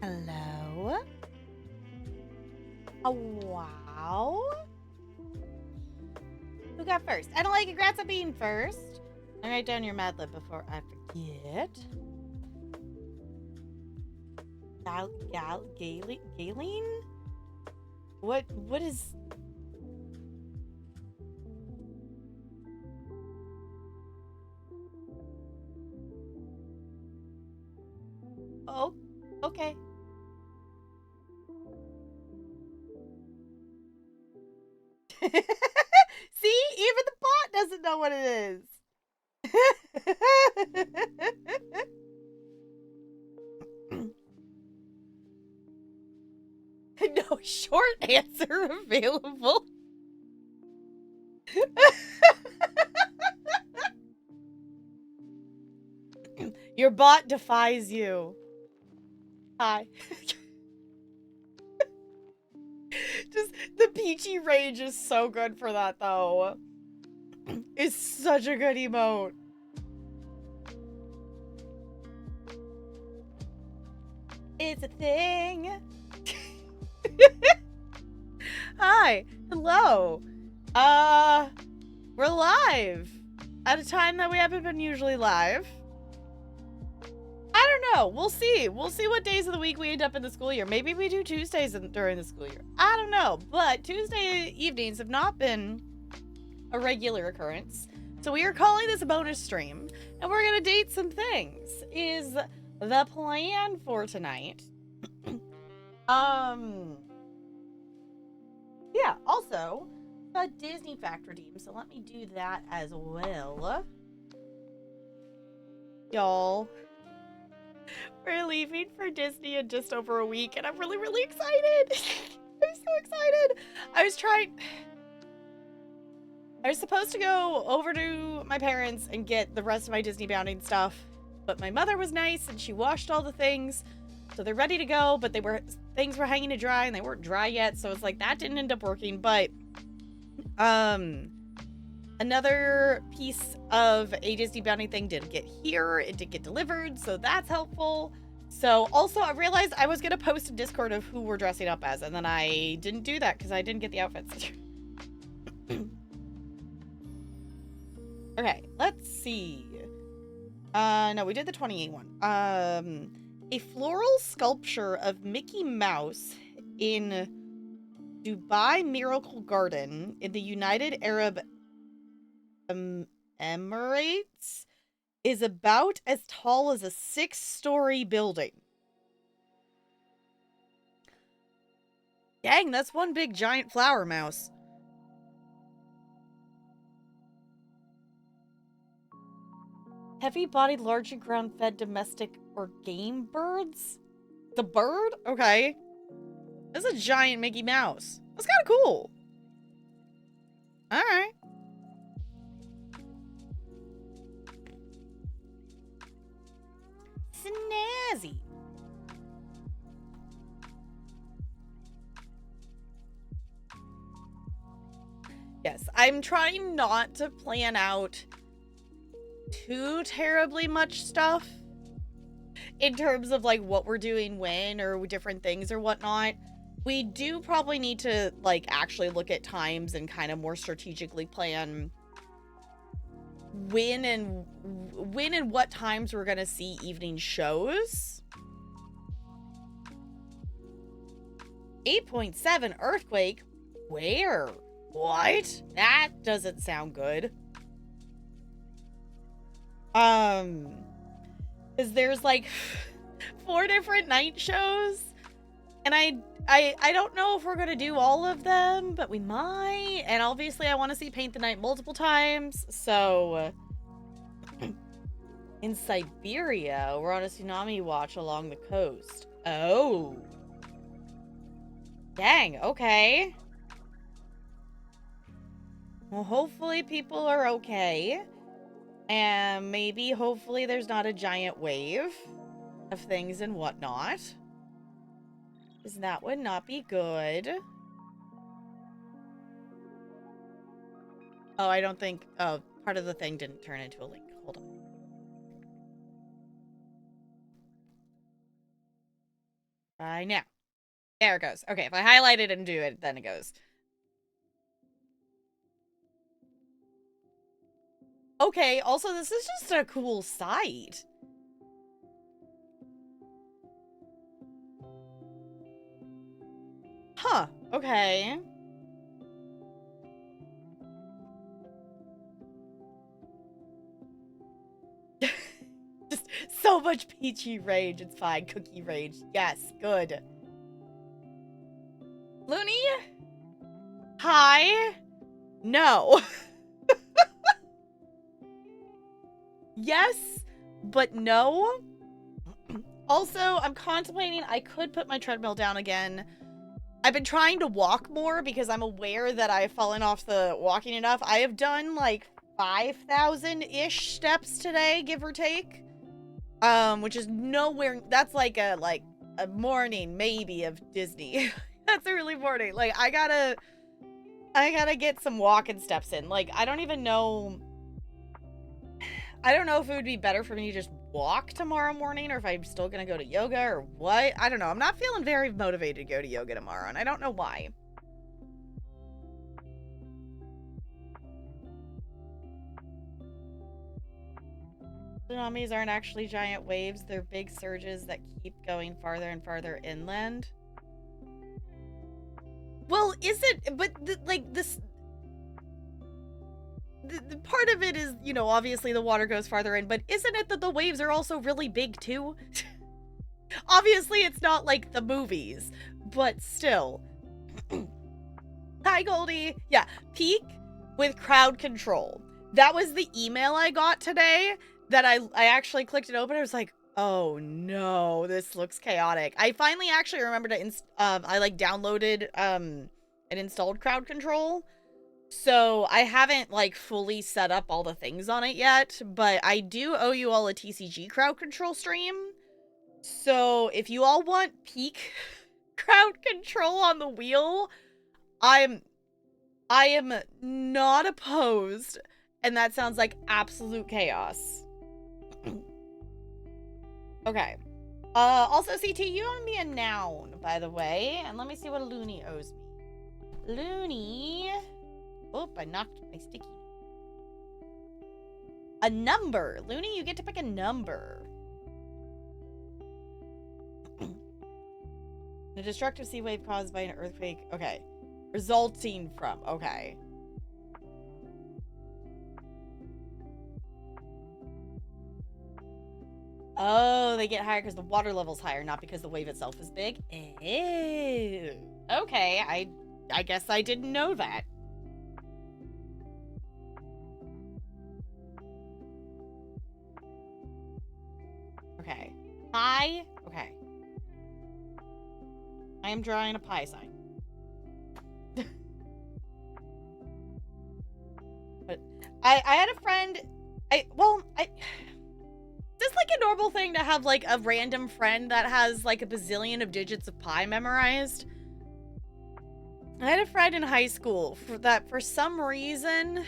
Hello? Oh, wow. Who got first? I don't like congrats on being first. I'll write down your Mad Lib before I forget. Galen? What is... Oh, okay. See? Even the bot doesn't know what it is. No short answer available. Your bot defies you. Hi. Just the peachy rage is so good for that though. It's such a good emote. It's a thing. Hi. Hello. We're live at a time that we haven't been usually live. I don't know. We'll see. We'll see what days of the week we end up in the school year. Maybe we do Tuesdays during the school year. I don't know. But Tuesday evenings have not been a regular occurrence. So we are calling this a bonus stream. And we're going to date some things. Is the plan for tonight. Yeah, also, a Disney fact redeem. So let me do that as well. Y'all. We're leaving for Disney in just over a week, and I'm really, really excited. I'm so excited. I was supposed to go over to my parents and get the rest of my Disney bounding stuff, but my mother was nice, and she washed all the things, so they're ready to go, but things were hanging to dry, and they weren't dry yet, so it's like, that didn't end up working, but, another piece of a Disney bounty thing did get here. It did get delivered, so that's helpful. So, also, I realized I was going to post a Discord of who we're dressing up as, and then I didn't do that because I didn't get the outfits. Okay, let's see. No, we did the 28 one. A floral sculpture of Mickey Mouse in Dubai Miracle Garden in the United Arab Emirates is about as tall as a 6-story building. Dang, that's one big giant flower mouse. Heavy-bodied, largely ground-fed domestic or game birds? The bird? Okay. That's a giant Mickey Mouse. That's kind of cool. Alright. Snazzy. Yes, I'm trying not to plan out too terribly much stuff in terms of like what we're doing when or different things or whatnot. We do probably need to like actually look at times and kind of more strategically plan when and what times we're gonna see evening shows. 8.7 earthquake? Where? What? That doesn't sound good. Is there's like 4 different night shows, and I don't know if we're gonna do all of them, but we might. And obviously I want to see Paint the Night multiple times, so in Siberia we're on a tsunami watch along the coast. Oh, dang. Okay, well, hopefully people are okay, and maybe hopefully there's not a giant wave of things and whatnot, because that would not be good. Oh, I don't think... Oh, part of the thing didn't turn into a link. Hold on. Now. There it goes. Okay, if I highlight it and do it, then it goes. Okay, also, this is just a cool site. Huh, okay. Just so much peachy rage. It's fine. Cookie rage. Yes, good. Looney? Hi? No. Yes, but no. Also, I'm contemplating I could put my treadmill down again. I've been trying to walk more because I'm aware that I've fallen off the walking enough. I have done like 5,000-ish steps today, give or take. Which is nowhere... That's like a morning, maybe, of Disney. That's a early morning. Like, I gotta get some walking steps in. Like, I don't even know... I don't know if it would be better for me to just walk tomorrow morning, or if I'm still gonna go to yoga, or what. I don't know. I'm not feeling very motivated to go to yoga tomorrow, and I don't know why. Tsunamis aren't actually giant waves. They're big surges that keep going farther and farther inland. Well, is it... But, like, this... The part of it is, you know, obviously the water goes farther in, but isn't it that the waves are also really big, too? Obviously, it's not like the movies, but still. Hi, Goldie. Yeah, peak with crowd control. That was the email I got today that I actually clicked it open. I was like, oh no, this looks chaotic. I finally actually remembered to I like downloaded and installed crowd control. So I haven't like fully set up all the things on it yet, but I do owe you all a TCG crowd control stream. So if you all want peak crowd control on the wheel, I am not opposed, and that sounds like absolute chaos. Okay. Also, CT, you owe me a noun, by the way, and let me see what Looney owes me. Looney. Oh, I knocked my sticky. A number. Looney, you get to pick a number. The destructive sea wave caused by an earthquake. Okay. Resulting from. Okay. Oh, they get higher because the water level's higher, not because the wave itself is big. Ew. Okay, I guess I didn't know that. Okay. Pi. Okay. I am drawing a pi sign. But I had a friend. Is this like a normal thing to have like a random friend that has like a bazillion of digits of pi memorized? I had a friend in high school that for some reason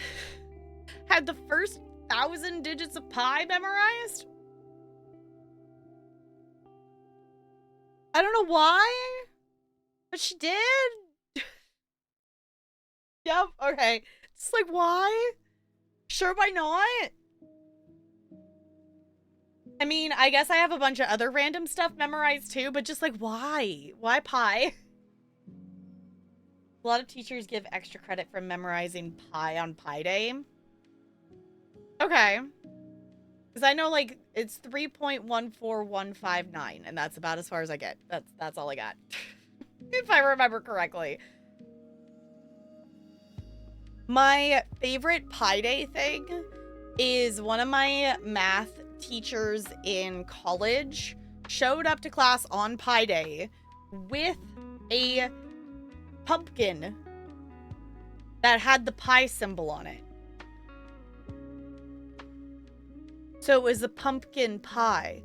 had the first 1,000 digits of pi memorized. I don't know why, but she did. Yep, okay. It's like, why? Sure, why not? I mean, I guess I have a bunch of other random stuff memorized too, but just like, why? Why pi? A lot of teachers give extra credit for memorizing pi on Pi Day. Okay. Because I know, like, it's 3.14159, and that's about as far as I get. That's all I got. If I remember correctly. My favorite Pi Day thing is one of my math teachers in college showed up to class on Pi Day with a pumpkin that had the pi symbol on it. So it was a pumpkin pie.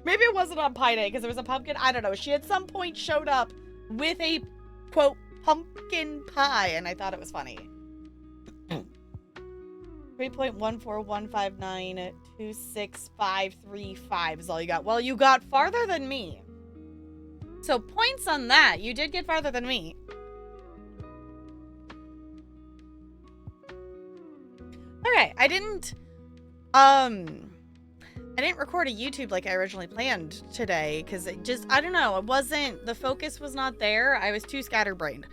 Maybe it wasn't on Pi Day because it was a pumpkin. I don't know. She at some point showed up with a, quote, pumpkin pie, and I thought it was funny. 3.141592655 is all you got. Well, you got farther than me. So points on that. You did get farther than me. Okay, I didn't record a YouTube like I originally planned today because it just, I don't know, it wasn't, the focus was not there. I was too scatterbrained.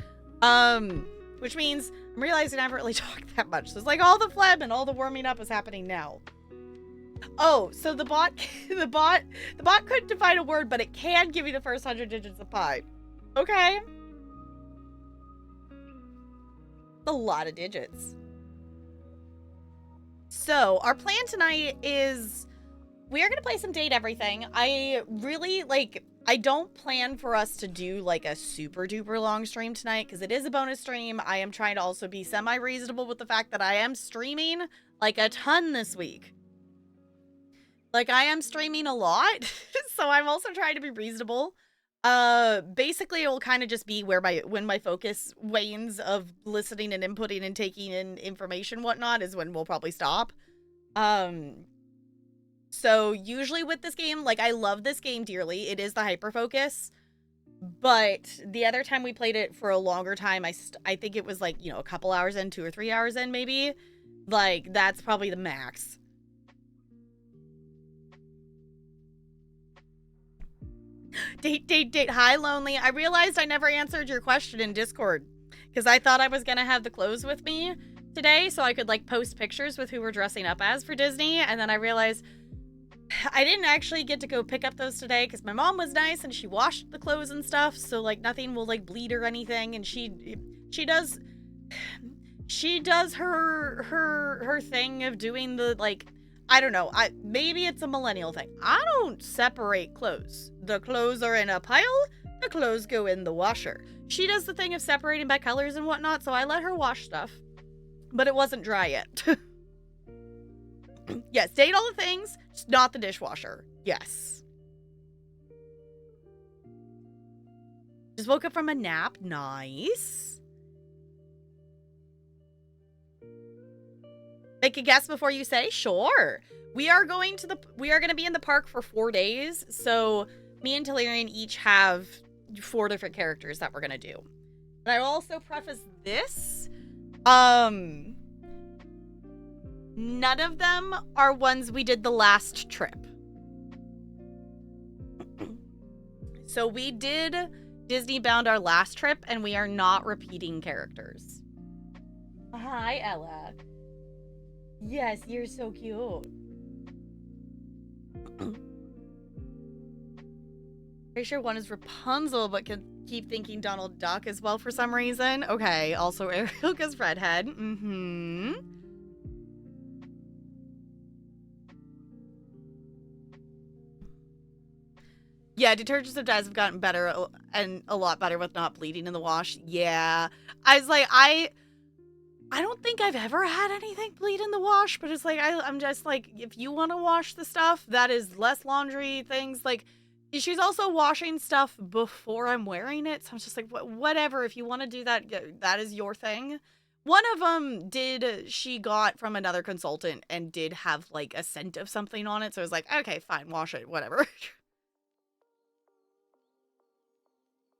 Which means I'm realizing I haven't really talked that much. So it's like all the phlegm and all the warming up is happening now. Oh, so the bot couldn't define a word, but it can give you the first 100 digits of pi. Okay. A lot of digits. So our plan tonight is we are going to play some Date Everything. I really, like, I don't plan for us to do, like, a super duper long stream tonight because it is a bonus stream. I am trying to also be semi-reasonable with the fact that I am streaming, like, a ton this week. Like, I am streaming a lot, so I'm also trying to be reasonable. Basically, it will kind of just be when my focus wanes of listening and inputting and taking in information and whatnot is when we'll probably stop. So usually with this game, like, I love this game dearly. It is the hyper-focus. But the other time we played it for a longer time, I think it was, like, you know, a couple hours in, 2 or 3 hours in, maybe. Like, that's probably the max. Date. Hi, Lonely. I realized I never answered your question in Discord because I thought I was going to have the clothes with me today so I could, like, post pictures with who we're dressing up as for Disney. And then I realized I didn't actually get to go pick up those today because my mom was nice and she washed the clothes and stuff. So, like, nothing will, like, bleed or anything. And she does her thing of doing the, like, I don't know. Maybe it's a millennial thing. I don't separate clothes. The clothes are in a pile. The clothes go in the washer. She does the thing of separating by colors and whatnot, so I let her wash stuff. But it wasn't dry yet. Yes, date all the things, just not the dishwasher. Yes. Just woke up from a nap. Nice. Make a guess before you say? Sure. We are going to be in the park for 4 days. So me and Talarian each have 4 different characters that we're going to do. And I will also preface this. None of them are ones we did the last trip. So we did Disney Bound our last trip, and we are not repeating characters. Hi, Ella. Yes, you're so cute. Pretty sure one is Rapunzel, but can keep thinking Donald Duck as well for some reason. Okay, also Ariel because redhead. Mm-hmm. Yeah, detergents of dyes have gotten better and a lot better with not bleeding in the wash. Yeah. I was like, I don't think I've ever had anything bleed in the wash, but it's like, I'm just like, if you want to wash the stuff, that is less laundry things. Like, she's also washing stuff before I'm wearing it. So I'm just like, whatever. If you want to do that, that is your thing. One of them she got from another consultant and did have like a scent of something on it. So I was like, okay, fine, wash it, whatever.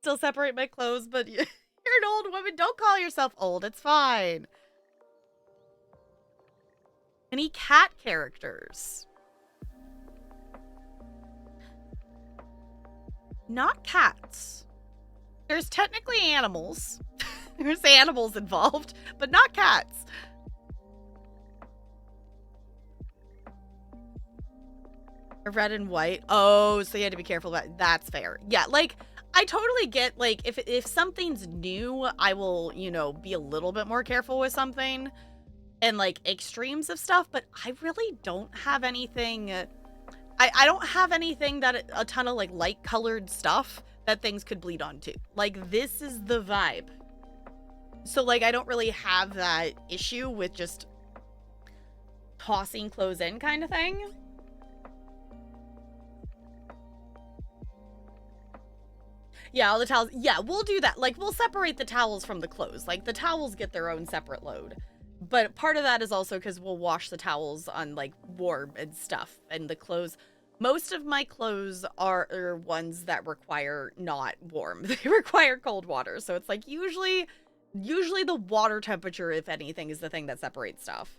Still separate my clothes, but you're an old woman. Don't call yourself old. It's fine. Any cat characters? Not cats. There's technically animals. There's animals involved, but not cats. Red and white. Oh, so you had to be careful about it. That's fair. Yeah, like, I totally get, like, if something's new, I will, you know, be a little bit more careful with something and, like, extremes of stuff, but I really don't have anything... I don't have anything that a ton of, like, light-colored stuff that things could bleed onto. Like, this is the vibe. So, like, I don't really have that issue with just tossing clothes in kind of thing. Yeah, all the towels. Yeah, we'll do that. Like, we'll separate the towels from the clothes. Like, the towels get their own separate load. But part of that is also because we'll wash the towels on, like, warm and stuff. And the clothes... Most of my clothes are ones that require not warm. They require cold water. So it's, like, usually the water temperature, if anything, is the thing that separates stuff.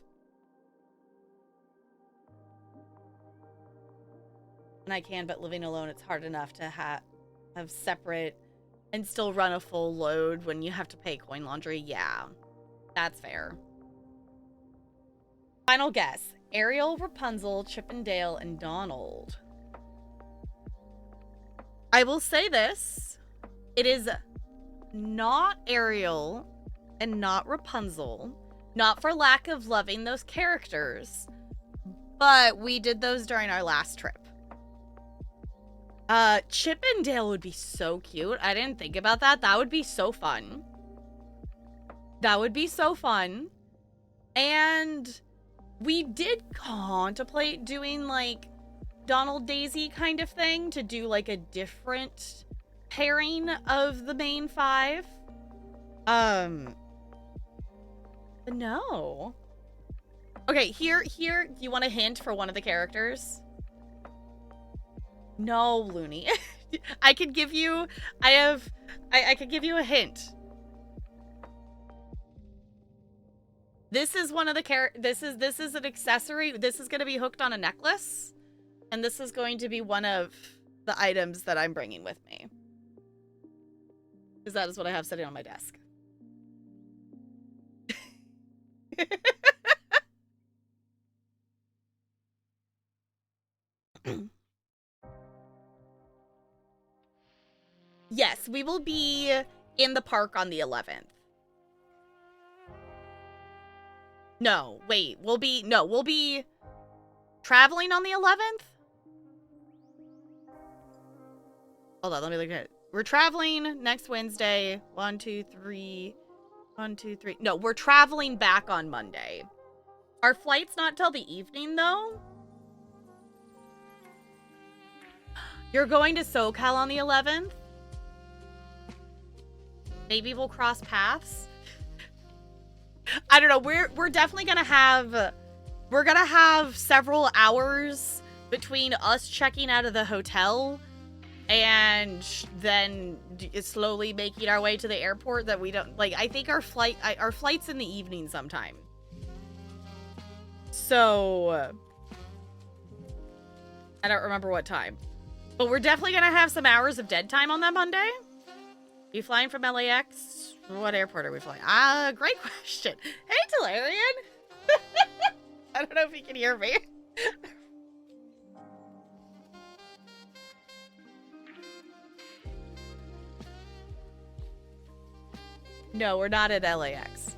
And I can, but living alone, it's hard enough to have separate and still run a full load when you have to pay coin laundry. Yeah, that's fair. Final guess. Ariel, Rapunzel, Chippendale, and Donald. I will say this. It is not Ariel and not Rapunzel. Not for lack of loving those characters. But we did those during our last trip. Chippendale would be so cute. I didn't think about that. That would be so fun. That would be so fun. And we did contemplate doing, like, Donald Daisy kind of thing to do, like, a different pairing of the main five. But no. Okay, here, you want a hint for one of the characters? No, Looney. I could give you, I could give you a hint. This is one of the this is an accessory. This is going to be hooked on a necklace. And this is going to be one of the items that I'm bringing with me. Because that is what I have sitting on my desk. Yes, we will be in the park on the 11th. No, wait, we'll be traveling on the 11th? Hold on, let me look at it. We're traveling next Wednesday. 1, 2, 3. 1, 2, 3. No, we're traveling back on Monday. Our flight's not till the evening, though. You're going to SoCal on the 11th? Maybe we'll cross paths. I don't know. We're definitely gonna have several hours between us checking out of the hotel and then slowly making our way to the airport that we don't like. I think our flight's in the evening sometime. So I don't remember what time. But we're definitely going to have some hours of dead time on that Monday. You flying from LAX? What airport are we flying? Great question. Hey, Talarian. I don't know if you can hear me. No, we're not at LAX.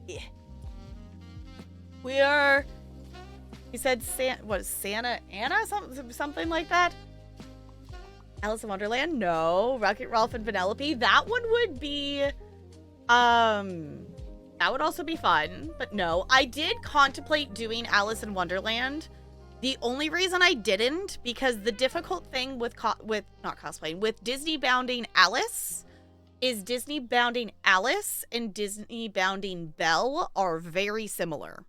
Yeah. We are... He said, Santa Ana? Something like that? Alice in Wonderland? No. Wreck-It Ralph and Vanellope? That one would be... That would also be fun. But no. I did contemplate doing Alice in Wonderland. The only reason I didn't, because the difficult thing with Disney bounding Alice is Disney bounding Alice and Disney bounding Belle are very similar.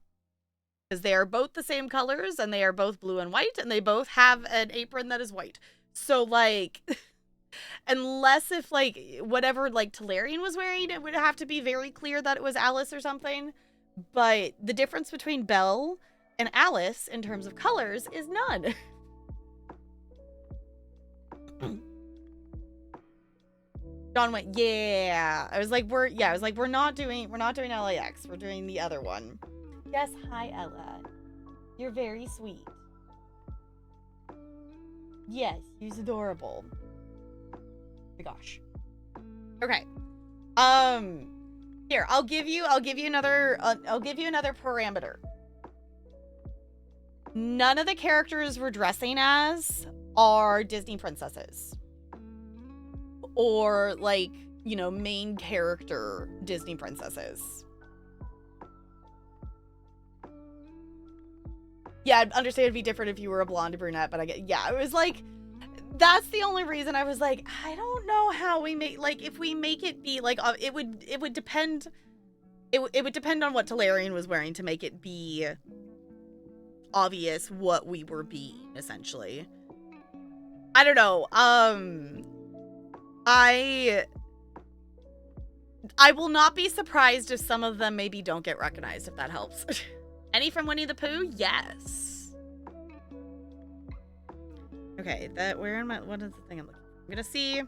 Because they are both the same colors, and they are both blue and white, and they both have an apron that is white. So, like, unless if, like, whatever, like, Talarian was wearing, it would have to be very clear that it was Alice or something. But the difference between Belle and Alice, in terms of colors, is none. John went, yeah. I was like, we're not doing LAX. We're doing the other one. Yes, hi, Ella. You're very sweet. Yes, you're adorable. Oh my gosh. Okay. Here, I'll give you another parameter. None of the characters we're dressing as are Disney princesses. Or, like, you know, main character Disney princesses. Yeah, I'd understand it'd be different if you were a blonde or brunette, but it was like, that's the only reason I was like, I don't know how we make, like, if we make it be, like, it would depend, it would depend on what Talarian was wearing to make it be obvious what we were being, essentially. I don't know, I will not be surprised if some of them maybe don't get recognized, if that helps. Any from Winnie the Pooh? Yes. Okay, what is the thing I'm looking for? I'm gonna see.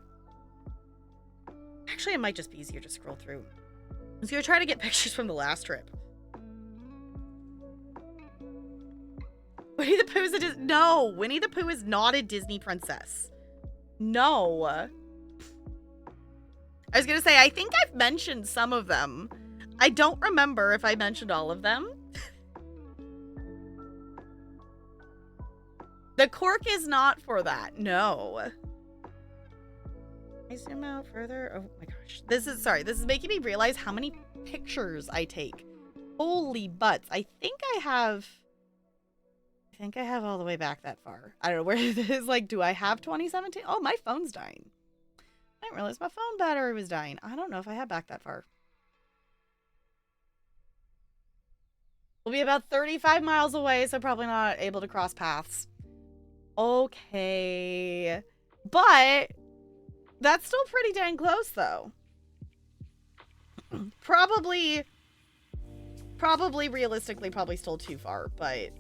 Actually, it might just be easier to scroll through. I was gonna try to get pictures from the last trip. Winnie the Pooh is no, Winnie the Pooh is not a Disney princess. No. I was gonna say, I think I've mentioned some of them. I don't remember if I mentioned all of them. The cork is not for that. No. I zoom out further. Oh my gosh. This is making me realize how many pictures I take. Holy butts. I think I have all the way back that far. I don't know where it is. Like, do I have 2017? Oh, my phone's dying. I didn't realize my phone battery was dying. I don't know if I have back that far. We'll be about 35 miles away, so probably not able to cross paths. Okay. But that's still pretty dang close, though. Probably realistically, probably still too far, but...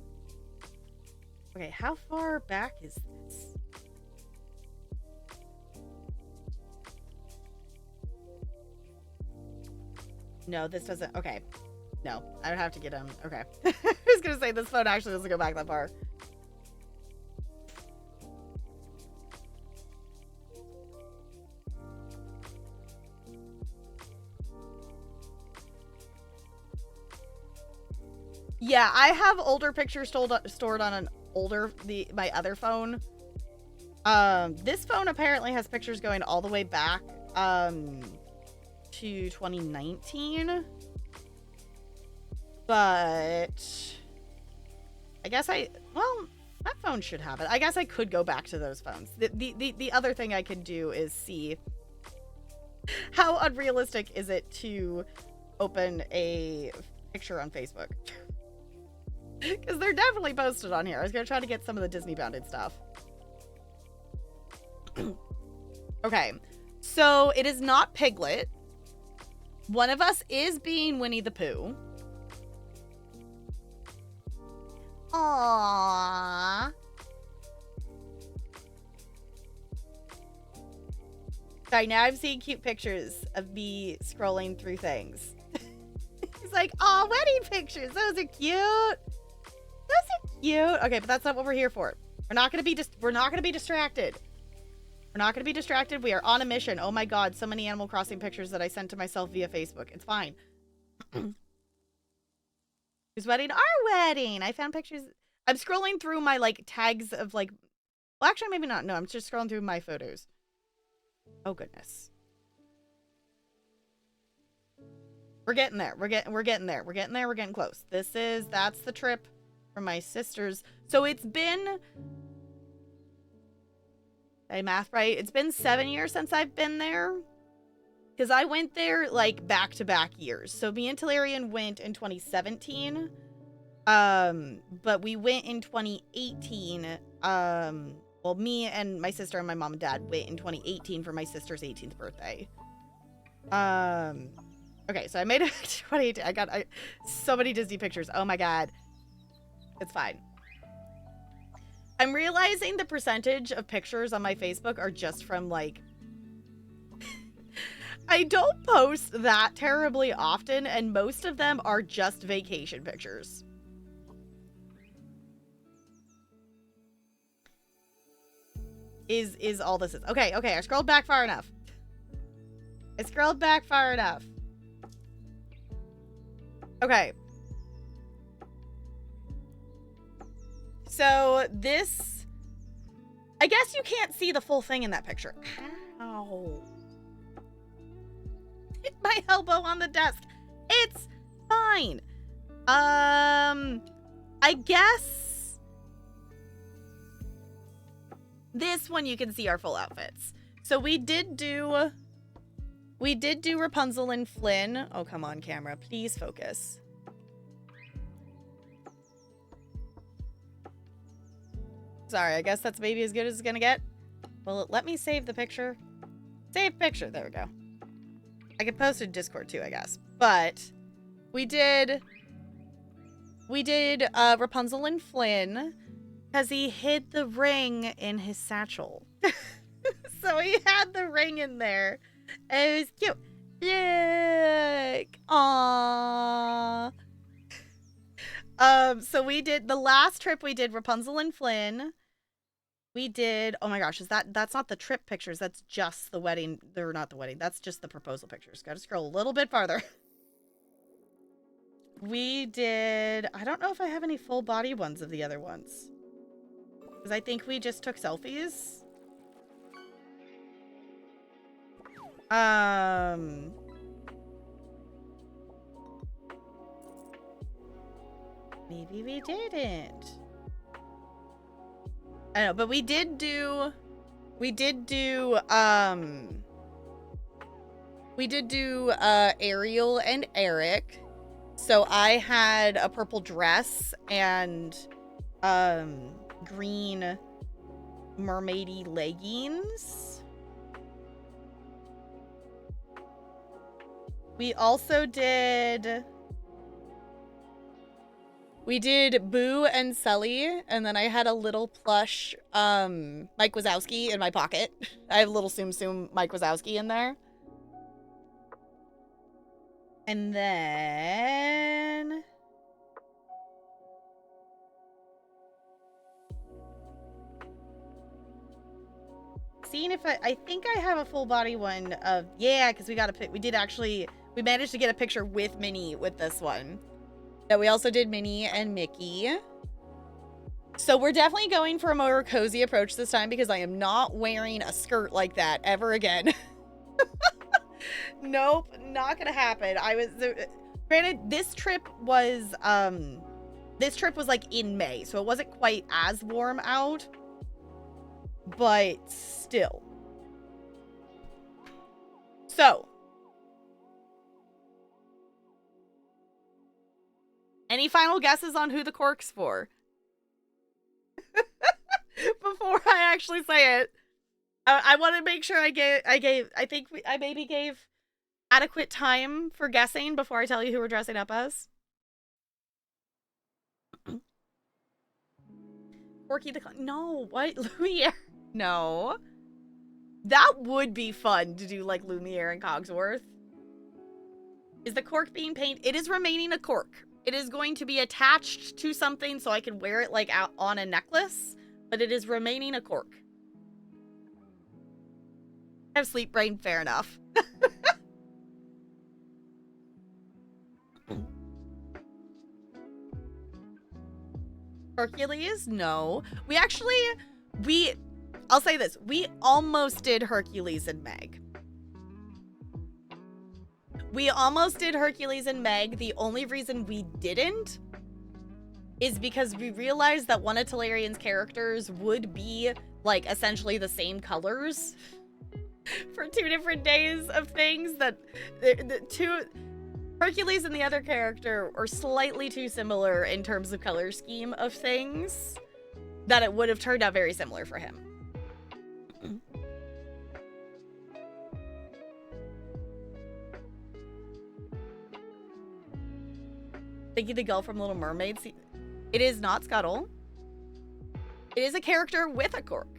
Okay, how far back is this? No, this doesn't... Okay. No, I would have to get him. Okay. I was gonna say, this phone actually doesn't go back that far. Yeah, I have older pictures stored on my other phone. This phone apparently has pictures going all the way back to 2019. But I guess well, that phone should have it. I guess I could go back to those phones. The other thing I could do is see how unrealistic is it to open a picture on Facebook. Because they're definitely posted on here. I was going to try to get some of the Disney bounded stuff. Okay. So it is not Piglet. One of us is being Winnie the Pooh. Aww. Sorry, now I'm seeing cute pictures of me scrolling through things. He's like, "Aw, wedding pictures. Those are cute. Those are cute." Okay, but that's not what we're here for. We're not gonna be distracted. We're not gonna be distracted. We are on a mission. Oh my god, so many Animal Crossing pictures that I sent to myself via Facebook. It's fine. Whose wedding? Our wedding. I found pictures. I'm scrolling through my like tags of like. Well, actually, maybe not. No, I'm just scrolling through my photos. Oh goodness. We're getting there. We're getting there. We're getting close. That's the trip from my sister's. So it's been, did I math right? It's been 7 years since I've been there. Because I went there like back-to-back years. So me and Talarian went in 2017. But we went in 2018. Well, me and my sister and my mom and dad went in 2018 for my sister's 18th birthday. Okay, so I made it 2018. I got so many Disney pictures. Oh my god. It's fine. I'm realizing the percentage of pictures on my Facebook are just from like I don't post that terribly often, and most of them are just vacation pictures. Is all this is. Okay, I scrolled back far enough. Okay. So this, I guess you can't see the full thing in that picture. Ow. Hit my elbow on the desk. It's fine. I guess this one you can see our full outfits. So we did do Rapunzel and Flynn. Oh, come on, camera. Please focus. Sorry, I guess that's maybe as good as it's gonna get. Well, let me save the picture. Save picture. There we go. I could post it in Discord too, I guess. But we did Rapunzel and Flynn because he hid the ring in his satchel. So he had the ring in there. And it was cute. Look. Aww. So we did the last trip we did Rapunzel and Flynn. We did, oh my gosh, that's not the trip pictures, that's just the wedding. They're not the wedding, that's just the proposal pictures. Gotta scroll a little bit farther. We did, I don't know if I have any full body ones of the other ones. Because I think we just took selfies. Maybe we didn't. I don't know, but we did do Ariel and Eric. So I had a purple dress and green mermaidy leggings. We also did Boo and Sully, and then I had a little plush Mike Wazowski in my pocket. I have a little Tsum Tsum Mike Wazowski in there. And then seeing if I think I have a full body one of, yeah, because we managed to get a picture with Minnie with this one. Yeah, we also did Minnie and Mickey. So we're definitely going for a more cozy approach this time because I am not wearing a skirt like that ever again. Nope, not gonna happen. Granted, this trip was like in May, so it wasn't quite as warm out, but still. So any final guesses on who the cork's for? Before I actually say it, I want to make sure I maybe gave adequate time for guessing before I tell you who we're dressing up as. Porky the no, what? Lumiere? No. That would be fun to do like Lumiere and Cogsworth. Is the cork being painted? It is remaining a cork. It is going to be attached to something so I can wear it like out on a necklace, but it is remaining a cork. I have sleep brain, fair enough. Hercules? No. I'll say this. We almost did Hercules and Meg. We almost did Hercules and Meg. The only reason we didn't is because we realized that one of Talarian's characters would be, like, essentially the same colors for 2 different days of things. That the two... Hercules and the other character are slightly too similar in terms of color scheme of things that it would have turned out very similar for him. Thinking the girl from Little Mermaid. It is not Scuttle. It is a character with a cork.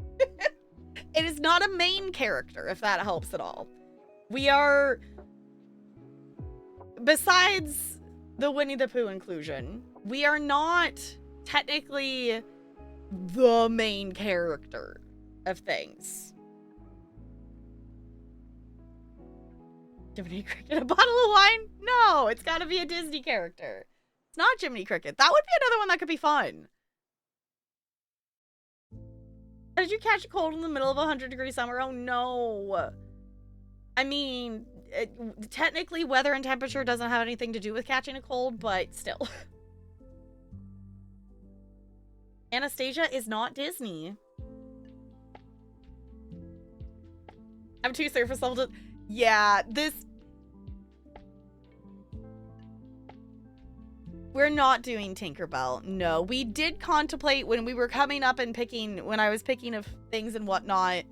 It is not a main character, if that helps at all. We are... Besides the Winnie the Pooh inclusion, we are not technically the main character of things. Jiminy Cricket, a bottle of wine? No, it's gotta be a Disney character. It's not Jiminy Cricket. That would be another one that could be fun. Did you catch a cold in the middle of a 100-degree summer? Oh no. I mean, technically weather and temperature doesn't have anything to do with catching a cold, but still. Anastasia is not Disney. I'm too surface level to... Yeah, this... We're not doing Tinkerbell. No, we did contemplate when we were coming up and picking, when I was picking of things and whatnot,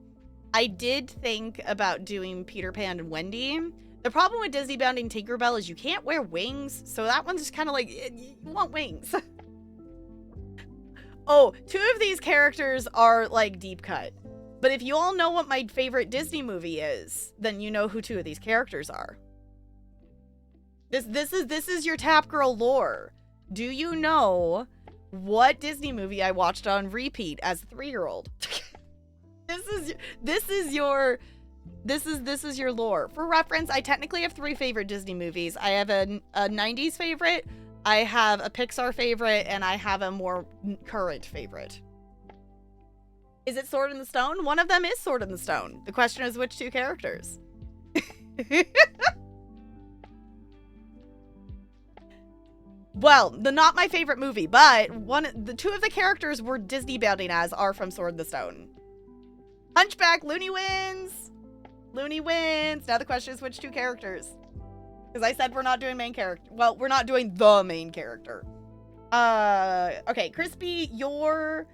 I did think about doing Peter Pan and Wendy. The problem with Disney bounding Tinkerbell is you can't wear wings, so that one's just kind of like, you want wings. Oh, 2 of these characters are like deep cut. But if you all know what my favorite Disney movie is, then you know who 2 of these characters are. This is your Tap Girl lore. Do you know what Disney movie I watched on repeat as a 3-year-old? This is your lore. For reference, I technically have 3 favorite Disney movies. I have a 90s favorite, I have a Pixar favorite, and I have a more current favorite. Is it Sword in the Stone? One of them is Sword in the Stone. The question is which 2 characters? Well, not my favorite movie, but the 2 of the characters we're Disney bounding as are from Sword in the Stone. Hunchback, Looney wins! Looney wins! Now the question is which 2 characters? Because I said we're not doing main character. Well, we're not doing the main character. Okay, Crispy, your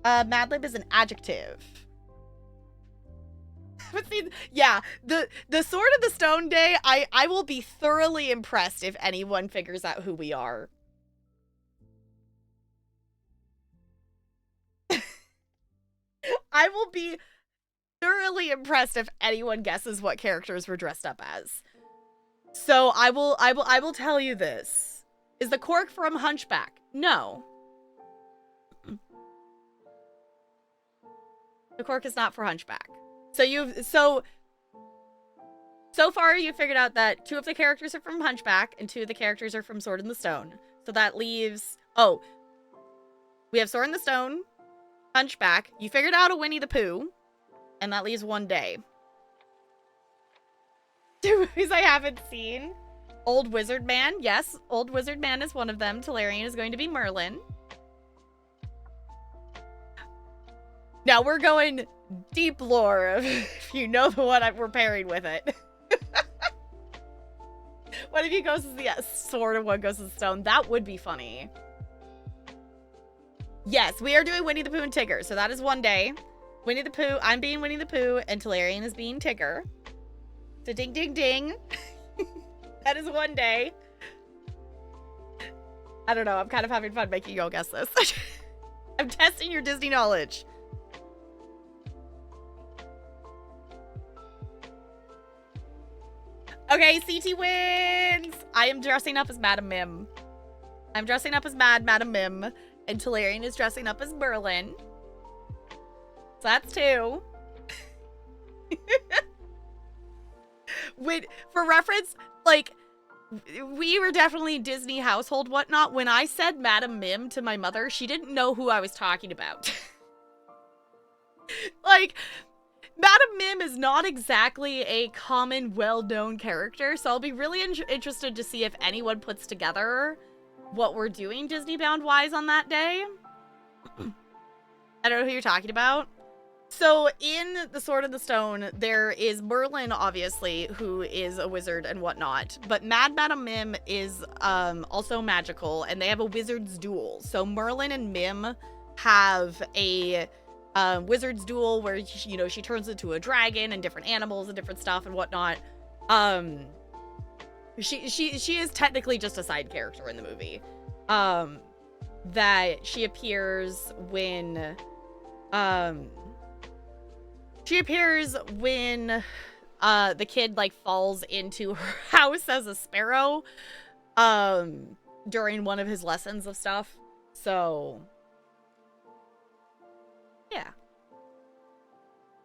Mad Lib is an adjective. But see, yeah, the Sword of the Stone Day, I will be thoroughly impressed if anyone figures out who we are. I will be thoroughly impressed if anyone guesses what characters we're dressed up as. So I will tell you this. Is the cork from Hunchback? No. The cork is not for Hunchback. So far you figured out that 2 of the characters are from Hunchback and 2 of the characters are from Sword in the Stone. So that leaves, oh, we have Sword in the Stone, Hunchback. You figured out a Winnie the Pooh, and that leaves 1 day. 2 movies I haven't seen. Old Wizard Man. Yes, Old Wizard Man is one of them. Talarian is going to be Merlin. Now we're going deep lore of if you know the one we're pairing with it. One of you goes as the sword and one goes as the stone. That would be funny. Yes, we are doing Winnie the Pooh and Tigger. So that is 1 day. Winnie the Pooh, I'm being Winnie the Pooh, and Talarian is being Tigger. So ding, ding, ding. That is 1 day. I don't know. I'm kind of having fun making you all guess this. I'm testing your Disney knowledge. Okay, CT wins! I am dressing up as Madam Mim. I'm dressing up as Madam Mim. And Talarian is dressing up as Merlin. So that's 2. For reference, like, we were definitely Disney household whatnot. When I said Madam Mim to my mother, she didn't know who I was talking about. Like, Madam Mim is not exactly a common, well-known character, so I'll be really interested to see if anyone puts together what we're doing Disney Bound-wise on that day. I don't know who you're talking about. So in The Sword in the Stone, there is Merlin, obviously, who is a wizard and whatnot. But Madam Mim is also magical, and they have a wizard's duel. So Merlin and Mim have a wizard's duel where, you know, she turns into a dragon and different animals and different stuff and whatnot. She is technically just a side character in the movie. That she appears when the kid like falls into her house as a sparrow during one of his lessons of stuff. So yeah.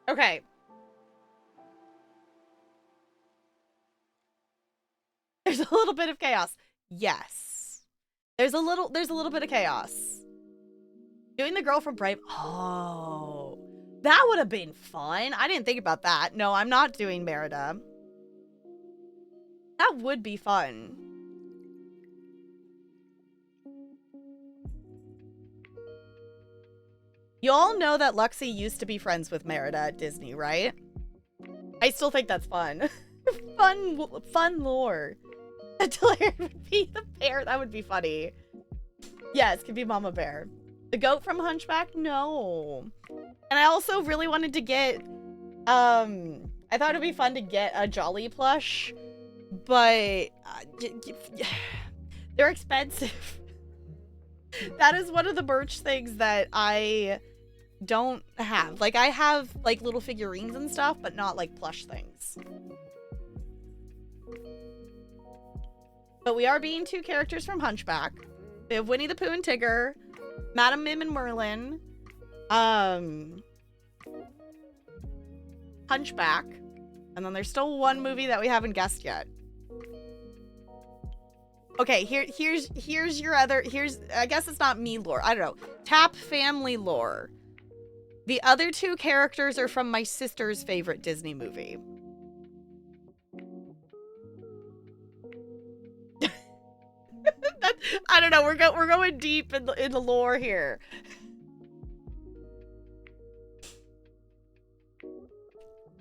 Okay. There's a little bit of chaos. Yes. There's a little bit of chaos. Doing the girl from Brave. Oh. That would have been fun. I didn't think about that. No, I'm not doing Merida. That would be fun. You all know that Luxie used to be friends with Merida at Disney, right? I still think that's fun. fun lore. Talarian would be the bear. That would be funny. Yes, could be Mama Bear. The goat from Hunchback? No. And I also really wanted to get, I thought it'd be fun to get a Jolly plush, but they're expensive. That is one of the merch things that I don't have. Like, I have, like, little figurines and stuff, but not, like, plush things. But we are being 2 characters from Hunchback. We have Winnie the Pooh and Tigger, Madam Mim and Merlin, Hunchback, and then there's still one movie that we haven't guessed yet. Okay, here's your other, I guess it's not me lore, I don't know. Tap family lore. The other 2 characters are from my sister's favorite Disney movie. I don't know, we're going deep in the lore here.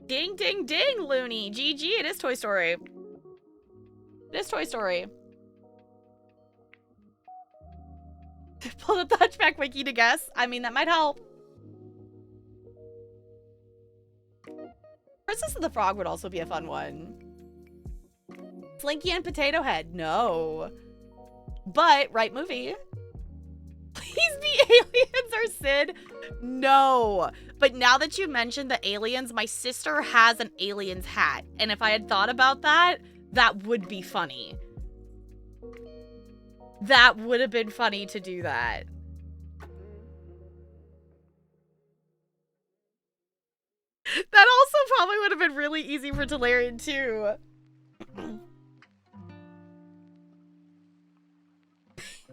Ding, ding, ding, Looney. GG, it is Toy Story. It is Toy Story. Pull up the Hunchback wiki to guess. I mean, that might help. Princess and the Frog would also be a fun one. Slinky and Potato Head. No. But, right movie. Please be aliens or Sid. No. But now that you mentioned the aliens, my sister has an aliens hat. And if I had thought about that, that would be funny. That would have been funny to do that. That also probably would have been really easy for Talarian too.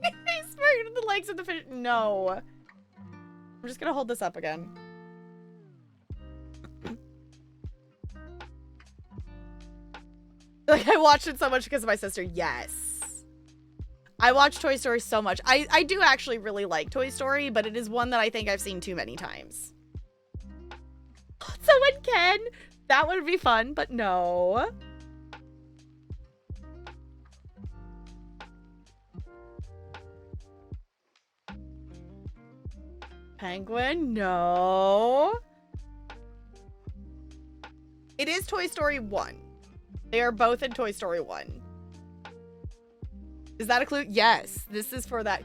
He's spraying the legs of the fish. No. I'm just gonna hold this up again. Like, I watched it so much because of my sister. Yes. I watch Toy Story so much. I do actually really like Toy Story, but it is one that I think I've seen too many times. Someone can. That would be fun, but no. Penguin? No. It is Toy Story 1. They are both in Toy Story 1. Is that a clue? Yes. This is for that.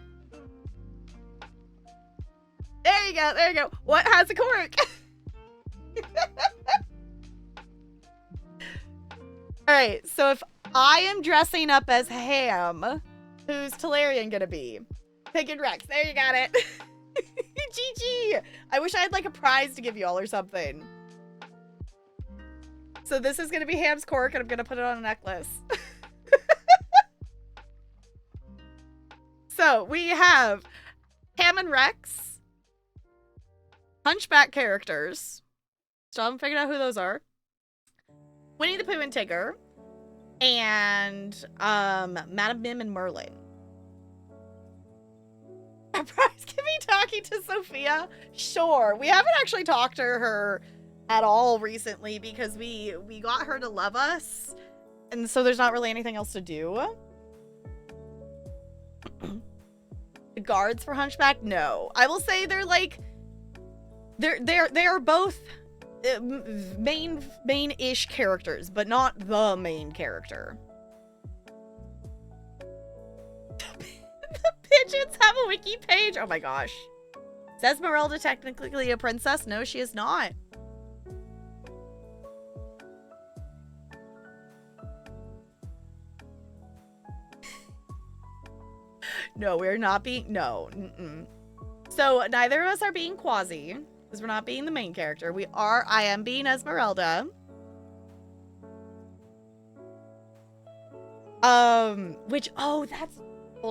you go. There you go. What has a cork? All right. So if I am dressing up as Ham, who's Talarian gonna be? Pigeon Rex. There you got it. GG. I wish I had like a prize to give you all or something. So this is gonna be Ham's cork, and I'm gonna put it on a necklace. So we have Ham and Rex, Hunchback characters. Still haven't figured out who those are. Winnie the Pooh and Tigger, and Madam Mim and Merlin. A prize can be talking to Sophia. Sure, we haven't actually talked to her at all recently because we got her to love us, and so there's not really anything else to do. The guards for Hunchback? No. I will say they're like they are both main-ish characters, but not the main character. The pigeons have a wiki page. Oh my gosh. Is Esmeralda technically a princess? No, she is not. No, we're not being... No. So, neither of us are being Quasi, because we're not being the main character. I am being Esmeralda. Hold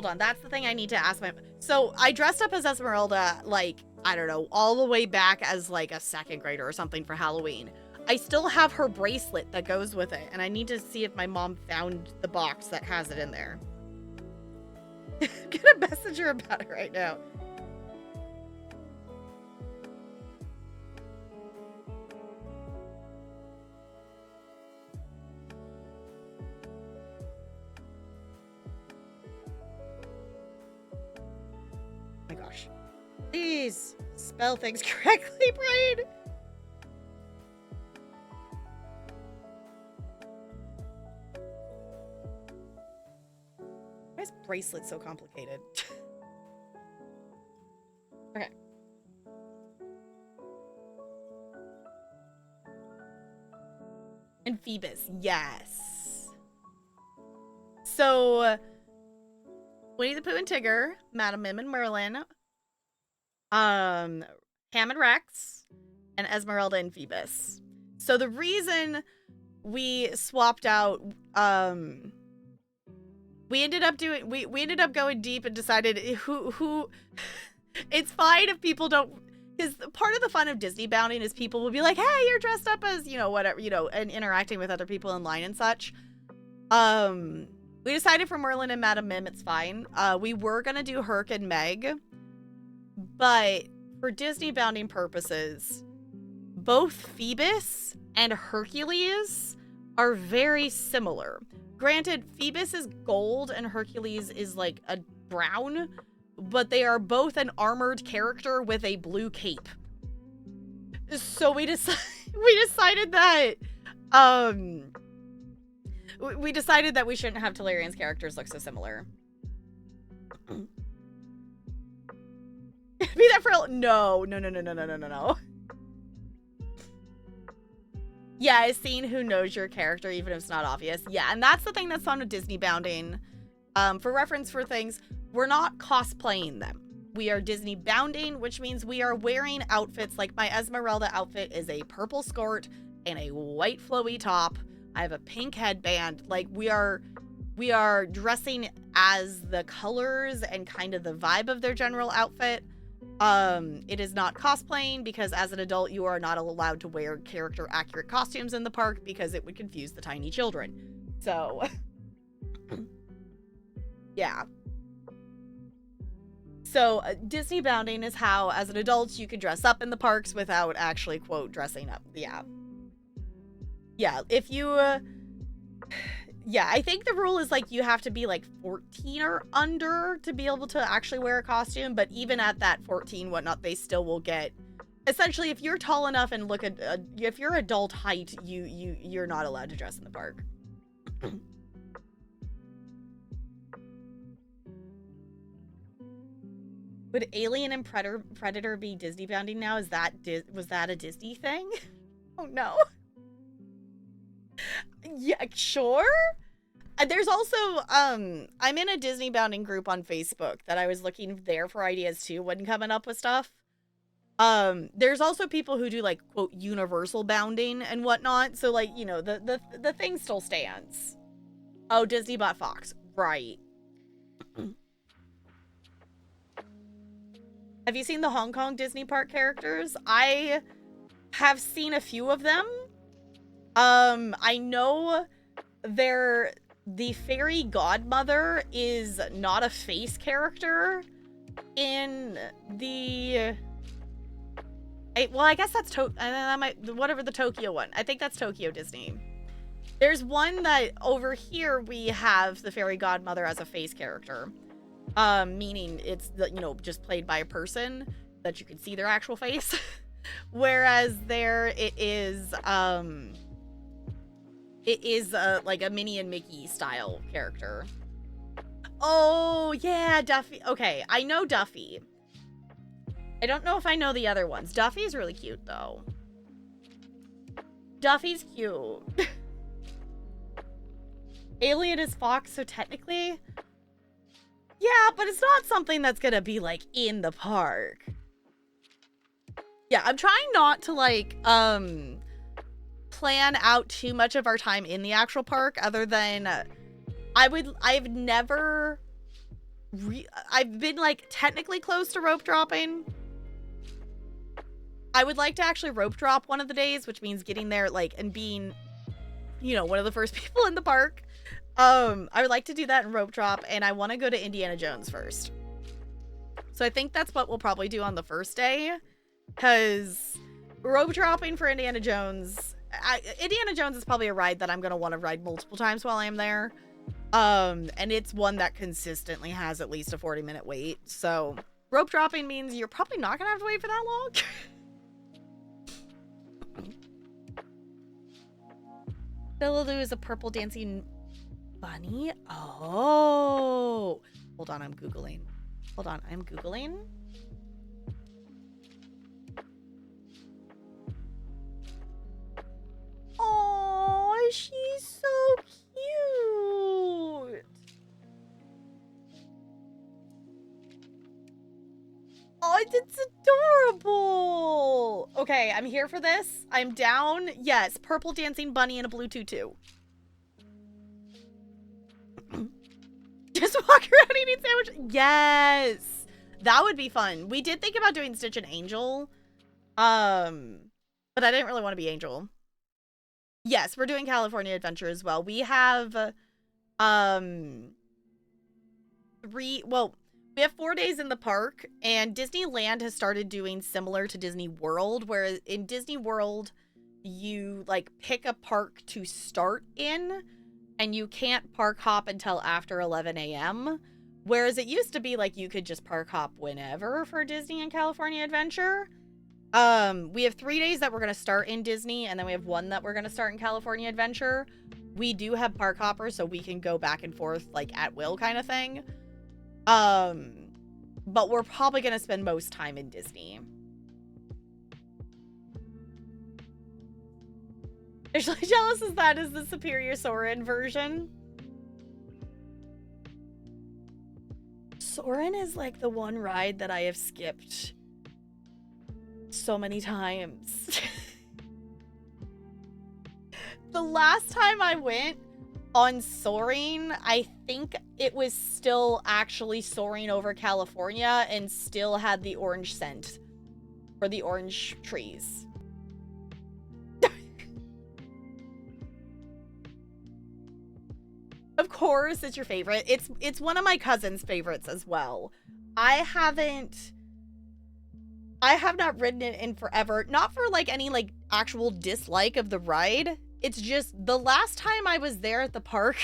on, that's the thing I need to ask So, I dressed up as Esmeralda, like, I don't know, all the way back as, like, a second grader or something for Halloween. I still have her bracelet that goes with it, and I need to see if my mom found the box that has it in there. I'm gonna message her about it right now. Oh my gosh. Please spell things correctly, Brain. Why is bracelet so complicated? Okay. And Phoebus, yes. So, Winnie the Pooh and Tigger, Madam Mim and Merlin, Ham and Rex, and Esmeralda and Phoebus. So the reason we swapped out, we ended up going deep and decided who it's fine if people don't, because part of the fun of Disney bounding is people will be like, hey, you're dressed up as, whatever, and interacting with other people in line and such. We decided for Merlin and Madam Mim, it's fine. We were gonna do Herc and Meg, but for Disney bounding purposes, both Phoebus and Hercules are very similar. Granted, Phoebus is gold and Hercules is like a brown, but they are both an armored character with a blue cape. So we decided that we decided that we shouldn't have Talarian's characters look so similar. Be that for no. Yeah, I've seen who knows your character, even if it's not obvious. Yeah, and that's the thing that's fun with Disney bounding. For reference for things, we're not cosplaying them. We are Disney bounding, which means we are wearing outfits. Like my Esmeralda outfit is a purple skirt and a white flowy top. I have a pink headband. Like we are dressing as the colors and kind of the vibe of their general outfit. It is not cosplaying because as an adult, you are not allowed to wear character accurate costumes in the park because it would confuse the tiny children. So, yeah. So, Disney bounding is how, as an adult, you can dress up in the parks without actually, quote, dressing up. Yeah. Yeah, if you, yeah, I think the rule is, like, you have to be, like, 14 or under to be able to actually wear a costume, but even at that 14, whatnot, they still will get, essentially, if you're tall enough and look at, if you're adult height, you're not allowed to dress in the park. Would Alien and Predator be Disney bounding now? Was that a Disney thing? Oh no. Yeah, sure. There's also I'm in a Disney bounding group on Facebook that I was looking there for ideas too when coming up with stuff. There's also people who do like quote universal bounding and whatnot. So like, you know, the thing still stands. Oh, Disney bought Fox. Right. Have you seen the Hong Kong Disney park characters? I have seen a few of them. I know the fairy godmother is not a face character in the... well, I guess that's whatever the Tokyo one. I think that's Tokyo Disney. There's one that over here we have the fairy godmother as a face character. Meaning it's just played by a person that you can see their actual face. Whereas there it is like a Minnie and Mickey style character. Oh yeah, Duffy. Okay, I know Duffy. I don't know if I know the other ones. Duffy's really cute though. Duffy's cute. Alien is Fox, so technically, yeah, but it's not something that's gonna be like in the park. Yeah, I'm trying not to like plan out too much of our time in the actual park, other than I've been like technically close to rope dropping. I would like to actually rope drop one of the days, which means getting there like and being, one of the first people in the park. I would like to do that in rope drop, and I want to go to Indiana Jones first. So I think that's what we'll probably do on the first day, because rope dropping for Indiana Jones, Indiana Jones is probably a ride that I'm going to want to ride multiple times while I'm there. And it's one that consistently has at least a 40-minute wait. So rope dropping means you're probably not going to have to wait for that long. Billaloon is a purple dancing bunny. Oh, hold on, I'm Googling. Oh, she's so cute. Oh, it's adorable. Okay, I'm here for this. I'm down. Yes, purple dancing bunny and a blue tutu. Just walk around eating sandwich. Yes, that would be fun. We did think about doing Stitch and Angel, but I didn't really want to be Angel. Yes, we're doing California Adventure as well. We have we have 4 days in the park, and Disneyland has started doing similar to Disney World, where in Disney World you like pick a park to start in, and you can't park hop until after 11 a.m. Whereas it used to be like you could just park hop whenever for Disney and California Adventure. We have 3 days that we're going to start in Disney, and then we have 1 that we're going to start in California Adventure. We do have park hoppers, so we can go back and forth like at will kind of thing. But we're probably going to spend most time in Disney. Actually, jealous as that is the Superior Soarin' version. Soarin' is like the one ride that I have skipped so many times. The last time I went on Soaring, I think it was still actually soaring over California and still had the orange scent for the orange trees. Of course, it's your favorite. It's one of my cousin's favorites as well. I have not ridden it in forever. Not for like any like actual dislike of the ride. It's just the last time I was there at the park,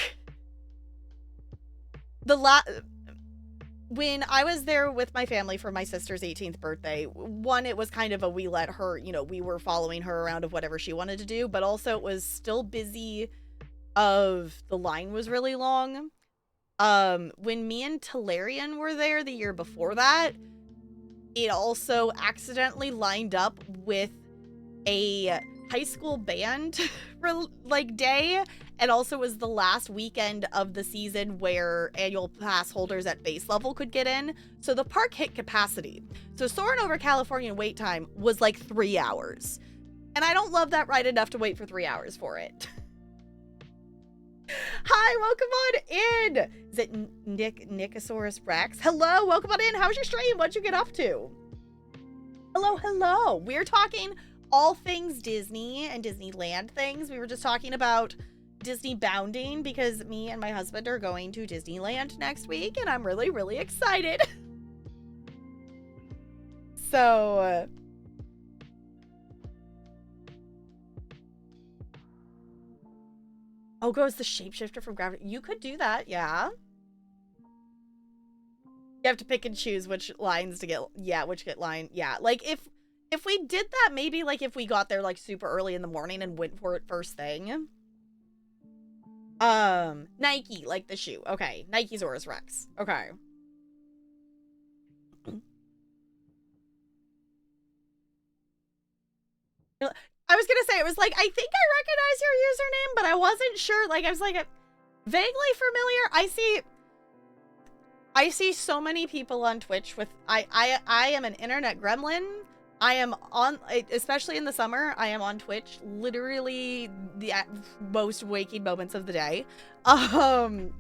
when I was there with my family for my sister's 18th birthday, one, it was kind of a we let her, we were following her around of whatever she wanted to do, but also it was still busy of the line was really long. When me and Talarian were there the year before that, it also accidentally lined up with a high school band like day, and also was the last weekend of the season where annual pass holders at base level could get in. So the park hit capacity. So Soarin' Over California wait time was like 3 hours. And I don't love that ride enough to wait for 3 hours for it. Hi, welcome on in. Is it Nicosaurus Rex? Hello, welcome on in. How's your stream? What'd you get up to? Hello, hello. We're talking all things Disney and Disneyland things. We were just talking about Disney bounding because me and my husband are going to Disneyland next week, and I'm really, really excited. So, oh, goes the shapeshifter from Gravity. You could do that, yeah. You have to pick and choose which lines to get, yeah, which get line, yeah. Like, if we did that, maybe, like, if we got there, like, super early in the morning and went for it first thing. Nike, like the shoe. Okay, Nikesaurus Rex. Okay. I was gonna say, it was like, I think I recognize your username, but I wasn't sure. Like, I was like, vaguely familiar. I see so many people on Twitch with, I am an internet gremlin. I am on, especially in the summer, I am on Twitch literally the most waking moments of the day. I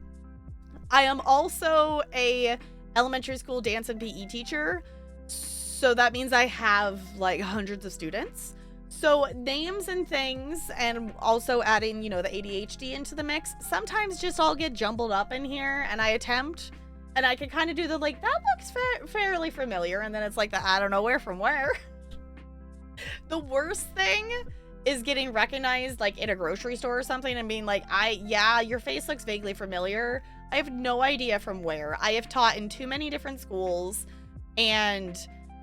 am also a elementary school dance and PE teacher, so that means I have like hundreds of students. So names and things, and also adding, you know, the ADHD into the mix, sometimes just all get jumbled up in here, and I attempt, and I can kind of do the, like, that looks fairly familiar, and then it's like the I don't know where from where. The worst thing is getting recognized, like, in a grocery store or something and being like, yeah, your face looks vaguely familiar. I have no idea from where. I have taught in too many different schools, and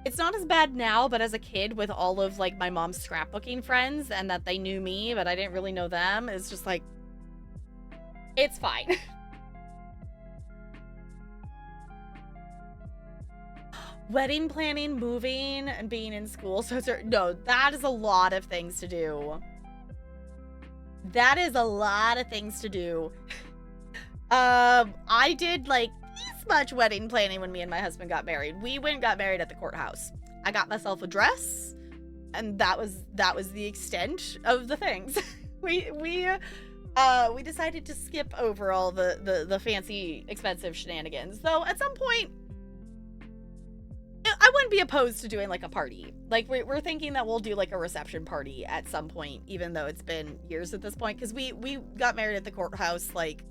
it's not as bad now, but as a kid with all of, like, my mom's scrapbooking friends and that they knew me, but I didn't really know them, it's just like, it's fine. Wedding planning, moving, and being in school. So no, that is a lot of things to do. That is a lot of things to do. I did like this much wedding planning when me and my husband got married. We went and got married at the courthouse. I got myself a dress, and that was the extent of the things. we decided to skip over all the fancy, expensive shenanigans. Though at some point, I wouldn't be opposed to doing like a party. Like we're thinking that we'll do like a reception party at some point, even though it's been years at this point, because we got married at the courthouse like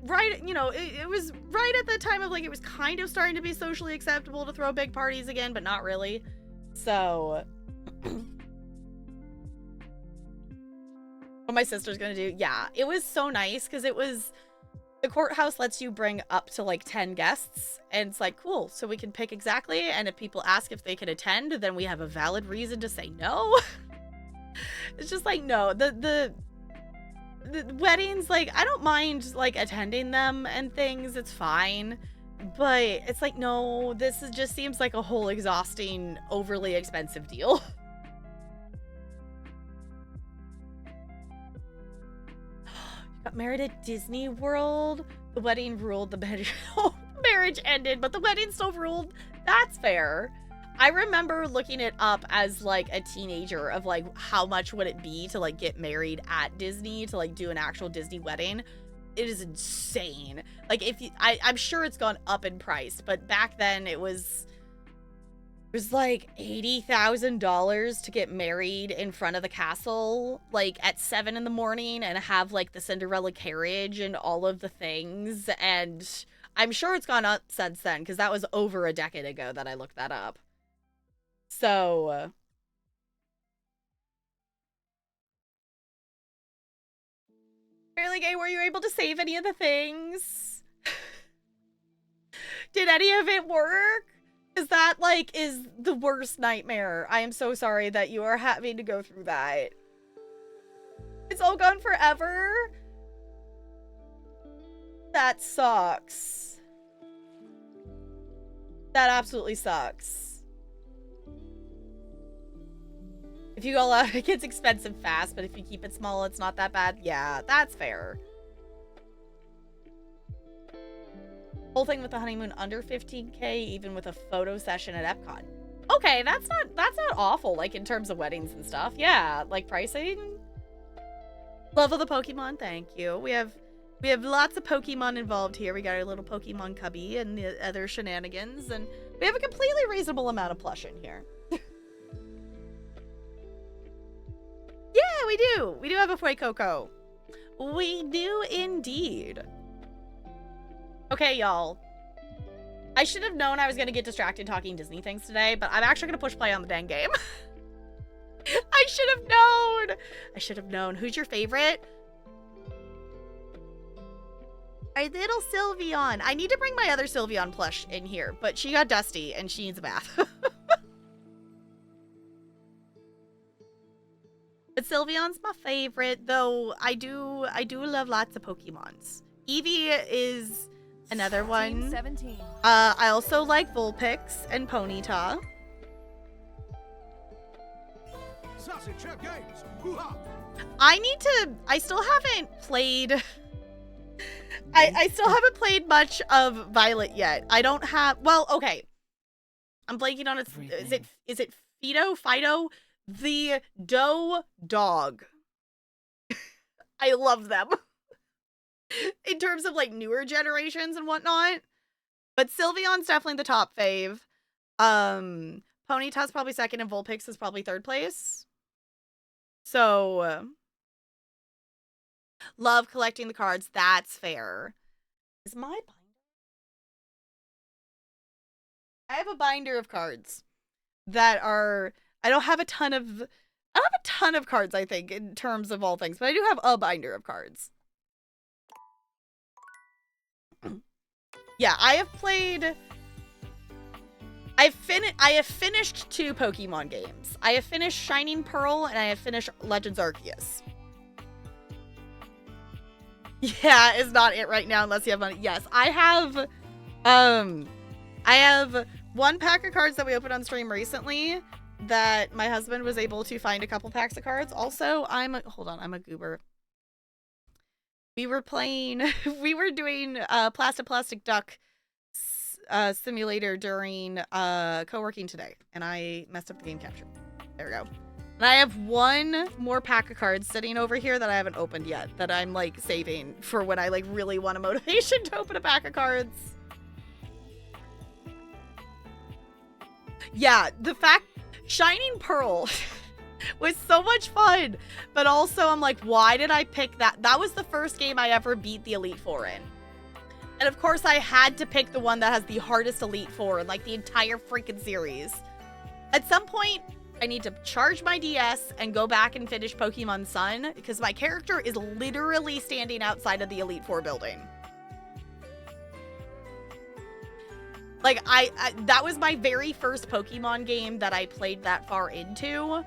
right, you know, it was right at the time of like it was kind of starting to be socially acceptable to throw big parties again, but not really. So what my sister's gonna do, yeah, it was so nice because it was, the courthouse lets you bring up to like 10 guests, and it's like, cool, so we can pick exactly, and if people ask if they can attend, then we have a valid reason to say no. It's just like, no, the weddings, like, I don't mind like attending them and things, it's fine, but it's like, no, this just seems like a whole exhausting, overly expensive deal. Got married at Disney World. The wedding ruled. The marriage ended, but the wedding still ruled. That's fair. I remember looking it up as like a teenager of like how much would it be to like get married at Disney, to like do an actual Disney wedding. It is insane. Like if you, I'm sure it's gone up in price, but back then it was like $80,000 to get married in front of the castle, like at 7 in the morning, and have like the Cinderella carriage and all of the things. And I'm sure it's gone up since then, because that was over a decade ago that I looked that up. So Fairly Gay, were you able to save any of the things? Did any of it work? Because that, like, is the worst nightmare. I am so sorry that you are having to go through that. It's all gone forever? That sucks. That absolutely sucks. If you go out, it gets expensive fast, but if you keep it small, it's not that bad. Yeah, that's fair. Whole thing with the honeymoon under 15K, even with a photo session at Epcot. Okay, that's not awful, like in terms of weddings and stuff. Yeah, like pricing. Love of the Pokemon, thank you. We have lots of Pokemon involved here. We got our little Pokemon cubby and the other shenanigans, and we have a completely reasonable amount of plush in here. Yeah, we do. We do have a Fuecoco. We do indeed. Okay, y'all. I should have known I was going to get distracted talking Disney things today, but I'm actually going to push play on the dang game. I should have known. I should have known. Who's your favorite? Our little Sylveon. I need to bring my other Sylveon plush in here, but she got dusty and she needs a bath. But Sylveon's my favorite, though I do love lots of Pokemons. Eevee is another one. 17. I also like Vulpix and Ponyta. I still haven't played I still haven't played much of Violet yet. I don't have, well, okay. I'm blanking on its, is it Fido? The Doe dog. I love them. In terms of like newer generations and whatnot. But Sylveon's definitely the top fave. Ponyta's probably second and Vulpix is probably third place. So love collecting the cards. That's fair. Is my binder? I have a binder of cards that are, I don't have a ton of cards, I think, in terms of all things, but I do have a binder of cards. Yeah, I have finished 2 Pokemon games. I have finished Shining Pearl and I have finished Legends Arceus. Yeah, it's not it right now unless you have money. Yes, I have 1 pack of cards that we opened on stream recently that my husband was able to find a couple packs of cards. Also, I'm a goober. We were doing Plastic Duck simulator during co-working today, and I messed up the game capture. There we go. And I have 1 more pack of cards sitting over here that I haven't opened yet, that I'm like saving for when I like really want a motivation to open a pack of cards. Yeah, the fact Shining Pearl was so much fun, but also I'm like, why did I pick that? That was the first game I ever beat the Elite Four in. And of course I had to pick the one that has the hardest Elite Four in like the entire freaking series. At some point, I need to charge my DS and go back and finish Pokemon Sun because my character is literally standing outside of the Elite Four building. Like, that was my very first Pokemon game that I played that far into,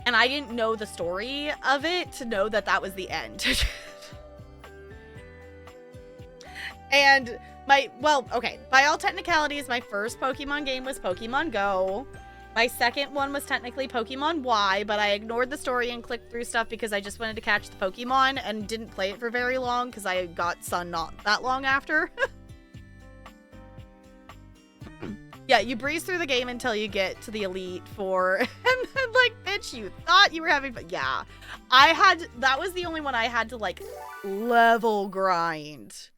and I didn't know the story of it to know that that was the end. And by all technicalities, my first Pokemon game was Pokemon Go. My second one was technically Pokemon Y, but I ignored the story and clicked through stuff because I just wanted to catch the Pokemon and didn't play it for very long because I got Sun not that long after. Yeah, you breeze through the game until you get to the Elite Four, and then, like, bitch, you thought you were having fun. Yeah, that was the only one I had to, like, level grind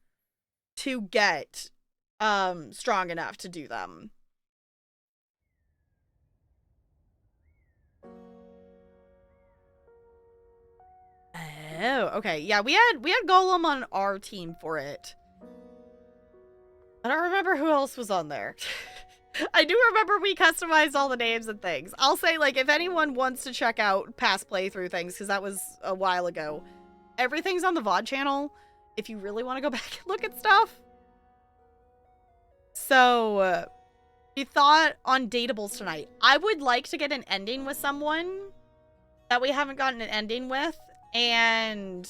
to get, strong enough to do them. Oh, okay. Yeah, we had Golem on our team for it. I don't remember who else was on there. I do remember we customized all the names and things. I'll say, like, if anyone wants to check out past playthrough things, because that was a while ago, everything's on the VOD channel if you really want to go back and look at stuff. So, we thought on dateables tonight. I would like to get an ending with someone that we haven't gotten an ending with, and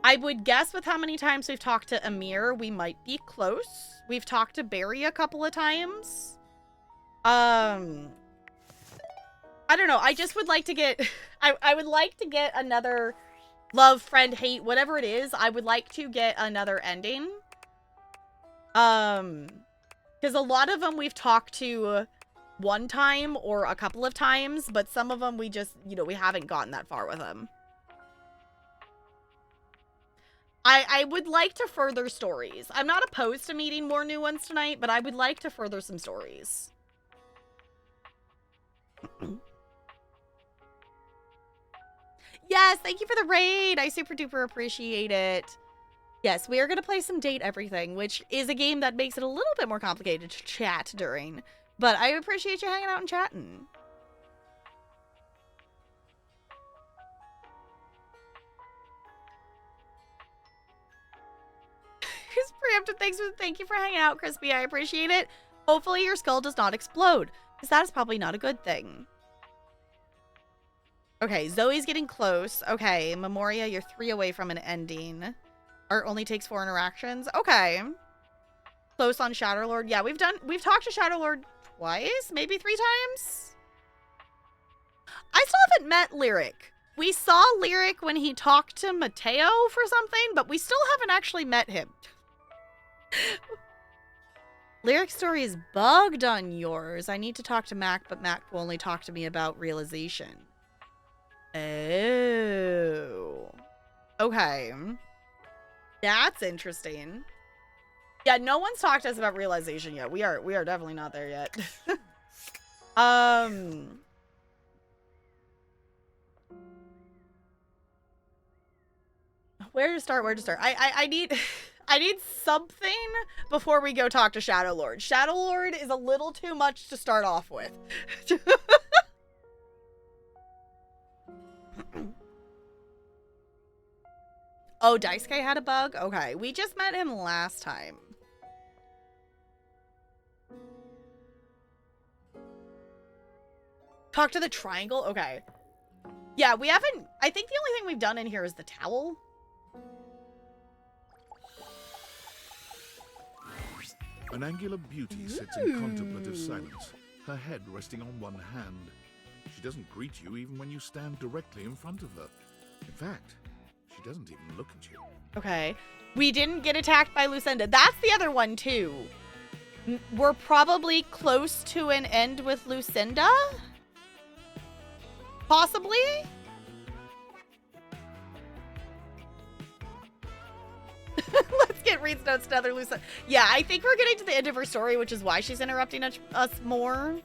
I would guess with how many times we've talked to Amir, we might be close. We've talked to Barry a couple of times. I don't know. I just would like to get... I would like to get another love, friend, hate, whatever it is. I would like to get another ending. Because a lot of them we've talked to one time or a couple of times, but some of them we just, you know, we haven't gotten that far with them. I would like to further stories. I'm not opposed to meeting more new ones tonight, but I would like to further some stories. Yes, thank you for the raid. I super duper appreciate it. Yes, we are going to play some Date Everything, which is a game that makes it a little bit more complicated to chat during. But I appreciate you hanging out and chatting. Preemptive, thank you for hanging out, Crispy. I appreciate it. Hopefully your skull does not explode, because that is probably not a good thing. Okay, Zoe's getting close. Okay, Memoria, you're 3 away from an ending. Art only takes 4 interactions. Okay. Close on Shadowlord. Yeah, we've talked to Shadowlord twice, maybe 3 times. I still haven't met Lyric. We saw Lyric when he talked to Mateo for something, but we still haven't actually met him. Lyric story is bugged on yours. I need to talk to Mac, but Mac will only talk to me about realization. Oh. Okay. That's interesting. Yeah, no one's talked to us about realization yet. We are definitely not there yet. Where to start? I need I need something before we go talk to Shadowlord. Shadowlord is a little too much to start off with. Oh, Daisuke had a bug? Okay, we just met him last time. Talk to the triangle? Okay. Yeah, we haven't... I think the only thing we've done in here is the towel. An angular beauty sits in contemplative silence, her head resting on one hand. She doesn't greet you even when you stand directly in front of her. In fact, she doesn't even look at you. Okay. We didn't get attacked by Lucinda. That's the other one, too. We're probably close to an end with Lucinda? Possibly? Let's get Reed's notes to other Lucinda. Yeah, I think we're getting to the end of her story, which is why she's interrupting us more.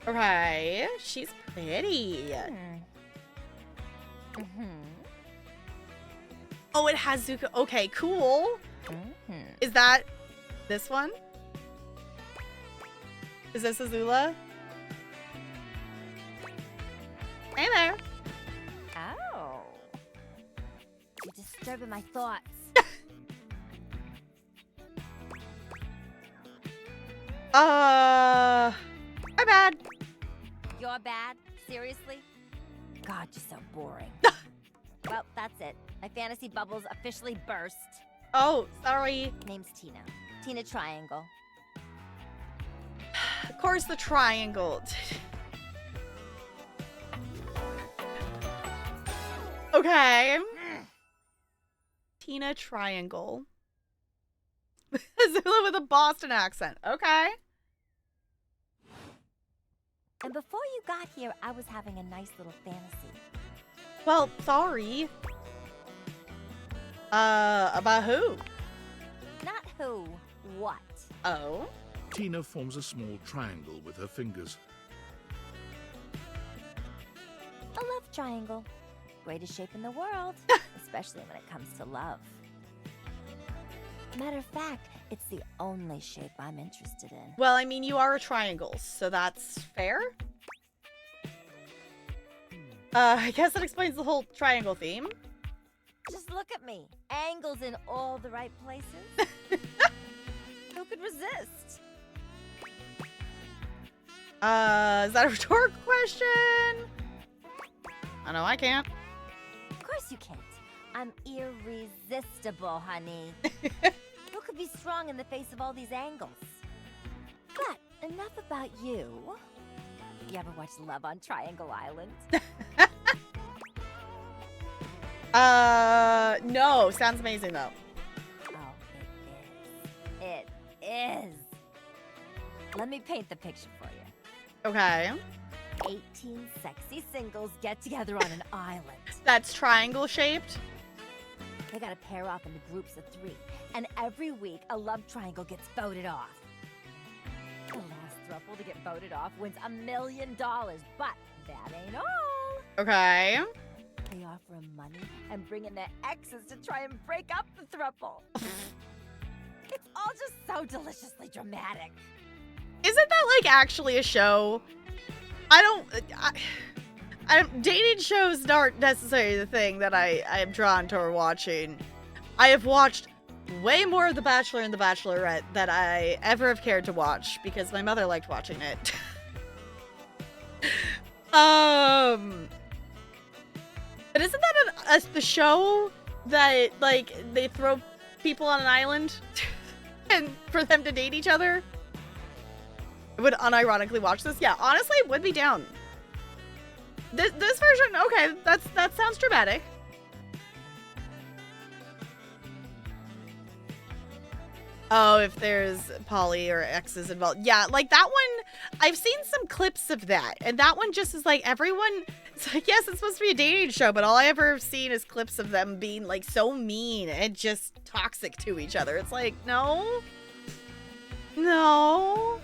Okay. She's pretty. Oh, it has Zuko. Okay, cool. Is that this one? Is this Azula? Hey there. Oh. You're disturbing my thoughts. My bad. You're bad? Seriously? God, you're so boring. Well, that's it. My fantasy bubbles officially burst. Oh, sorry. Name's Tina. Tina Triangle. Of course, the triangle. Okay. Tina Triangle. Azula with a Boston accent. Okay. And before you got here, I was having a nice little fantasy. Well, sorry. About who? Not who, what? Oh? Tina forms a small triangle with her fingers. A love triangle. Greatest shape in the world, especially when it comes to love. Matter of fact, it's the only shape I'm interested in. Well, I mean, you are a triangle, so that's fair. I guess that explains the whole triangle theme. Just look at me. Angles in all the right places. Who could resist? Is that a rhetorical question? I know I can't. Of course you can't. I'm irresistible, honey. Who could be strong in the face of all these angles? But enough about you. You ever watch Love on Triangle Island? No. Sounds amazing, though. Oh, it is. It is. Let me paint the picture for you. Okay. 18 sexy singles get together on an island. That's triangle-shaped? They gotta pair off into groups of 3, and every week a love triangle gets voted off. The last throuple to get voted off wins $1 million, but that ain't all. Okay. They offer 'em money and bring in their exes to try and break up the throuple. It's all just so deliciously dramatic. Isn't that, like, actually a show? Dating shows aren't necessarily the thing that I am drawn toward watching. I have watched way more of The Bachelor and The Bachelorette than I ever have cared to watch because my mother liked watching it. But isn't that the show that, like, they throw people on an island and for them to date each other? I would unironically watch this. Yeah, honestly, would be down. This version, okay, that sounds dramatic. Oh, if there's poly or exes involved. Yeah, like that one, I've seen some clips of that. And that one just is like everyone, it's like, yes, it's supposed to be a dating show, but all I ever have seen is clips of them being like so mean and just toxic to each other. It's like, no. No.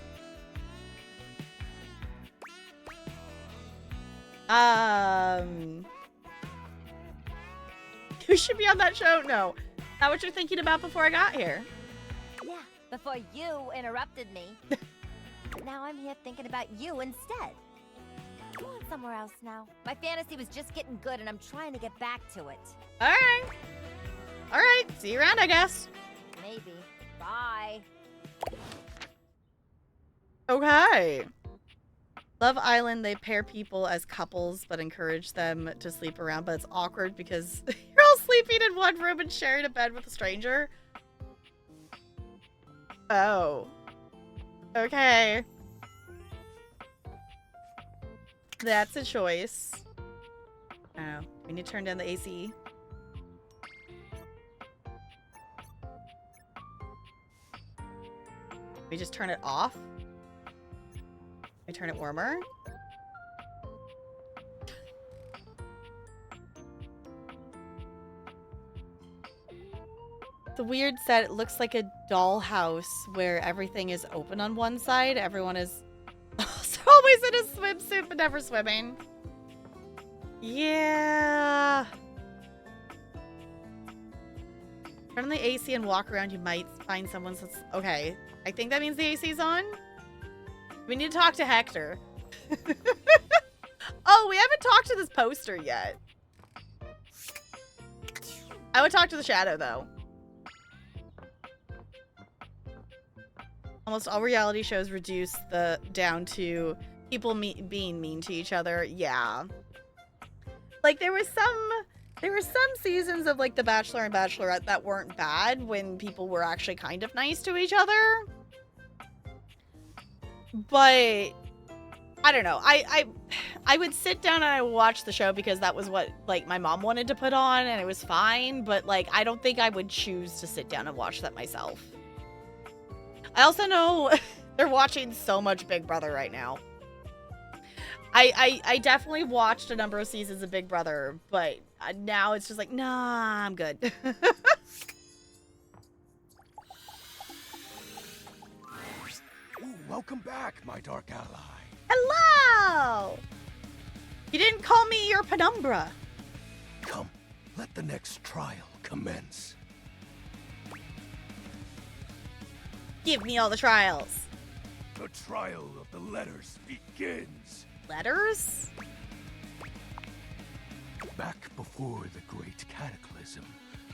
Who should be on that show? No. Not what you're thinking about before I got here. Yeah, before you interrupted me. Now I'm here thinking about you instead. Go on somewhere else now. My fantasy was just getting good and I'm trying to get back to it. Alright. Alright, see you around, I guess. Maybe. Bye. Okay. Love Island, they pair people as couples but encourage them to sleep around, but it's awkward because you're all sleeping in one room and sharing a bed with a stranger. Oh. Okay. That's a choice. Oh, we need to turn down the AC. We just turn it off? I turn it warmer? The weird set, it looks like a dollhouse where everything is open on one side. Everyone is also always in a swimsuit but never swimming. Yeah. Turn on the AC and walk around. You might find someone's... Okay. I think that means the AC's on. We need to talk to Hector. Oh, we haven't talked to this poster yet. I would talk to the shadow, though. Almost all reality shows reduce down to people being mean to each other. Yeah. Like, there were some seasons of, like, The Bachelor and Bachelorette that weren't bad when people were actually kind of nice to each other. But I don't know. I would sit down and I would watch the show because that was what, like, my mom wanted to put on and it was fine. But, like, I don't think I would choose to sit down and watch that myself. I also know they're watching so much Big Brother right now. I definitely watched a number of seasons of Big Brother, but now it's just like, nah, I'm good. Ooh, welcome back, my dark ally. Hello! You didn't call me your penumbra. Come, let the next trial commence. Give me all the trials. The trial of the letters begins. Letters? Back before the great cataclysm,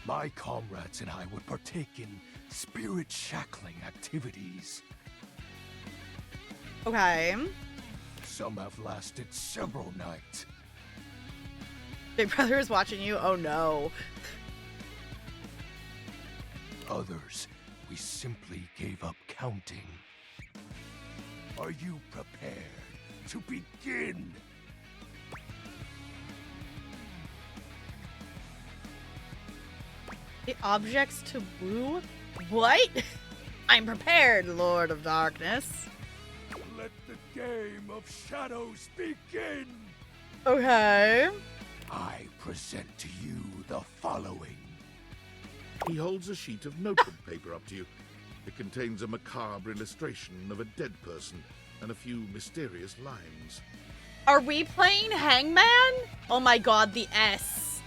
my comrades and I would partake in spirit-shackling activities. Okay. Some have lasted several nights. Big Brother is watching you? Oh no. Others, we simply gave up counting. Are you prepared to begin? The objects to woo? What? I'm prepared, Lord of Darkness. Let the game of shadows begin! Okay. I present to you the following. He holds a sheet of notebook paper up to you. It contains a macabre illustration of a dead person and a few mysterious lines. Are we playing Hangman? Oh my god, the S.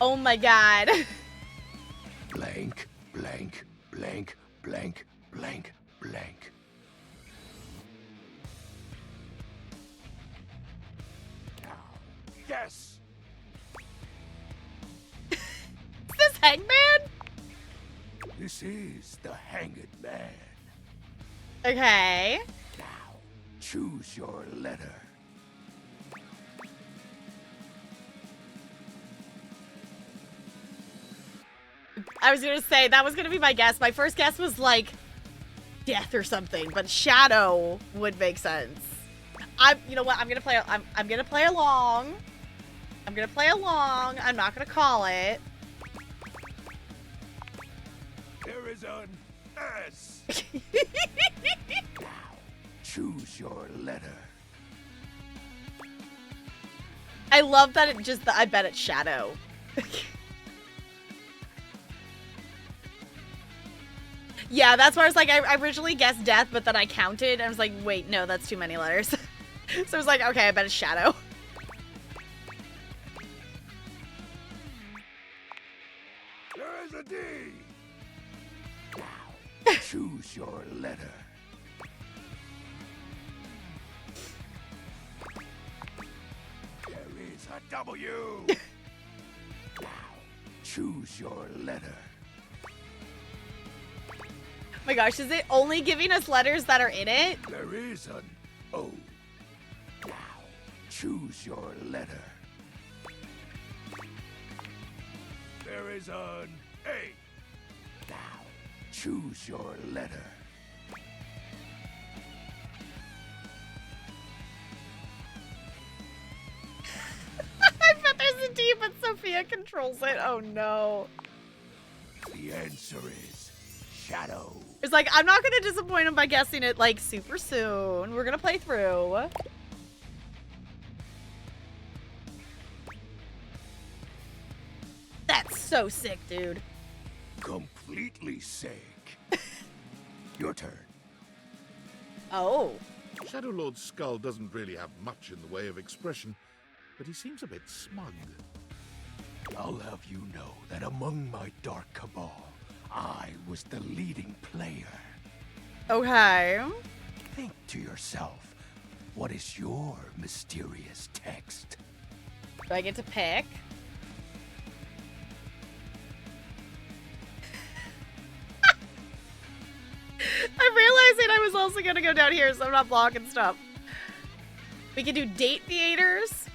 Oh my god. Blank, blank, blank, blank, blank, blank. Now, guess. Is this Hangman? This is the Hanged Man. Okay. Now, choose your letter. I was gonna say, that was gonna be my guess. My first guess was like death or something, but shadow would make sense. You know what? I'm gonna play along. I'm gonna play along. I'm not gonna call it. There is an S. Now, choose your letter. I love that it just, I bet it's shadow. Yeah, that's why I was like, I originally guessed death, but then I counted, and I was like, wait, no, that's too many letters. So I was like, okay, I bet it's shadow. There is a D. Now, choose your letter. There is a W. Now, choose your letter. Oh my gosh, is it only giving us letters that are in it? There is an O. Now, choose your letter. There is an A. Now, choose your letter. I bet there's a D, but Sophia controls it. Oh no. The answer is shadow. It's like, I'm not gonna disappoint him by guessing it like super soon. We're gonna play through. That's so sick, dude. Completely sick. Your turn. Oh. Shadow Lord's skull doesn't really have much in the way of expression, but he seems a bit smug. I'll have you know that among my dark cabal, I was the leading player. Okay. Think to yourself, what is your mysterious text? Do I get to pick? I'm realizing I was also gonna go down here, so I'm not blocking stuff. We can do date theaters,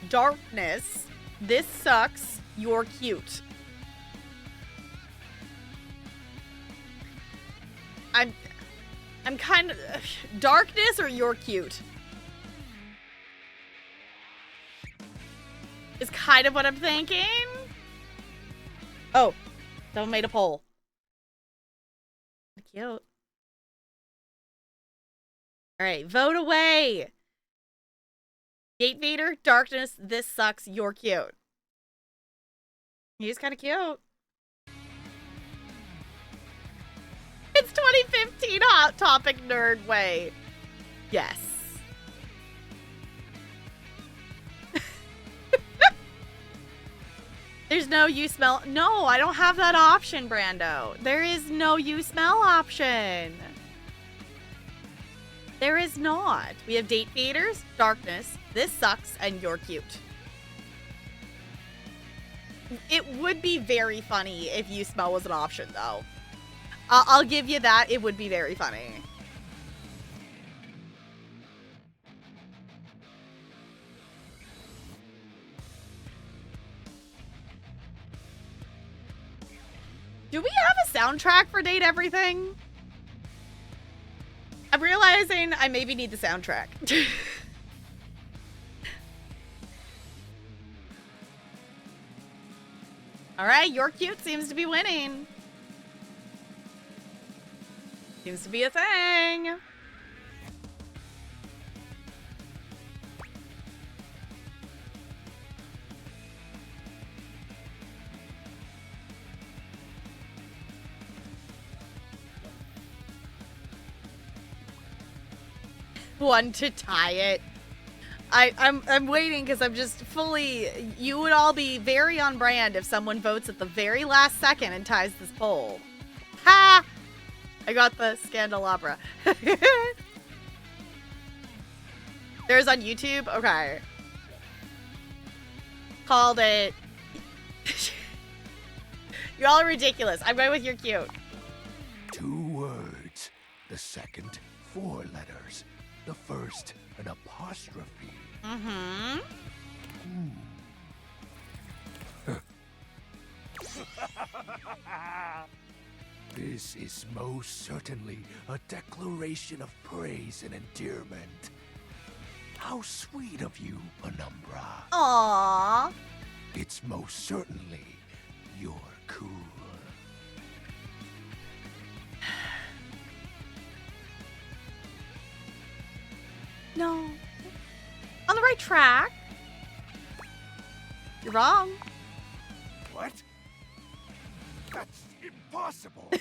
darkness, this sucks, you're cute. I'm kind of darkness or you're cute is kind of what I'm thinking. Oh, someone made a poll. Cute. All right, vote away. Gate Vader, darkness, this sucks, you're cute. He's kind of cute. It's 2015 Hot Topic Nerd Way. Yes. There's no you smell. No, I don't have that option, Brando. There is no you smell option. There is not. We have date theaters, darkness, this sucks, and you're cute. It would be very funny if you smell was an option, though. I'll give you that. It would be very funny. Do we have a soundtrack for Date Everything? I'm realizing I maybe need the soundtrack. All right, You're Cute seems to be winning. Seems to be a thing. One to tie it. I'm waiting because I'm just fully. You would all be very on brand if someone votes at the very last second and ties this poll. Ha! I got the Scandelabra. There's on YouTube? Okay. Called it. You're all ridiculous. I'm going with You're Cute. 2 words. The second 4 letters. The first an apostrophe. Mm-hmm. This is most certainly a declaration of praise and endearment. How sweet of you, Penumbra. Aww. It's most certainly You're Cool. No. On the right track. You're wrong. What? That's impossible.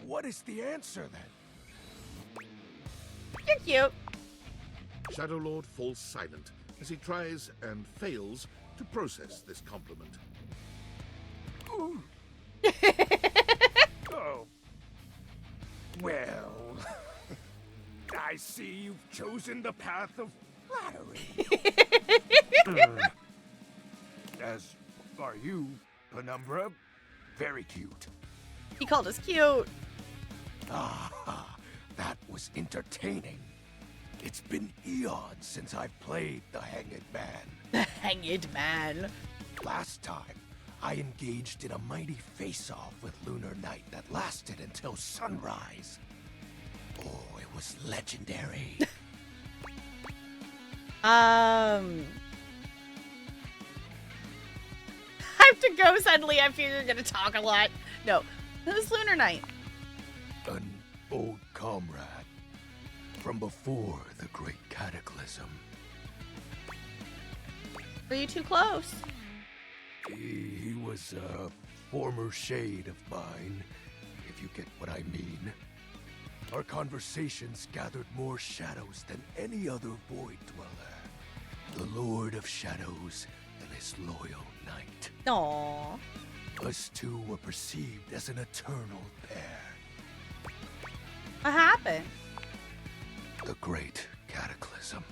What is the answer then? You're cute. Shadow Lord falls silent as he tries and fails to process this compliment. Ooh. Oh. Well, I see you've chosen the path of flattery. As are you, Penumbra. Very cute. He called us cute. Ah, that was entertaining. It's been eons since I've played the Hanged Man. The Hanged Man. Last time, I engaged in a mighty face-off with Lunar Knight that lasted until sunrise. Oh, it was legendary. I have to go suddenly. I figure you're gonna talk a lot. No, who's Lunar Knight? An old comrade from before the Great Cataclysm. Were you too close? He was a former shade of mine, if you get what I mean. Our conversations gathered more shadows than any other Void Dweller. The Lord of Shadows and his loyal knight. Aww. Us two were perceived as an eternal pair. What happened? The Great Cataclysm.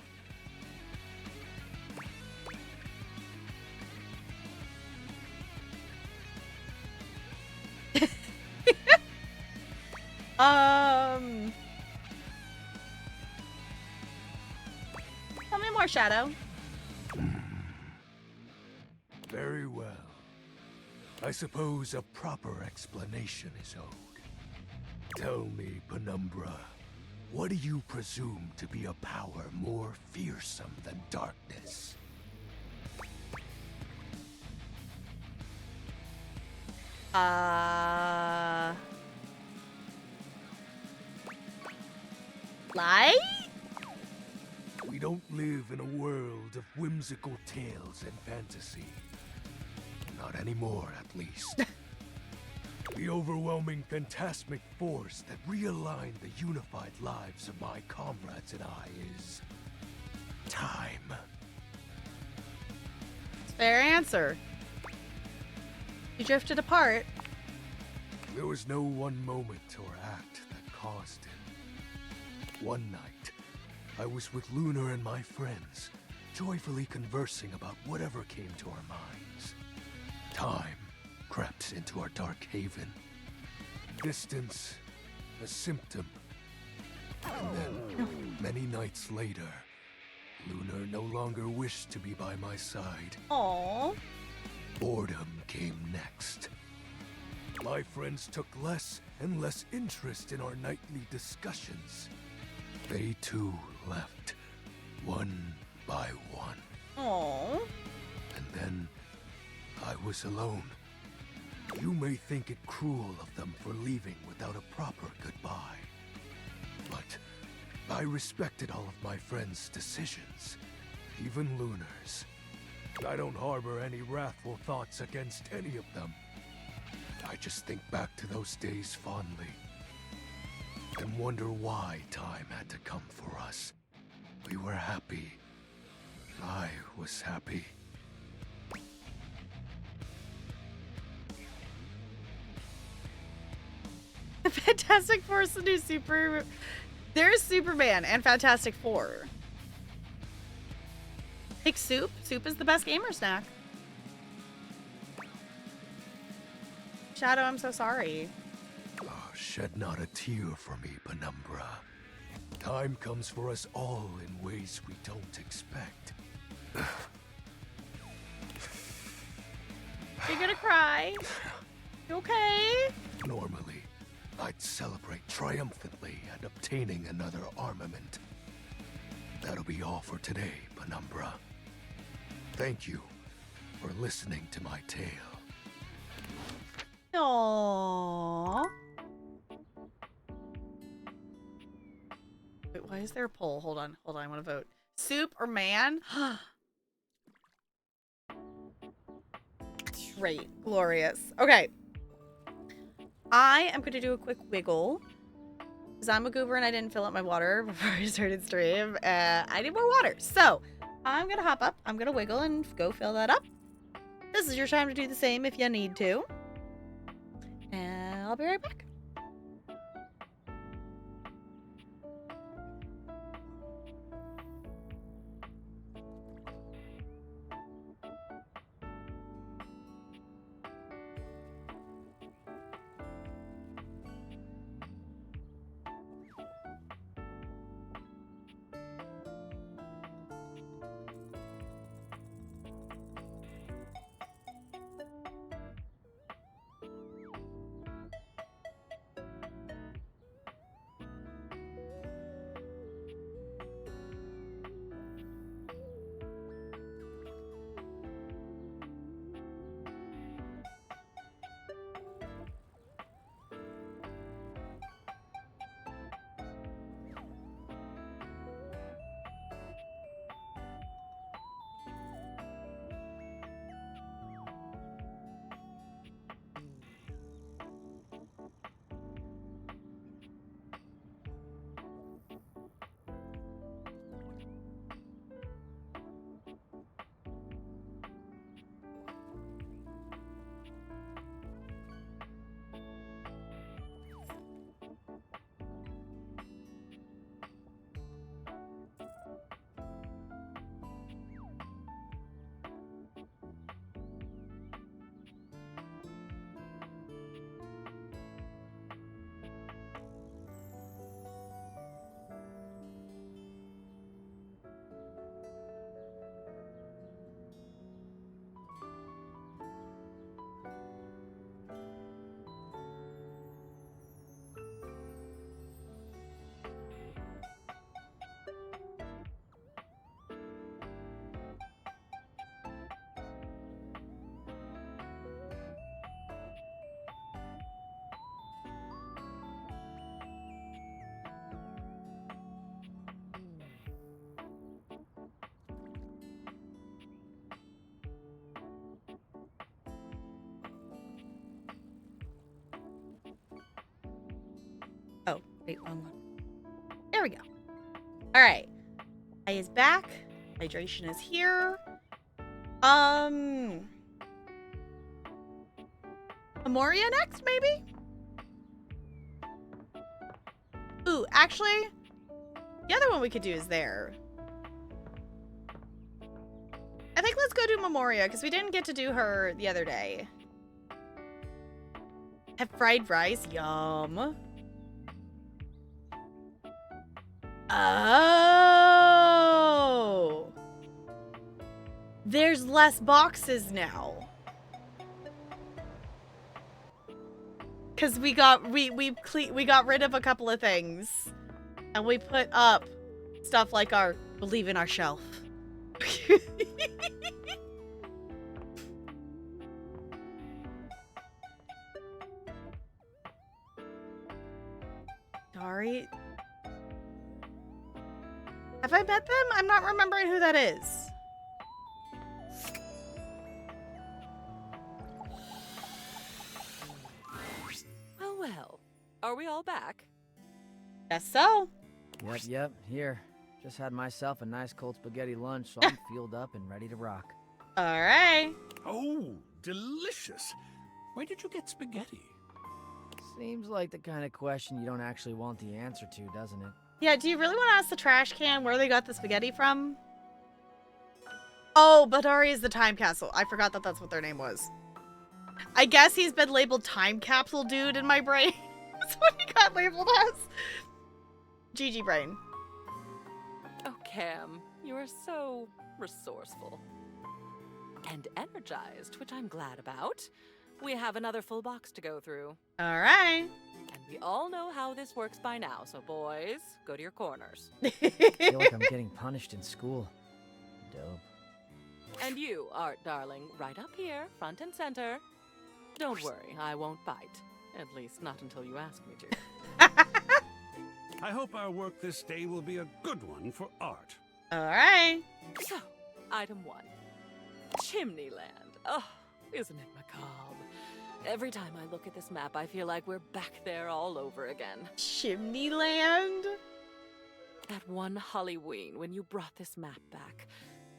Tell me more, Shadow. Very well. I suppose a proper explanation is owed. Tell me, Penumbra, what do you presume to be a power more fearsome than darkness? Light? We don't live in a world of whimsical tales and fantasy. Not anymore, at least. The overwhelming phantasmic force that realigned the unified lives of my comrades and I is... time. Fair answer. You drifted apart. There was no one moment or act that caused it. One night, I was with Lunar and my friends, joyfully conversing about whatever came to our minds. Time crept into our dark haven. Distance, a symptom. And then, many nights later, Lunar no longer wished to be by my side. Aww. Boredom came next. My friends took less and less interest in our nightly discussions. They too left, one by one. Aww. And then I was alone. You may think it cruel of them for leaving without a proper goodbye. But I respected all of my friends' decisions, even Lunar's. I don't harbor any wrathful thoughts against any of them. I just think back to those days fondly and wonder why time had to come for us. We were happy. I was happy. Fantastic Four is the new super. There's Superman and Fantastic Four. Take soup. Soup is the best gamer snack. Shadow, I'm so sorry. Oh, shed not a tear for me, Penumbra. Time comes for us all in ways we don't expect. You're gonna cry. You okay? Normally, I'd celebrate triumphantly at obtaining another armament. That'll be all for today, Penumbra. Thank you for listening to my tale. Aww. Wait, why is there a poll? Hold on, I want to vote. Soup or man? Great, glorious. Okay. I am going to do a quick wiggle. Because I'm a goober and I didn't fill up my water before I started stream. I need more water. So, I'm going to hop up. I'm going to wiggle and go fill that up. This is your time to do the same if you need to. And I'll be right back. Oh, wait, wrong one. There we go. All right. I is back. Hydration is here. Amoria next, maybe? Ooh, actually, the other one we could do is there. I think let's go do Memoria, because we didn't get to do her the other day. Have fried rice? Yum. Oh. There's less boxes now. Cause we got rid of a couple of things, and we put up stuff like our believe in our shelf. Dari? Have I met them? I'm not remembering who that is. Oh well. Are we all back? Guess so. Yep, here. Just had myself a nice cold spaghetti lunch, so I'm fueled up and ready to rock. All right. Oh, delicious. Where did you get spaghetti? Seems like the kind of question you don't actually want the answer to, doesn't it? Yeah, do you really want to ask the trash can where they got the spaghetti from? Oh, Badari is the time capsule. I forgot that that's what their name was. I guess he's been labeled time capsule dude in my brain. That's what he got labeled as. GG brain. Oh, Cam, you are so resourceful. And energized, which I'm glad about. We have another full box to go through. All right. And we all know how this works by now, so boys, go to your corners. I feel like I'm getting punished in school. Dope. And you, Art darling, right up here, front and center. Don't worry, I won't bite. At least not until you ask me to. I hope our work this day will be a good one for Art. All right. So, item 1. Chimneyland. Oh, isn't it macabre? Every time I look at this map, I feel like we're back there all over again. Chimneyland? That one Halloween when you brought this map back.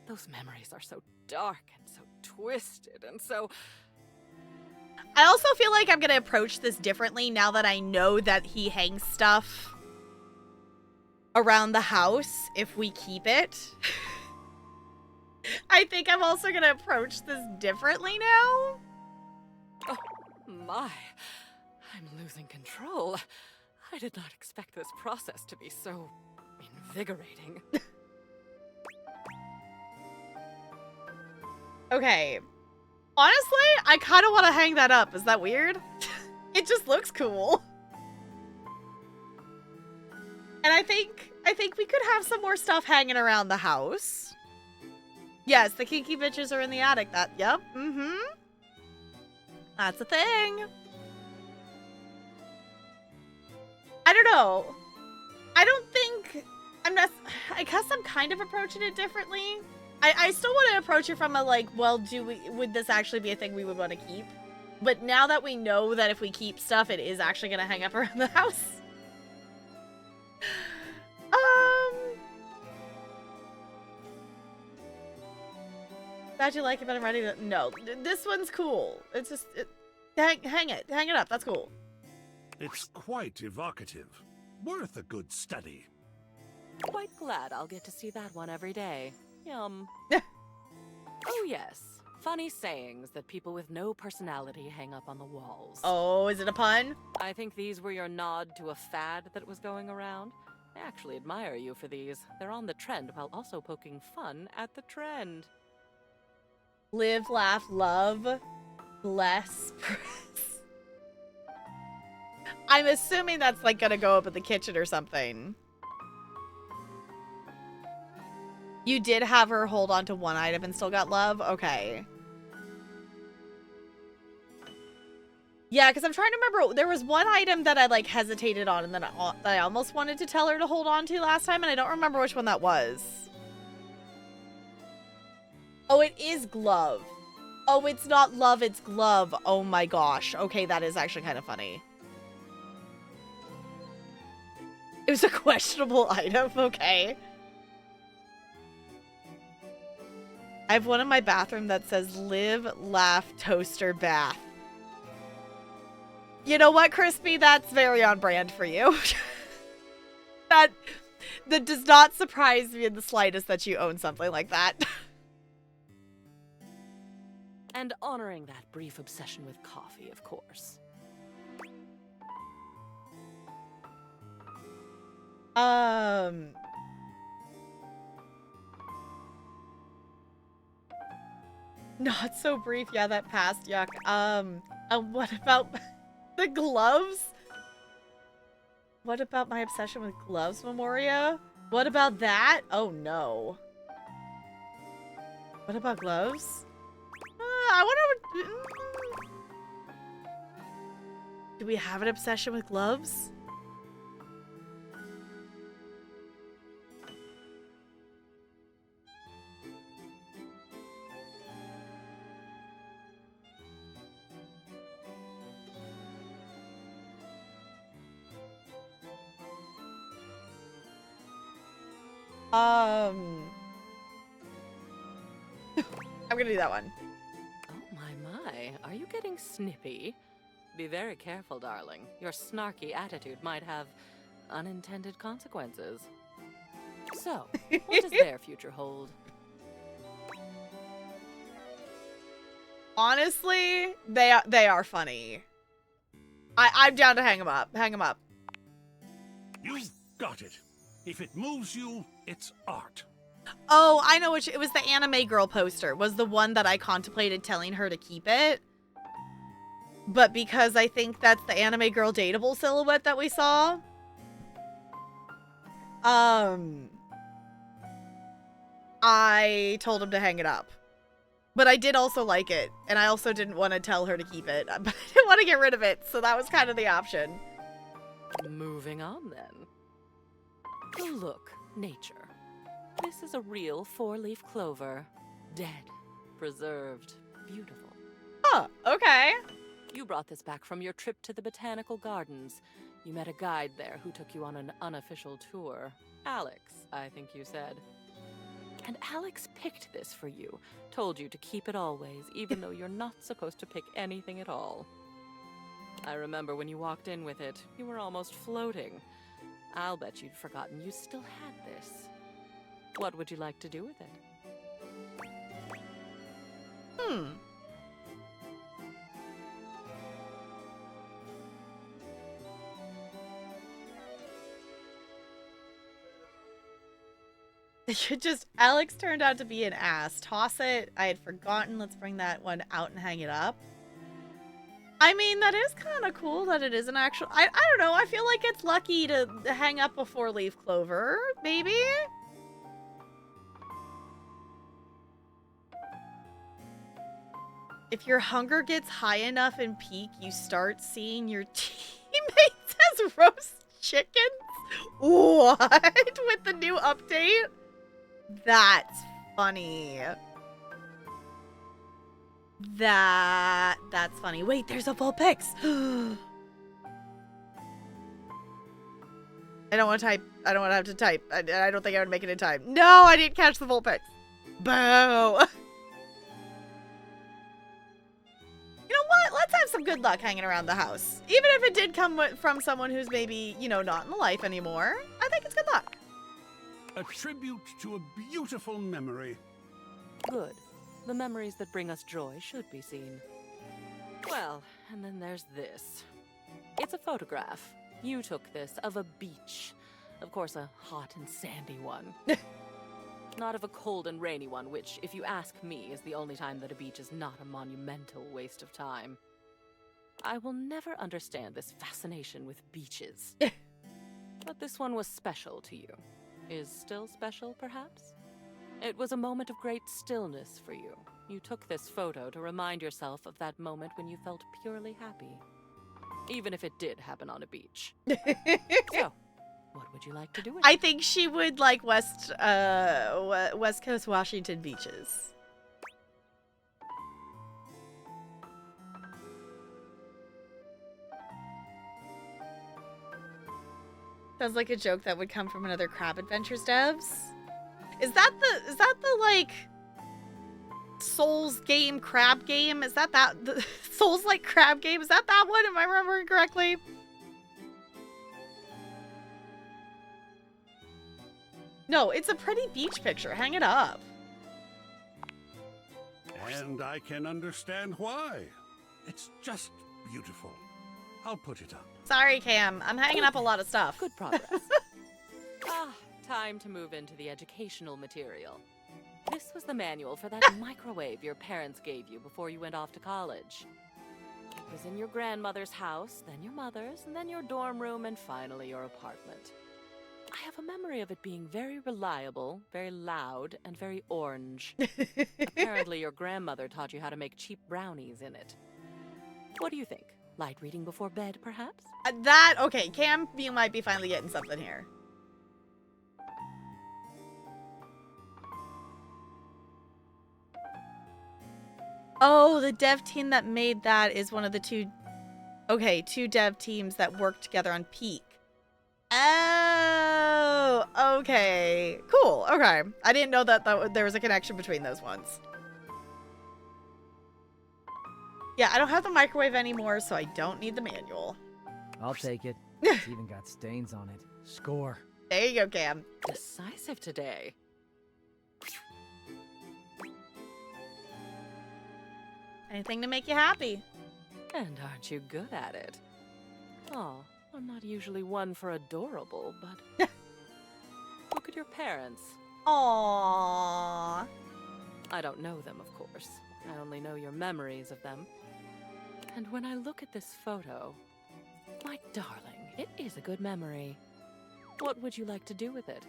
Those memories are so dark and so twisted and so... I also feel like I'm going to approach this differently now that I know that he hangs stuff around the house if we keep it. I think I'm also going to approach this differently now. Oh, my. I'm losing control. I did not expect this process to be so invigorating. Okay. Honestly, I kind of want to hang that up. Is that weird? It just looks cool. And I think we could have some more stuff hanging around the house. Yes, the kinky bitches are in the attic. Yep. Mm-hmm. That's a thing. I don't know. I guess I'm kind of approaching it differently. I still want to approach it from a like, well, would this actually be a thing we would want to keep? But now that we know that if we keep stuff, it is actually going to hang up around the house. Glad you like it, but I'm ready to... No, this one's cool. It's just... hang it up. That's cool. It's quite evocative. Worth a good study. Quite glad I'll get to see that one every day. Yum. Oh, yes. Funny sayings that people with no personality hang up on the walls. Oh, is it a pun? I think these were your nod to a fad that was going around. I actually admire you for these. They're on the trend while also poking fun at the trend. Live, laugh, love, bless, press. I'm assuming that's like gonna go up in the kitchen or something. You did have her hold on to one item and still got love? Okay. Yeah, because I'm trying to remember. There was one item that I like hesitated on and then that I almost wanted to tell her to hold on to last time, and I don't remember which one that was. Oh, it is glove. Oh, it's not love, it's glove. Oh my gosh. Okay, that is actually kind of funny. It was a questionable item, okay. I have one in my bathroom that says live, laugh, toaster, bath. You know what, Crispy? That's very on brand for you. That does not surprise me in the slightest that you own something like that. And honoring that brief obsession with coffee, of course. Not so brief. Yeah, that passed. Yuck. What about... The gloves? What about my obsession with gloves, Memoria? What about that? Oh no. What about gloves? I wonder what... Do we have an obsession with gloves? I'm gonna do that one. Oh my, are you getting snippy? Be very careful, darling. Your snarky attitude might have unintended consequences. So, what does their future hold? Honestly, they are funny. I'm down to hang them up. Hang them up. You've got it. If it moves you, it's art. Oh, I know which. It was the anime girl poster. Was the one that I contemplated telling her to keep it. But because I think that's the anime girl dateable silhouette that we saw. I told him to hang it up. But I did also like it. And I also didn't want to tell her to keep it. But I didn't want to get rid of it. So that was kind of the option. Moving on, then. Look, nature. This is a real four-leaf clover. Dead, preserved, beautiful. Oh, okay. You brought this back from your trip to the botanical gardens. You met a guide there who took you on an unofficial tour. Alex, I think you said. And Alex picked this for you. Told you to keep it always, even though you're not supposed to pick anything at all. I remember when you walked in with it, you were almost floating. I'll bet you'd forgotten you still had this. What would you like to do with it? Alex turned out to be an ass. Toss it. I had forgotten. Let's bring that one out and hang it up. I mean, that is kind of cool that it is an actual... I don't know. I feel like it's lucky to hang up a four-leaf clover, maybe? If your hunger gets high enough in peak, you start seeing your teammates as roast chickens? What? With the new update? That's funny. That's funny. Wait, there's a full pics. I don't want to type. I don't want to have to type. I don't think I would make it in time. No, I didn't catch the full pics. Boo. You know what? Let's have some good luck hanging around the house. Even if it did come from someone who's maybe, you know, not in the life anymore. I think it's good luck. A tribute to a beautiful memory. Good. The memories that bring us joy should be seen. Well, and then there's this. It's a photograph. You took this of a beach. Of course, a hot and sandy one. Not of a cold and rainy one, which, if you ask me, is the only time that a beach is not a monumental waste of time. I will never understand this fascination with beaches. But this one was special to you. Is still special, perhaps? It was a moment of great stillness for you. You took this photo to remind yourself of that moment when you felt purely happy. Even if it did happen on a beach. So, what would you like to do with it? I think she would like West Coast Washington beaches. Sounds like a joke that would come from another Crab Adventures devs. Is that the like Souls game crab game? Is that the Souls like crab game? Is that one? Am I remembering correctly? No, it's a pretty beach picture. Hang it up. And I can understand why. It's just beautiful. I'll put it up. Sorry, Cam. I'm hanging up a lot of stuff. Good progress. Time to move into the educational material. This was the manual for that microwave your parents gave you before you went off to college. It was in your grandmother's house, then your mother's, and then your dorm room, and finally your apartment. I have a memory of it being very reliable, very loud, and very orange. Apparently your grandmother taught you how to make cheap brownies in it. What do you think? Light reading before bed, perhaps? Okay, Cam, you might be finally getting something here. Oh, the dev team that made that is one of the two dev teams that worked together on Peak. Oh, okay. Cool, okay. I didn't know that there was a connection between those ones. Yeah, I don't have the microwave anymore, so I don't need the manual. I'll take it. It's even got stains on it. Score. There you go, Cam. Decisive today. Anything to make you happy. And aren't you good at it? Oh, I'm not usually one for adorable, but... Look at your parents. Aww. I don't know them, of course. I only know your memories of them. And when I look at this photo... My darling, it is a good memory. What would you like to do with it?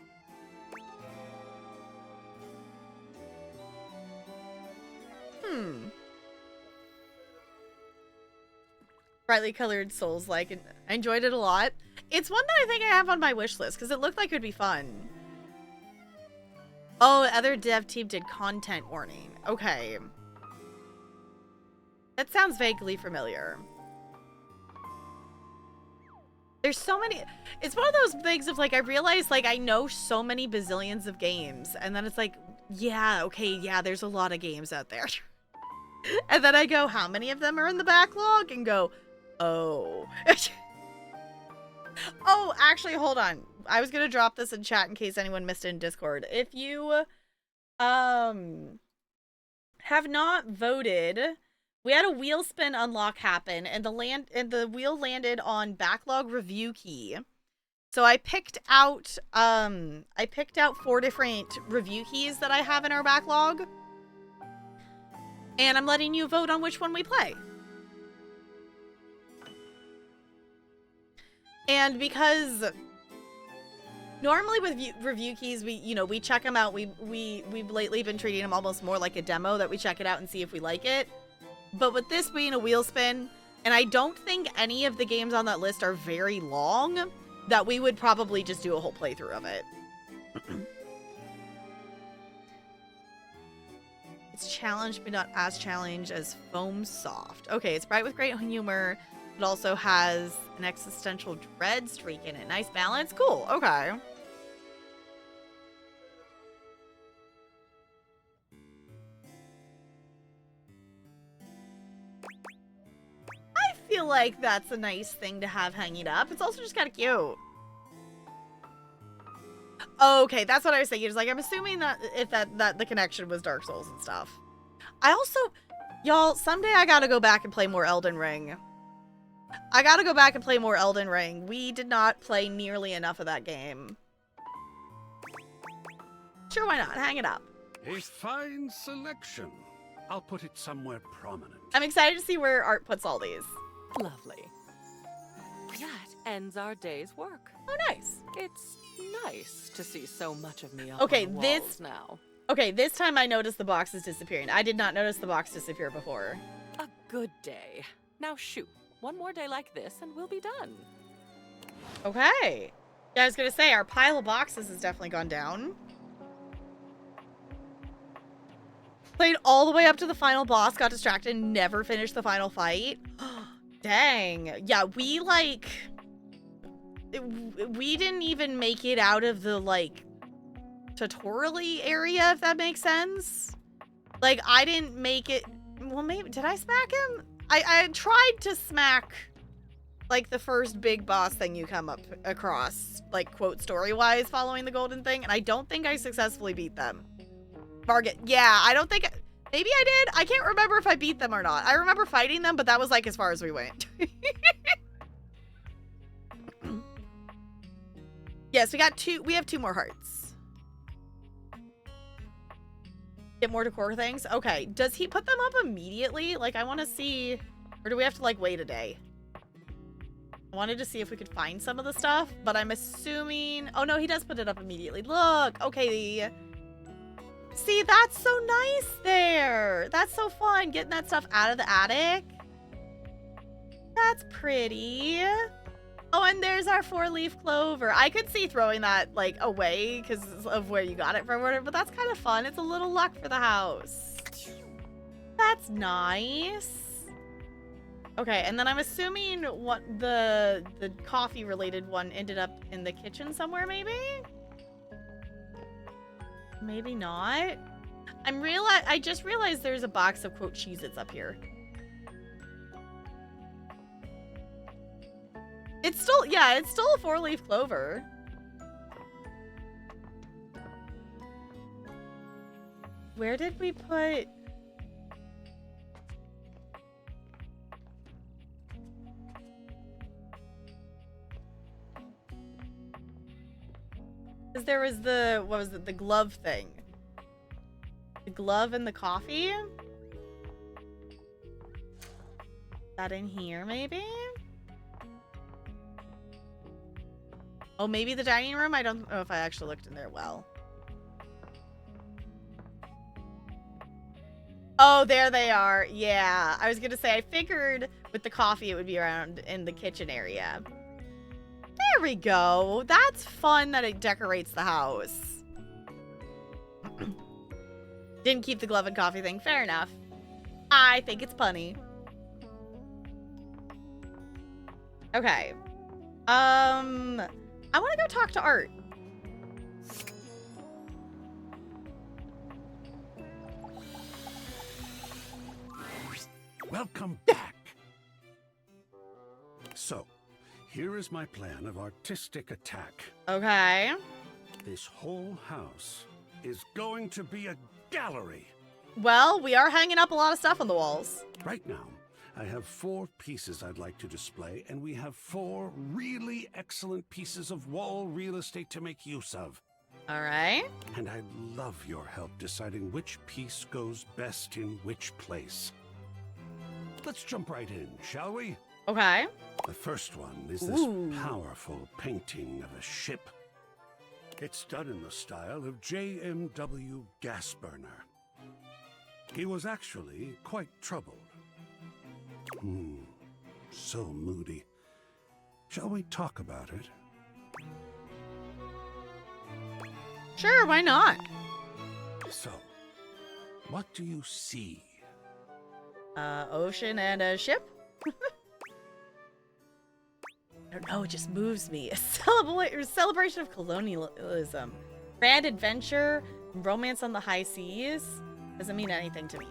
Brightly colored Souls-like, and I enjoyed it a lot. It's one that I think I have on my wish list because it looked like it would be fun. Oh, other dev team did content warning. Okay. That sounds vaguely familiar. There's so many. It's one of those things of like, I realize like I know so many bazillions of games, and then it's like, yeah, okay, yeah, there's a lot of games out there. And then I go, how many of them are in the backlog? And go, oh. Oh, actually, hold on. I was going to drop this in chat in case anyone missed it in Discord. If you have not voted, we had a wheel spin unlock happen, and the wheel landed on backlog review key. So I picked out 4 different review keys that I have in our backlog. And I'm letting you vote on which one we play. And because normally with review keys, we check them out. We've lately been treating them almost more like a demo that we check it out and see if we like it. But with this being a wheel spin, and I don't think any of the games on that list are very long, that we would probably just do a whole playthrough of it. It's challenged, but not as challenged as Foam Soft. Okay, it's bright with great humor. It also has an existential dread streak in it. Nice balance. Cool. Okay. I feel like that's a nice thing to have hanging up. It's also just kind of cute. Okay, that's what I was thinking. It's like, I'm assuming that if that the connection was Dark Souls and stuff. I also, y'all, someday I gotta go back and play more Elden Ring. We did not play nearly enough of that game. Sure, why not? Hang it up. A fine selection. I'll put it somewhere prominent. I'm excited to see where Art puts all these. Lovely. That ends our day's work. Oh, nice. It's nice to see so much of me up Okay, on the walls now. Okay, this time I noticed the box is disappearing. I did not notice the box disappear before. A good day. Now shoot, one more day like this and we'll be done. Okay. Yeah, I was gonna say, our pile of boxes has definitely gone down. Played all the way up to the final boss, got distracted, and never finished the final fight. Dang. Yeah, we didn't even make it out of the, tutorial-y area, if that makes sense. Like, I didn't make it... Well, maybe... Did I smack him? I tried to smack, the first big boss thing you come up across, quote, story-wise, following the golden thing, and I don't think I successfully beat them. Margit. Yeah, I don't think... Maybe I did? I can't remember if I beat them or not. I remember fighting them, but that was, as far as we went. Yes, we have 2 more hearts. Get more decor things? Okay. Does he put them up immediately? I want to see... Or do we have to, like, wait a day? I wanted to see if we could find some of the stuff, but I'm assuming... Oh, no, he does put it up immediately. Look! Okay. See, that's so nice there. That's so fun, getting that stuff out of the attic. That's pretty. Oh, and there's our 4-leaf clover. I could see throwing that, like, away because of where you got it from, but that's kind of fun. It's a little luck for the house. That's nice. Okay, and then I'm assuming what the coffee-related one ended up in the kitchen somewhere, maybe? Maybe not. I just realized there's a box of, quote, Cheez-Its up here. It's still, yeah, it's still a 4-leaf clover. Where did we put... Because there was the, what was it, the glove thing. The glove and the coffee? Is that in here, maybe? Oh, maybe the dining room? I don't know if I actually looked in there well. Oh, there they are. Yeah, I was gonna say, I figured with the coffee it would be around in the kitchen area. There we go. That's fun that it decorates the house. Didn't keep the glove and coffee thing. Fair enough. I think it's punny. Okay. I want to go talk to Art. Welcome back. So, here is my plan of artistic attack. Okay. This whole house is going to be a gallery. Well, we are hanging up a lot of stuff on the walls. Right now, I have 4 pieces I'd like to display, and we have 4 really excellent pieces of wall real estate to make use of. All right. And I'd love your help deciding which piece goes best in which place. Let's jump right in, shall we? Okay. The first one is this powerful painting of a ship. It's done in the style of J.M.W. Gasburner. He was actually quite troubled. So moody. Shall we talk about it? Sure, why not? So, what do you see? Ocean and a ship? I don't know, it just moves me. A celebration of colonialism. Grand adventure, romance on the high seas. Doesn't mean anything to me.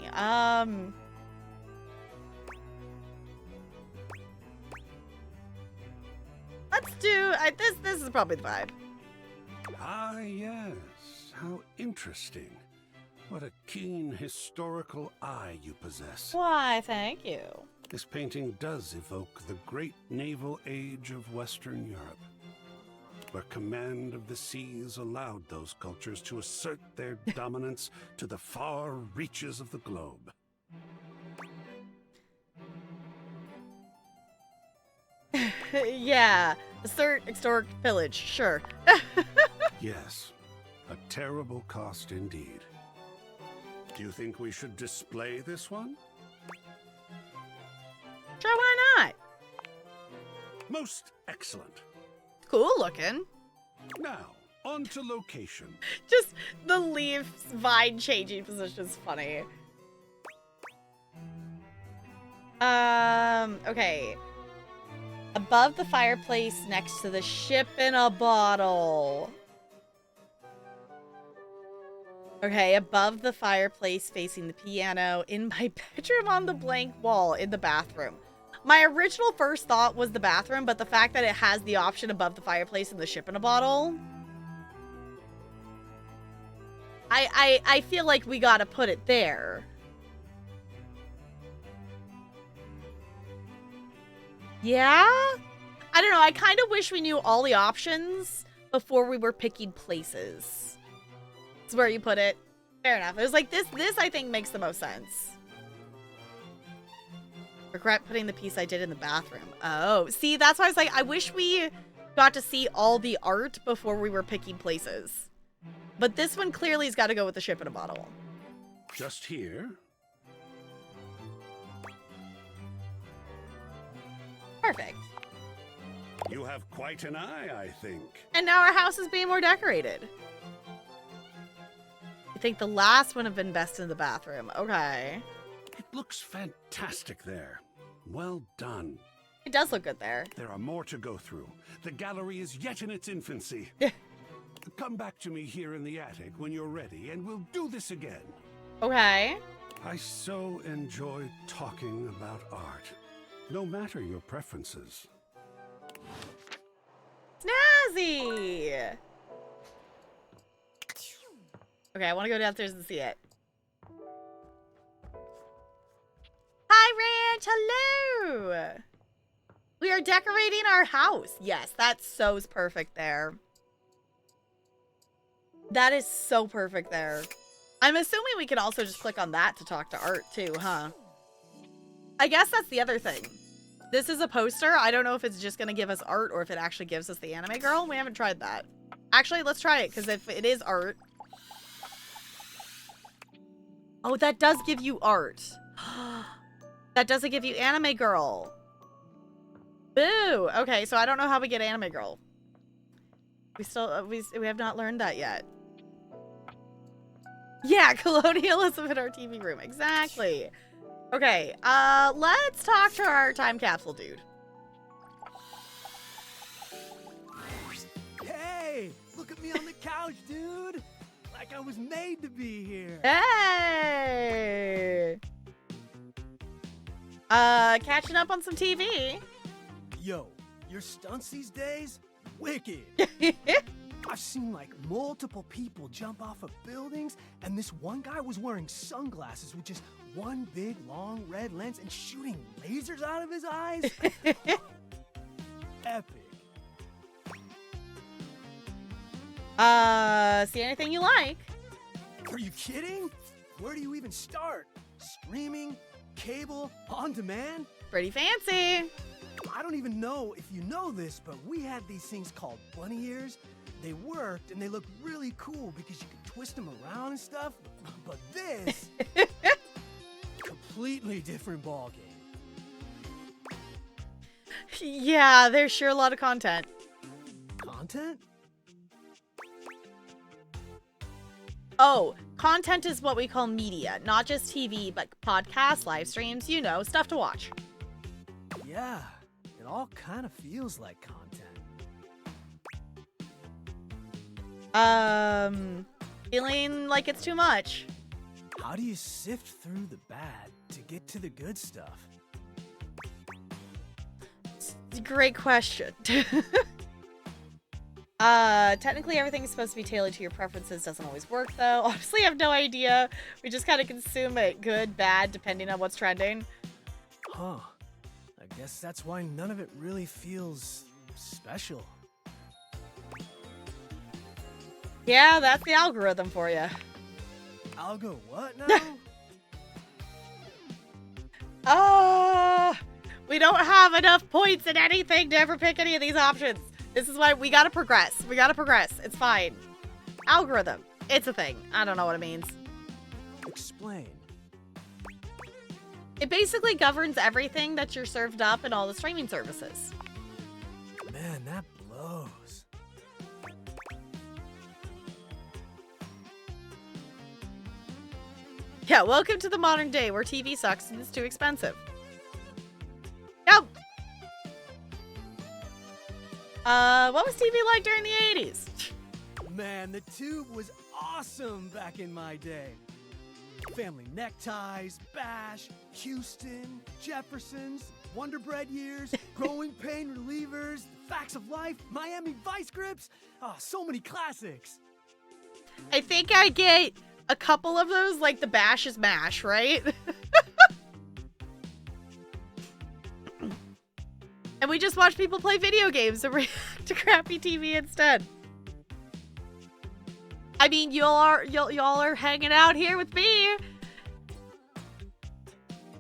Let's do, this is probably the vibe. Ah, yes. How interesting. What a keen historical eye you possess. Why, thank you. This painting does evoke the great naval age of Western Europe, where command of the seas allowed those cultures to assert their dominance to the far reaches of the globe. Yeah, assert, extort, pillage, sure. Yes, a terrible cost indeed. Do you think we should display this one? Sure, why not? Most excellent. Cool looking. Now, on to location. Just the leaf vine changing position is funny. Okay. Above the fireplace next to the ship in a bottle. Okay, above the fireplace facing the piano, in my bedroom on the blank wall in the bathroom. My original first thought was the bathroom, but the fact that it has the option above the fireplace and the ship in a bottle, I feel like we gotta put it there. Yeah? I don't know, I kind of wish we knew all the options before we were picking places. That's where you put it. Fair enough. It was like this I think makes the most sense. Regret putting the piece I did in the bathroom. Oh, see, that's why I was like, I wish we got to see all the art before we were picking places. But this one clearly has got to go with the ship in a bottle. Just here. Perfect. You have quite an eye, I think. And now our house is being more decorated. I think the last one have been best in the bathroom. Okay. It looks fantastic there. Well done. It does look good there. There are more to go through. The gallery is yet in its infancy. Come back to me here in the attic when you're ready, and we'll do this again. Okay. I so enjoy talking about art, no matter your preferences. Snazzy! Okay, I want to go downstairs and see it. Hi, Ranch! Hello! We are decorating our house. Yes, that's so perfect there. That is so perfect there. I'm assuming we can also just click on that to talk to Art too, huh? I guess that's the other thing. This is a poster. I don't know if it's just going to give us art or if it actually gives us the anime girl. We haven't tried that. Actually, let's try it, because if it is art... Oh, that does give you art. That doesn't give you anime girl. Boo! Okay, so I don't know how we get anime girl. We still... we have not learned that yet. Yeah, colonialism in our TV room. Exactly. Okay, let's talk to our time capsule dude. Hey, look at me on the couch, dude. Like I was made to be here. Hey! Catching up on some TV. Yo, your stunts these days? Wicked. I've seen like multiple people jump off of buildings, and this one guy was wearing sunglasses with just one big long red lens and shooting lasers out of his eyes. Epic. See anything you like? Are you kidding? Where do you even start? Streaming? Cable? On demand? Pretty fancy. I don't even know if you know this, but we had these things called bunny ears. They worked, and they looked really cool because you could twist them around and stuff. But this... completely different ballgame. Yeah, there's sure a lot of content. Content? Oh, content is what we call media. Not just TV, but podcasts, live streams, you know, stuff to watch. Yeah, it all kind of feels like content. Feeling like it's too much. How do you sift through the bad to get to the good stuff? It's a great question. Technically everything's supposed to be tailored to your preferences. Doesn't always work though. Honestly, I have no idea. We just kind of consume it good, bad, depending on what's trending. Huh. I guess that's why none of it really feels special. Yeah, that's the algorithm for you. Algo what now? We don't have enough points in anything to ever pick any of these options. This is why we gotta progress. We gotta progress. It's fine. Algorithm. It's a thing. I don't know what it means. Explain. It basically governs everything that you're served up in all the streaming services. Man, that blows. Yeah, welcome to the modern day where TV sucks and it's too expensive. Nope. What was TV like during the 80s? Man, the tube was awesome back in my day. Family neckties, Bash, Houston, Jeffersons, Wonder Bread years, Growing Pain relievers, Facts of Life, Miami Vice grips. Oh, so many classics. I think I get a couple of those, like the Bash is Mash, right? And we just watch people play video games and react to crappy TV instead. I mean, y'all are hanging out here with me.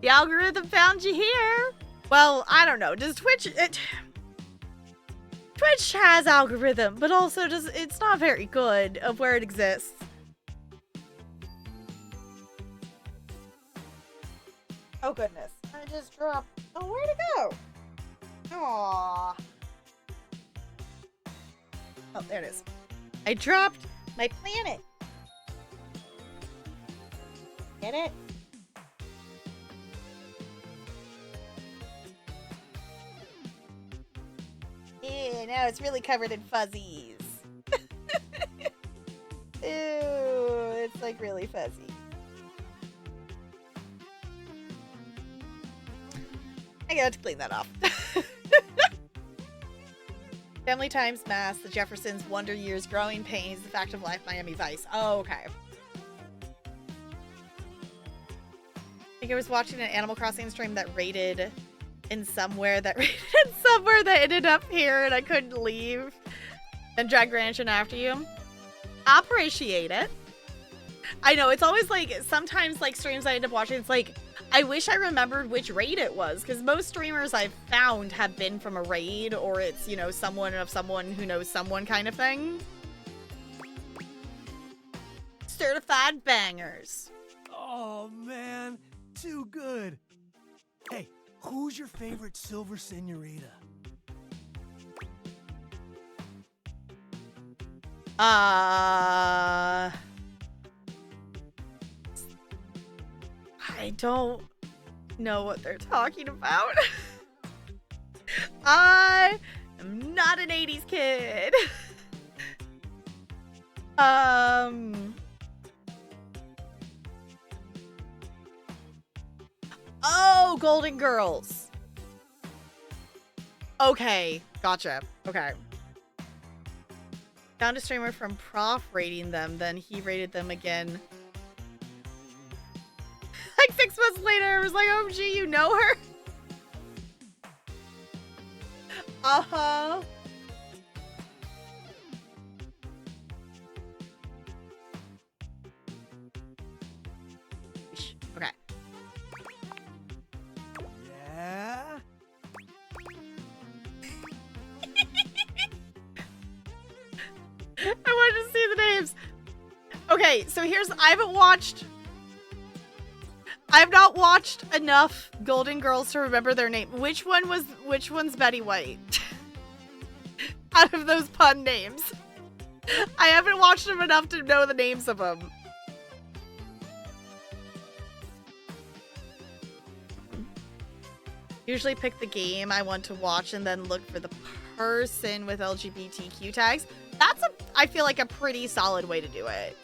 The algorithm found you here. Well, I don't know. Does Twitch has algorithm, but also it's not very good of where it exists. Oh goodness. I just dropped. Oh, where'd it go? Aww. Oh, there it is. I dropped my planet. Get it? Ew, now it's really covered in fuzzies. Ew, it's like really fuzzy. I got to clean that off. Family Times, Mass, The Jeffersons, Wonder Years, Growing Pains, The Fact of Life, Miami Vice. Oh, okay. I think I was watching an Animal Crossing stream that rated in somewhere that ended up here and I couldn't leave. And Drag Ranching after you. I appreciate it. I know, it's always like, sometimes like streams I end up watching, it's like, I wish I remembered which raid it was, because most streamers I've found have been from a raid, or it's, you know, someone of someone who knows someone kind of thing. Certified bangers. Oh, man. Too good. Hey, who's your favorite silver senorita? I don't know what they're talking about. I am not an 80s kid. Oh, Golden Girls. Okay, gotcha. Okay. Found a streamer from Prof rating them, then he rated them again. Like 6 months later, I was like, OMG, you know her? Uh-huh. Okay. Yeah? I wanted to see the names. Okay, so here's, I have not watched enough Golden Girls to remember their name. Which one's Betty White? Out of those pun names. I haven't watched them enough to know the names of them. Usually pick the game I want to watch and then look for the person with LGBTQ tags. That's I feel like a pretty solid way to do it.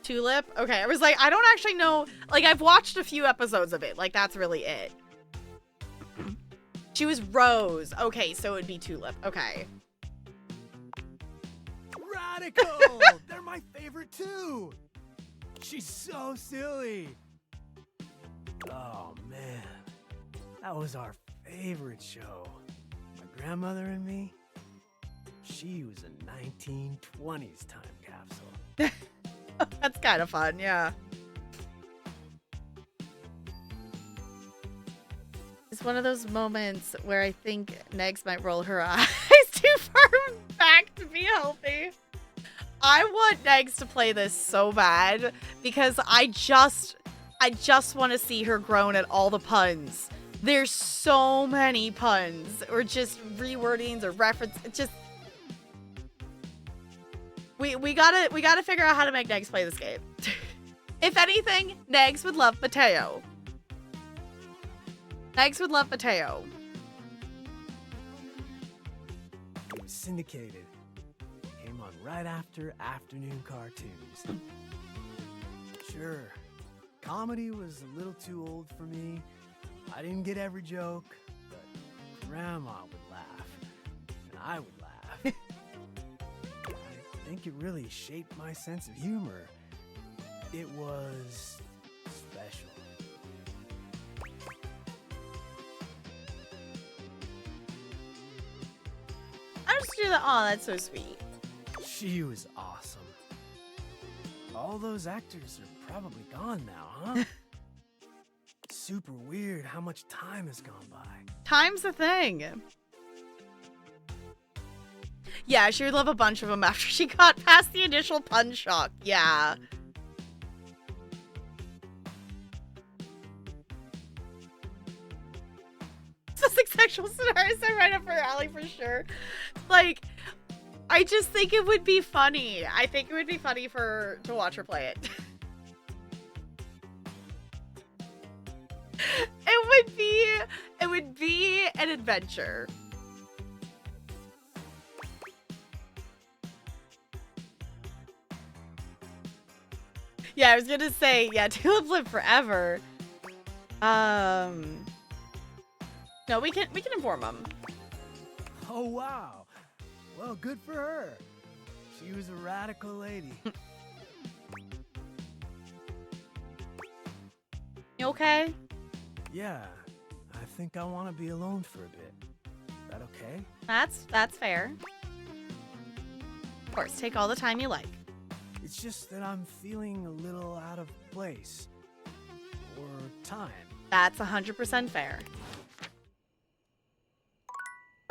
Tulip? Okay, I was like, I don't actually know. Like, I've watched a few episodes of it. Like, that's really it. She was Rose. Okay, so it would be Tulip. Okay. Radical! They're my favorite too! She's so silly! Oh man, that was our favorite show. My grandmother and me, she was a 1920s time capsule. That's kind of fun, yeah. It's one of those moments where I think Negs might roll her eyes too far back to be healthy. I want Negs to play this so bad because I just want to see her groan at all the puns. There's so many puns or just rewordings or reference. It just we gotta figure out how to make Negs play this game. If anything, Negs would love Mateo. Negs would love Mateo. It was syndicated. Came on right after afternoon cartoons. Sure, comedy was a little too old for me. I didn't get every joke, but Grandma would laugh, and I would laugh. I think it really shaped my sense of humor. It was special. I'm just do that. Oh, that's so sweet. She was awesome. all those actors are probably gone now, huh? Super weird how much time has gone by. Time's a thing. Yeah, she would love a bunch of them after she got past the initial pun shock. Yeah. Specific sexual scenarios are right up her alley for sure. Like, I just think it would be funny. I think it would be funny to watch her play it. It would be an adventure. Yeah, I was gonna say, yeah, Tulip live forever. No, we can inform them. Oh, wow. Well, good for her. She was a radical lady. You okay? Yeah, I think I want to be alone for a bit. Is that okay? That's fair. Of course, take all the time you like. It's just that I'm feeling a little out of place. Or time. That's 100% fair.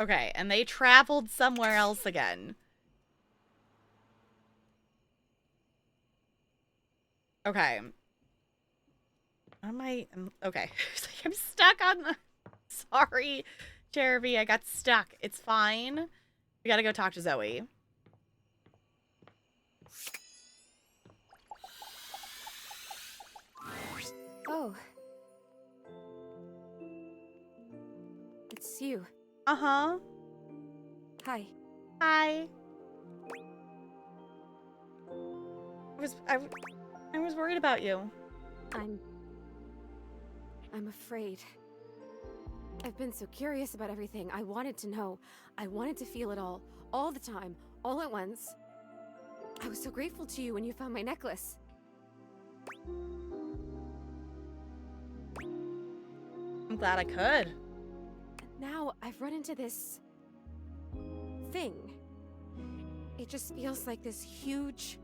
Okay, and they traveled somewhere else again. Okay. Okay. I'm stuck on the... Sorry, Jeremy, I got stuck. It's fine. We gotta go talk to Zoe. Oh. It's you. Uh-huh. Hi. Hi. I was worried about you. I'm afraid. I've been so curious about everything. I wanted to know. I wanted to feel it all the time, all at once. I was so grateful to you when you found my necklace. I'm glad I could. Now I've run into this thing. It just feels like this huge,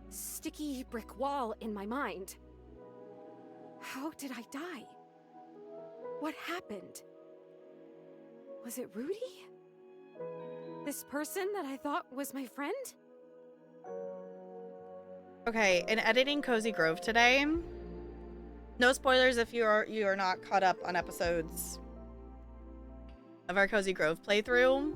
sticky brick wall in my mind. How did I die? What happened? Was it Rudy? This person that I thought was my friend? Okay, in editing Cozy Grove today, no spoilers if you are not caught up on episodes of our Cozy Grove playthrough.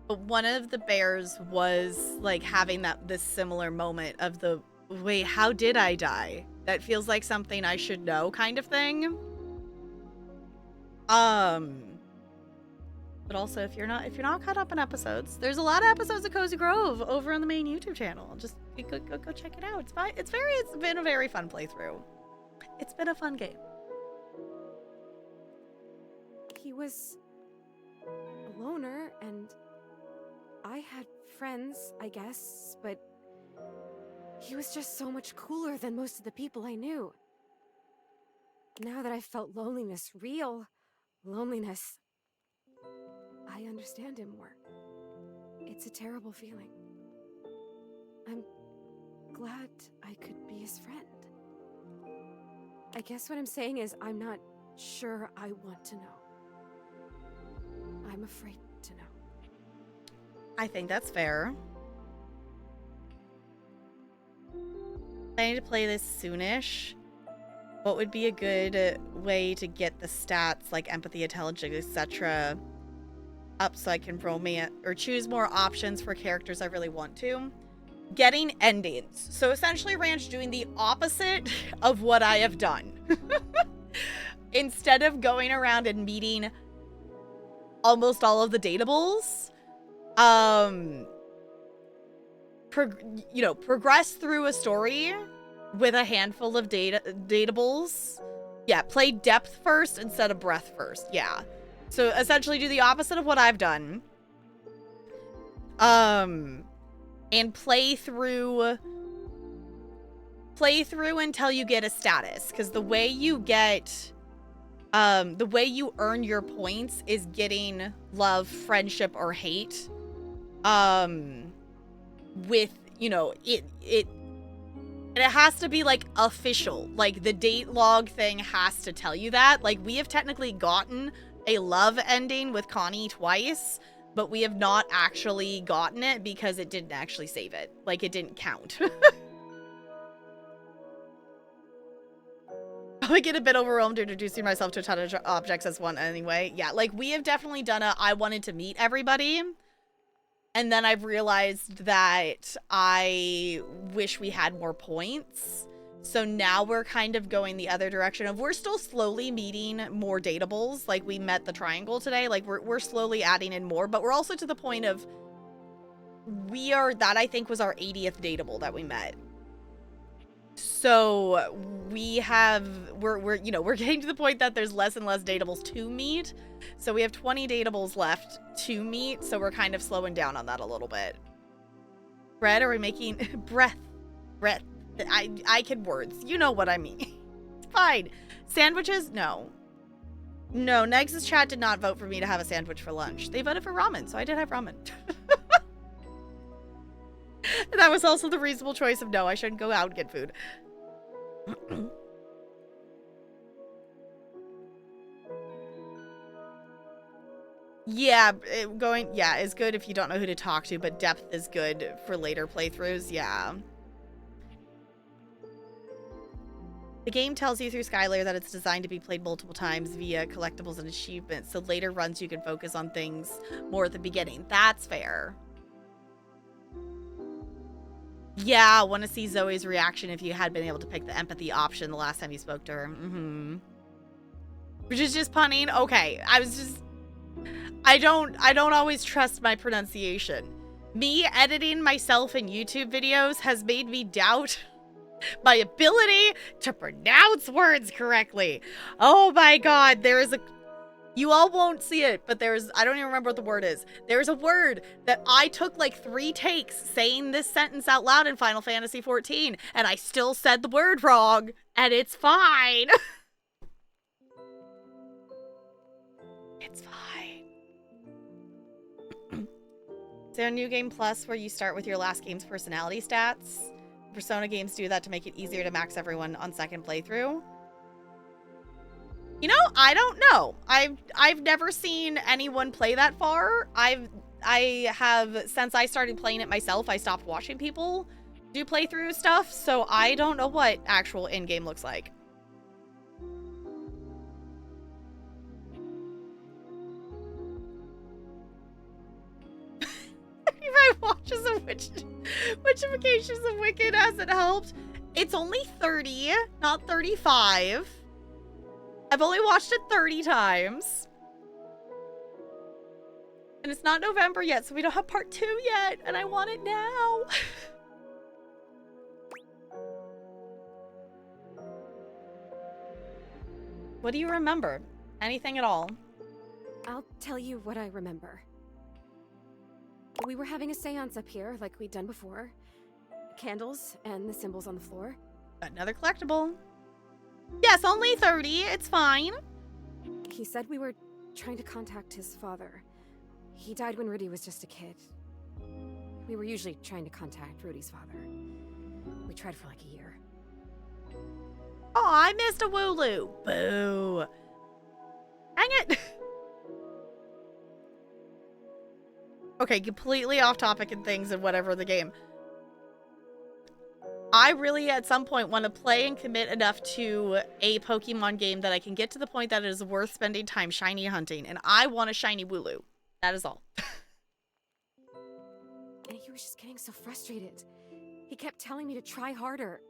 But one of the bears was like having this similar moment of the wait, how did I die? That feels like something I should know kind of thing. But also if you're not caught up on episodes, there's a lot of episodes of Cozy Grove over on the main YouTube channel. Just go check it out. It's fine. It's been a very fun playthrough. It's been a fun game. He was a loner, and I had friends, I guess, but he was just so much cooler than most of the people I knew. Now that I've felt loneliness, real loneliness, I understand him more. It's a terrible feeling. I'm glad I could be his friend. I guess what I'm saying is I'm not sure I want to know. I'm afraid to know. I think that's fair. I need to play this soonish. What would be a good way to get the stats like empathy, intelligence, etc. up so I can romance or choose more options for characters I really want to? Getting endings. So essentially, Ranch doing the opposite of what I have done. Instead of going around and meeting almost all of the dateables, progress through a story with a handful of dateables. Yeah, play depth first instead of breadth first. Yeah. So essentially do the opposite of what I've done. And play through until you get a status. Because the way you earn your points is getting love, friendship, or hate. With, And it has to be, like, official. Like, the date log thing has to tell you that. Like, we have technically gotten a love ending with Connie twice, but we have not actually gotten it because it didn't actually save it. Like, it didn't count. I get a bit overwhelmed introducing myself to a ton of objects as one anyway. Yeah, like, we have definitely done I wanted to meet everybody. And then I've realized that I wish we had more points. So now we're kind of going the other direction of we're still slowly meeting more dateables. Like, we met the triangle today. Like, we're slowly adding in more. But we're also to the point of that I think was our 80th dateable that we met. So we're getting to the point that there's less and less dateables to meet. So we have 20 dateables left to meet. So we're kind of slowing down on that a little bit. Bread, are we making breath? I can words. You know what I mean. It's fine. Sandwiches? No. No, Negs' chat did not vote for me to have a sandwich for lunch. They voted for ramen, so I did have ramen. That was also the reasonable choice of no, I shouldn't go out and get food. Yeah, is good if you don't know who to talk to, but depth is good for later playthroughs, yeah. The game tells you through Skylar that it's designed to be played multiple times via collectibles and achievements, so later runs you can focus on things more at the beginning. That's fair. Yeah, I want to see Zoe's reaction if you had been able to pick the empathy option the last time you spoke to her. Which is just punning. Okay, I don't always trust my pronunciation. Me editing myself in YouTube videos has made me doubt my ability to pronounce words correctly. Oh my god, you all won't see it, but I don't even remember what the word is. There's a word that I took like 3 takes saying this sentence out loud in Final Fantasy XIV, and I still said the word wrong, and it's fine. It's fine. Is there a new game plus where you start with your last game's personality stats? Persona games do that to make it easier to max everyone on second playthrough. You know, I don't know. I've never seen anyone play that far. I have, since I started playing it myself, I stopped watching people do playthrough stuff, so I don't know what actual in-game looks like. If I watches of witchifications of Wicked hasn't helped. It's only 30, not 35. I've only watched it 30 times. And it's not November yet, so we don't have part 2 yet, and I want it now. What do you remember? Anything at all? I'll tell you what I remember. We were having a seance up here, like we'd done before. Candles and the symbols on the floor. Another collectible. Yes, only 30. It's fine. He said we were trying to contact his father. He died when Rudy was just a kid. We were usually trying to contact Rudy's father. We tried for like a year. Oh, I missed a Wooloo. Boo. Hang it. Okay, completely off topic and things and whatever the game. I really, at some point, want to play and commit enough to a Pokemon game that I can get to the point that it is worth spending time shiny hunting. And I want a shiny Wooloo. That is all. And he was just getting so frustrated. He kept telling me to try harder.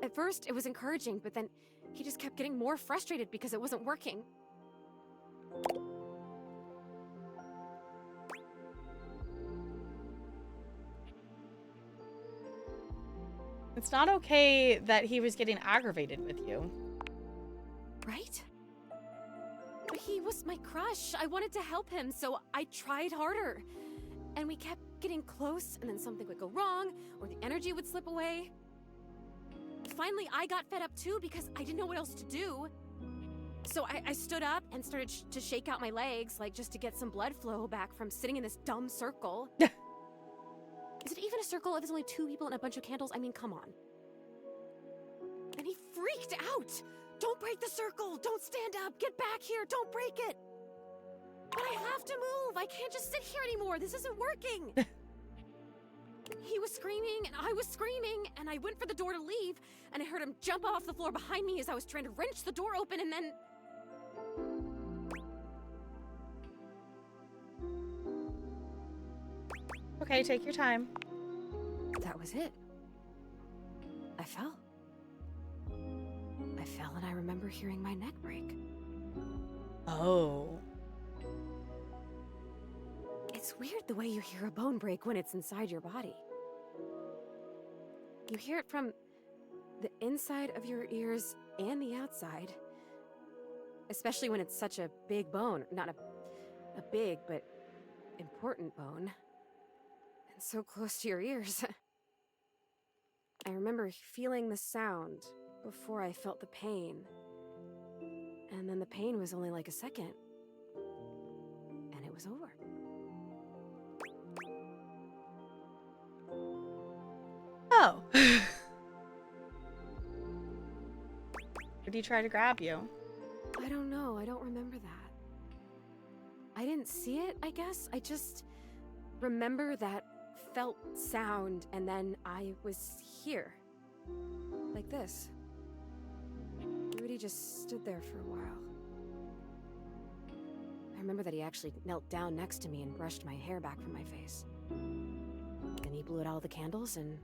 At first, it was encouraging, but then he just kept getting more frustrated because it wasn't working. It's not okay that he was getting aggravated with you. Right? But he was my crush. I wanted to help him, so I tried harder. And we kept getting close, and then something would go wrong, or the energy would slip away. Finally, I got fed up too because I didn't know what else to do. So I stood up and started to shake out my legs, like just to get some blood flow back from sitting in this dumb circle. Is it even a circle if there's only 2 people and a bunch of candles? I mean, come on. freaked out. Don't break the circle. Don't stand up. Get back here. Don't break it. But I have to move. I can't just sit here anymore. This isn't working. He was screaming, and I was screaming, and I went for the door to leave, and I heard him jump off the floor behind me as I was trying to wrench the door open, and then... Okay, take your time. That was it. I fell. I fell, and I remember hearing my neck break. Oh. It's weird the way you hear a bone break when it's inside your body. You hear it from the inside of your ears and the outside. Especially when it's such a big bone. Not a big, but important bone. And so close to your ears. I remember feeling the sound before I felt the pain. And then the pain was only like a second. And it was over. Oh. Did he try to grab you? I don't know. I don't remember that. I didn't see it, I guess. I just remember that felt sound, and then I was here. Like this. Rudy just stood there for a while. I remember that he actually knelt down next to me and brushed my hair back from my face. Then he blew out all the candles and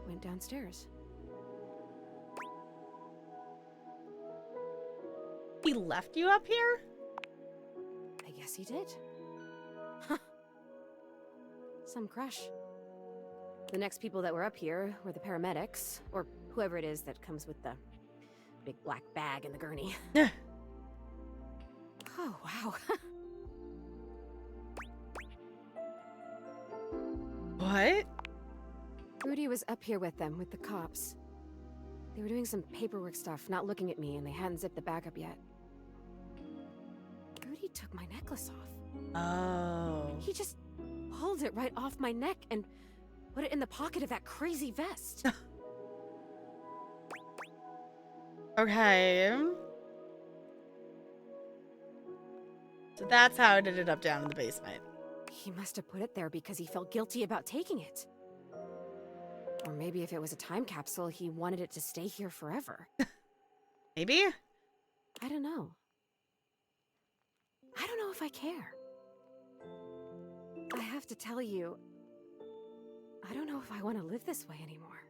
went downstairs. He left you up here? I guess he did. Huh. Some crush. The next people that were up here were the paramedics, or whoever it is that comes with the big black bag and the gurney. Oh, wow. What? Rudy was up here with them, with the cops. They were doing some paperwork stuff, not looking at me, and they hadn't zipped the bag up yet. Rudy took my necklace off. Oh. He just pulled it right off my neck and put it in the pocket of that crazy vest. Okay. So that's how it ended up down in the basement. He must have put it there because he felt guilty about taking it. Or maybe if it was a time capsule, he wanted it to stay here forever. Maybe? I don't know. I don't know if I care. I have to tell you, I don't know if I want to live this way anymore.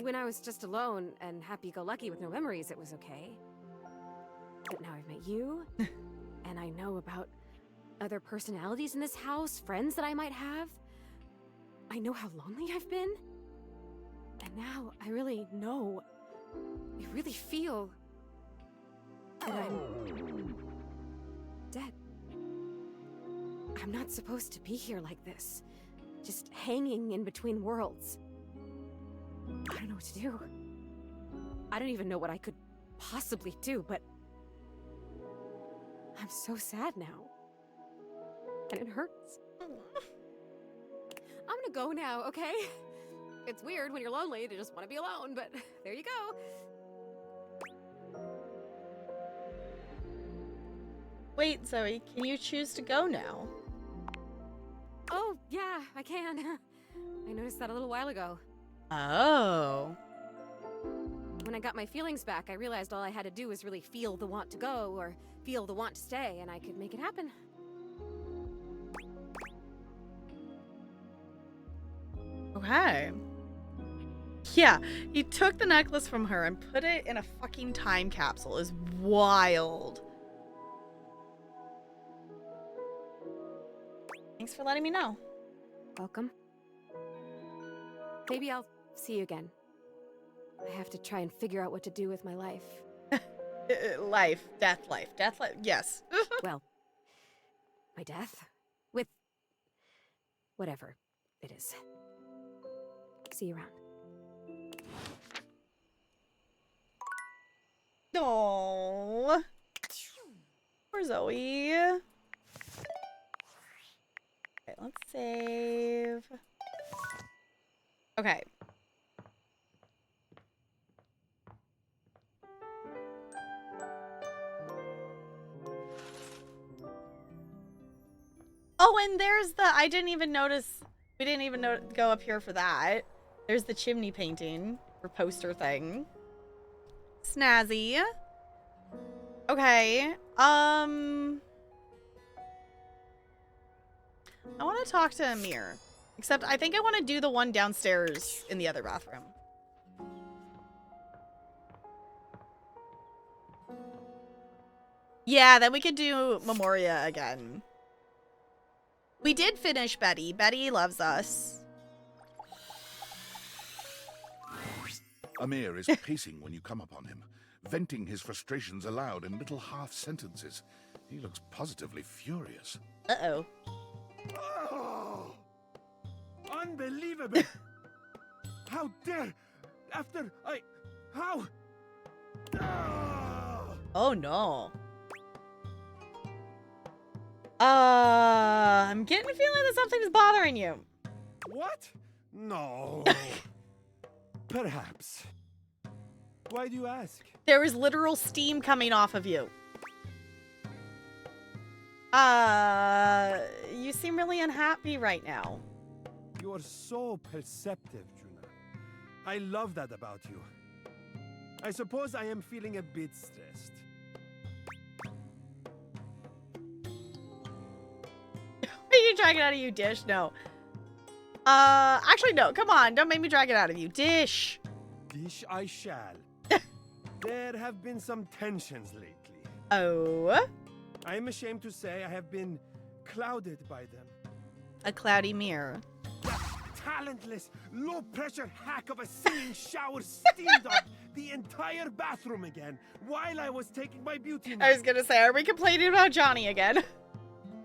When I was just alone and happy-go-lucky with no memories, it was okay. But now I've met you, and I know about other personalities in this house, friends that I might have. I know how lonely I've been. And now I really know, I really feel that I'm dead. I'm not supposed to be here like this, just hanging in between worlds. I don't know what to do. I don't even know what I could possibly do, but I'm so sad now. And it hurts. I'm gonna go now, okay? It's weird when you're lonely to just want to be alone, but there you go. Wait, Zoe, can you choose to go now? Oh, yeah, I can. I noticed that a little while ago. Oh. When I got my feelings back, I realized all I had to do was really feel the want to go or feel the want to stay, and I could make it happen. Okay. Yeah, he took the necklace from her and put it in a fucking time capsule. Is wild. Thanks for letting me know. Welcome. Maybe I'll see you again. I have to try and figure out what to do with my life. Life. Death life. Death life. Yes. Well, my death? With whatever it is. See you around. Aww. Poor Zoe. Okay, let's save. Okay. Oh, and there's the, I didn't even notice, we didn't even go up here for that. There's the chimney painting or poster thing. Snazzy. Okay. I want to talk to Amir. Except I think I want to do the one downstairs in the other bathroom. Yeah, then we could do Memoria again. We did finish Betty. Betty loves us. Amir is pacing when you come upon him, venting his frustrations aloud in little half sentences. He looks positively furious. Uh-oh. Oh, unbelievable! How dare! After I... How? Oh no. I'm getting a feeling that something's bothering you. What? No. Perhaps. Why do you ask? There is literal steam coming off of you. You seem really unhappy right now. You are so perceptive, Juna. I love that about you. I suppose I am feeling a bit stressed. Are you dragging it out of you, Dish? No. Actually, no. Come on. Don't make me drag it out of you. Dish. Dish I shall. There have been some tensions lately. Oh? I am ashamed to say I have been clouded by them. A cloudy mirror. That talentless, low-pressure hack of a singing shower steamed up the entire bathroom again while I was taking my beauty nap. I was gonna say, are we complaining about Johnny again?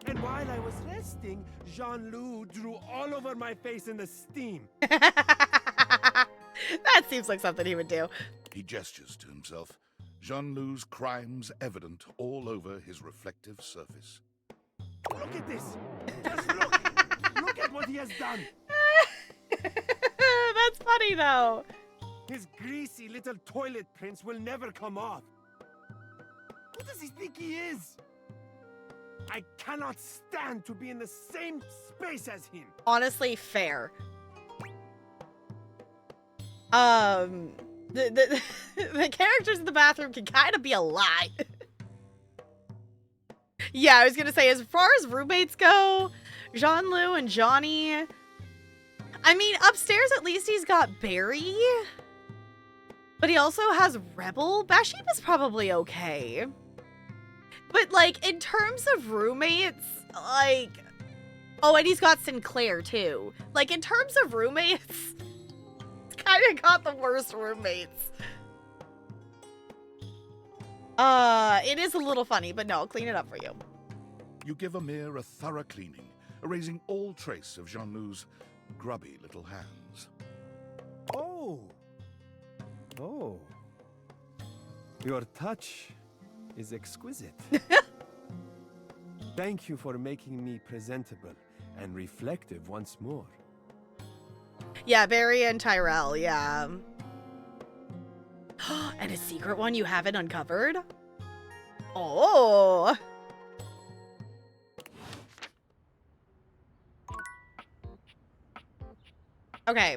And while I was resting, Jean-Loup drew all over my face in the steam. That seems like something he would do. He gestures to himself, Jean-Loup's crimes evident all over his reflective surface. Look at this! Just look! Look at what he has done! That's funny, though. His greasy little toilet prints will never come off. Who does he think he is? I cannot stand to be in the same space as him. Honestly, fair. The characters in the bathroom can kind of be a lot. Yeah, I was gonna say, as far as roommates go, Jean-Loup and Johnny. I mean, upstairs at least he's got Barry. But he also has Rebel. Bathsheba's probably okay. But, like, in terms of roommates, like... Oh, and he's got Sinclair, too. Like, in terms of roommates, it's kind of got the worst roommates. It is a little funny, but no, I'll clean it up for you. You give Amir a thorough cleaning, erasing all trace of Jean-Loup's grubby little hands. Oh. Oh. Your touch is exquisite. Thank you for making me presentable and reflective once more. Yeah, Barry and Tyrell, yeah. And a secret one you haven't uncovered? Oh. Okay.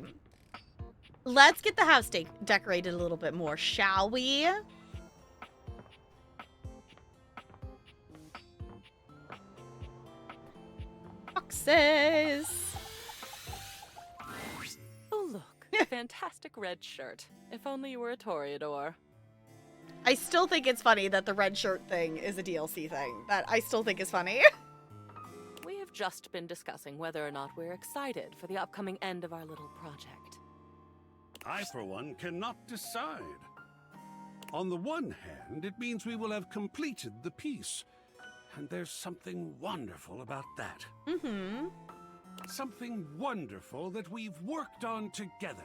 Let's get the house decorated a little bit more, shall we? Boxes. Oh, look. Fantastic red shirt. If only you were a Toreador. I still think it's funny that the red shirt thing is a DLC thing. That I still think is funny. We have just been discussing whether or not we're excited for the upcoming end of our little project. I, for one, cannot decide. On the one hand, it means we will have completed the piece. And there's something wonderful about that. Mm-hmm. Something wonderful that we've worked on together.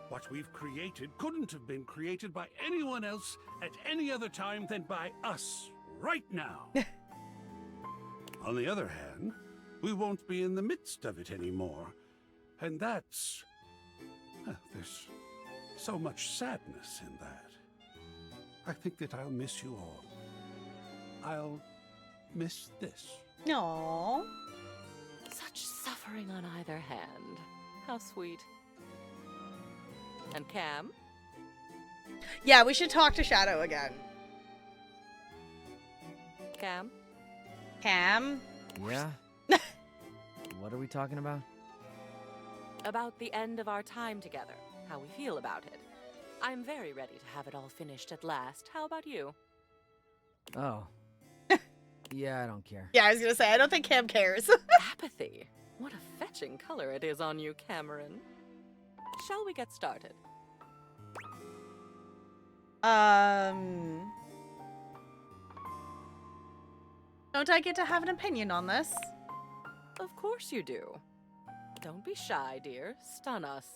What we've created couldn't have been created by anyone else at any other time than by us, right now. On the other hand, we won't be in the midst of it anymore. And that's... there's so much sadness in that. I think that I'll miss you all. I'll miss this. Aww. Such suffering on either hand. How sweet. And Cam? Yeah, we should talk to Shadow again. Cam? Cam? Yeah? What are we talking about? About the end of our time together. How we feel about it. I'm very ready to have it all finished at last. How about you? Oh. Yeah, I don't care. Yeah, I was gonna say, I don't think Cam cares. Apathy. What a fetching color it is on you, Cameron. Shall we get started? Don't I get to have an opinion on this? Of course you do. Don't be shy, dear. Stun us.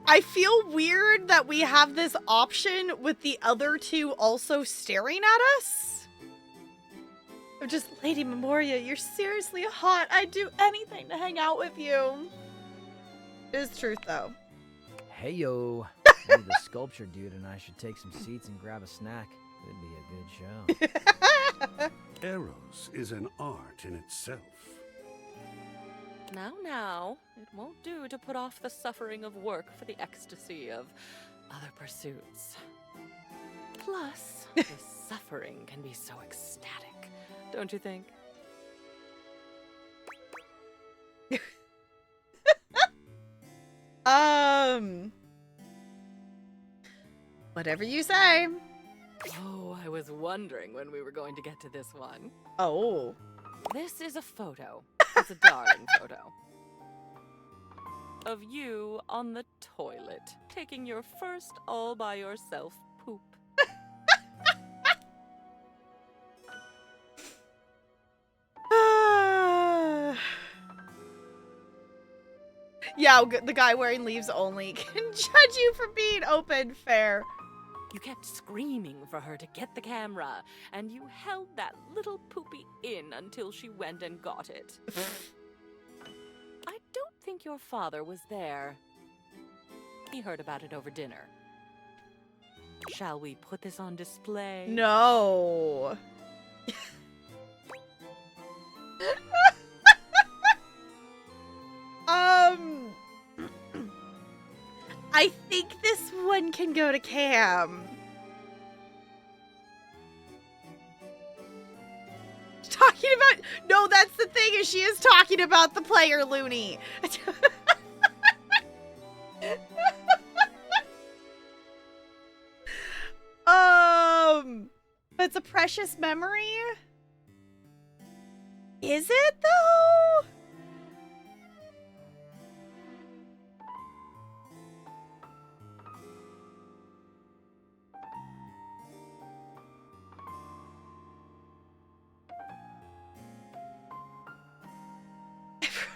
I feel weird that we have this option with the other two also staring at us. I'm just, Lady Memoria, you're seriously hot. I'd do anything to hang out with you. It is truth, though. Hey, yo. Maybe the sculpture dude and I should take some seats and grab a snack. It'd be a good show. Eros is an art in itself. Now, it won't do to put off the suffering of work for the ecstasy of other pursuits. Plus, the suffering can be so ecstatic, don't you think? Whatever you say. Oh, I was wondering when we were going to get to this one. Oh. This is a photo. It's a darling photo. Of you on the toilet, taking your first all-by-yourself poop. Yeah, the guy wearing leaves only can judge you for being open. Fair. You kept screaming for her to get the camera, and you held that little poopy in until she went and got it. I don't think your father was there. He heard about it over dinner. Shall we put this on display? No. I think this one can go to Cam. Talking about... No, that's the thing, is she is talking about the player, Looney. It's a precious memory? Is it, though?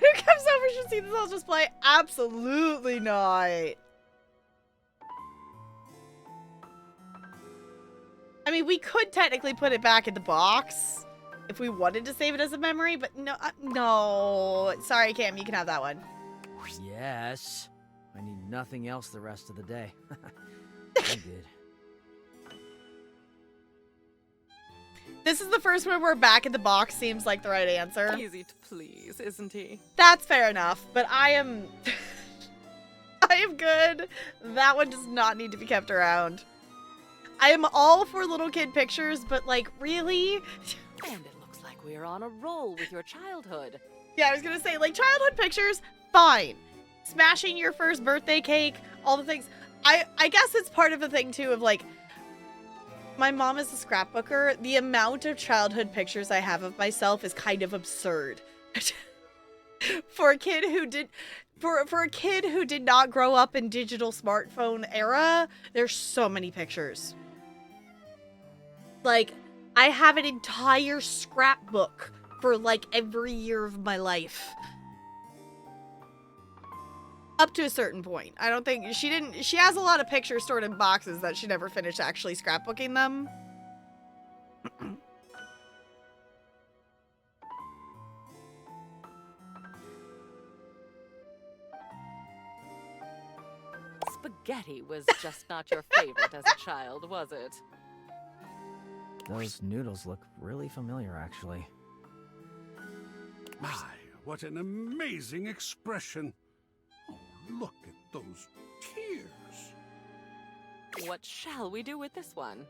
Who comes over should see this whole display? Absolutely not. I mean, we could technically put it back in the box if we wanted to save it as a memory, but no, no. Sorry, Cam, you can have that one. Yes. I need nothing else the rest of the day. I'm good. This is the first one where back in the box seems like the right answer. Easy to please, isn't he? That's fair enough, but I am... I am good. That one does not need to be kept around. I am all for little kid pictures, but like, really? And it looks like we're on a roll with your childhood. Yeah, I was gonna say, like, childhood pictures, fine. Smashing your first birthday cake, all the things. I guess it's part of the thing, too, of, like, my mom is a scrapbooker. The amount of childhood pictures I have of myself is kind of absurd. For a kid who did... For a kid who did not grow up in digital smartphone era, there's so many pictures. Like, I have an entire scrapbook for, like, every year of my life. Up to a certain point. I don't think... She has a lot of pictures stored in boxes that she never finished actually scrapbooking them. spaghetti was just not your favorite as a child, was it? Those noodles look really familiar, actually. My, what an amazing expression. Oh, look at those tears. What shall we do with this one?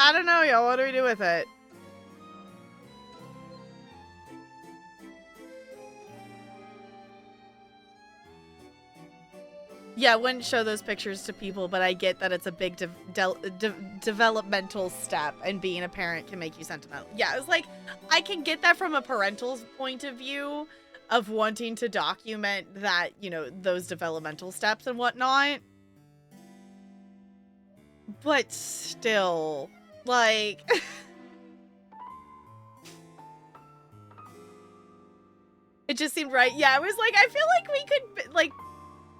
I don't know, y'all. What do we do with it? Yeah, I wouldn't show those pictures to people, but I get that it's a big developmental step, and being a parent can make you sentimental. Yeah, it was like, I can get that from a parental point of view of wanting to document that, you know, those developmental steps and whatnot. But still, like... It just seemed right. Yeah, I was like, I feel like we could, like...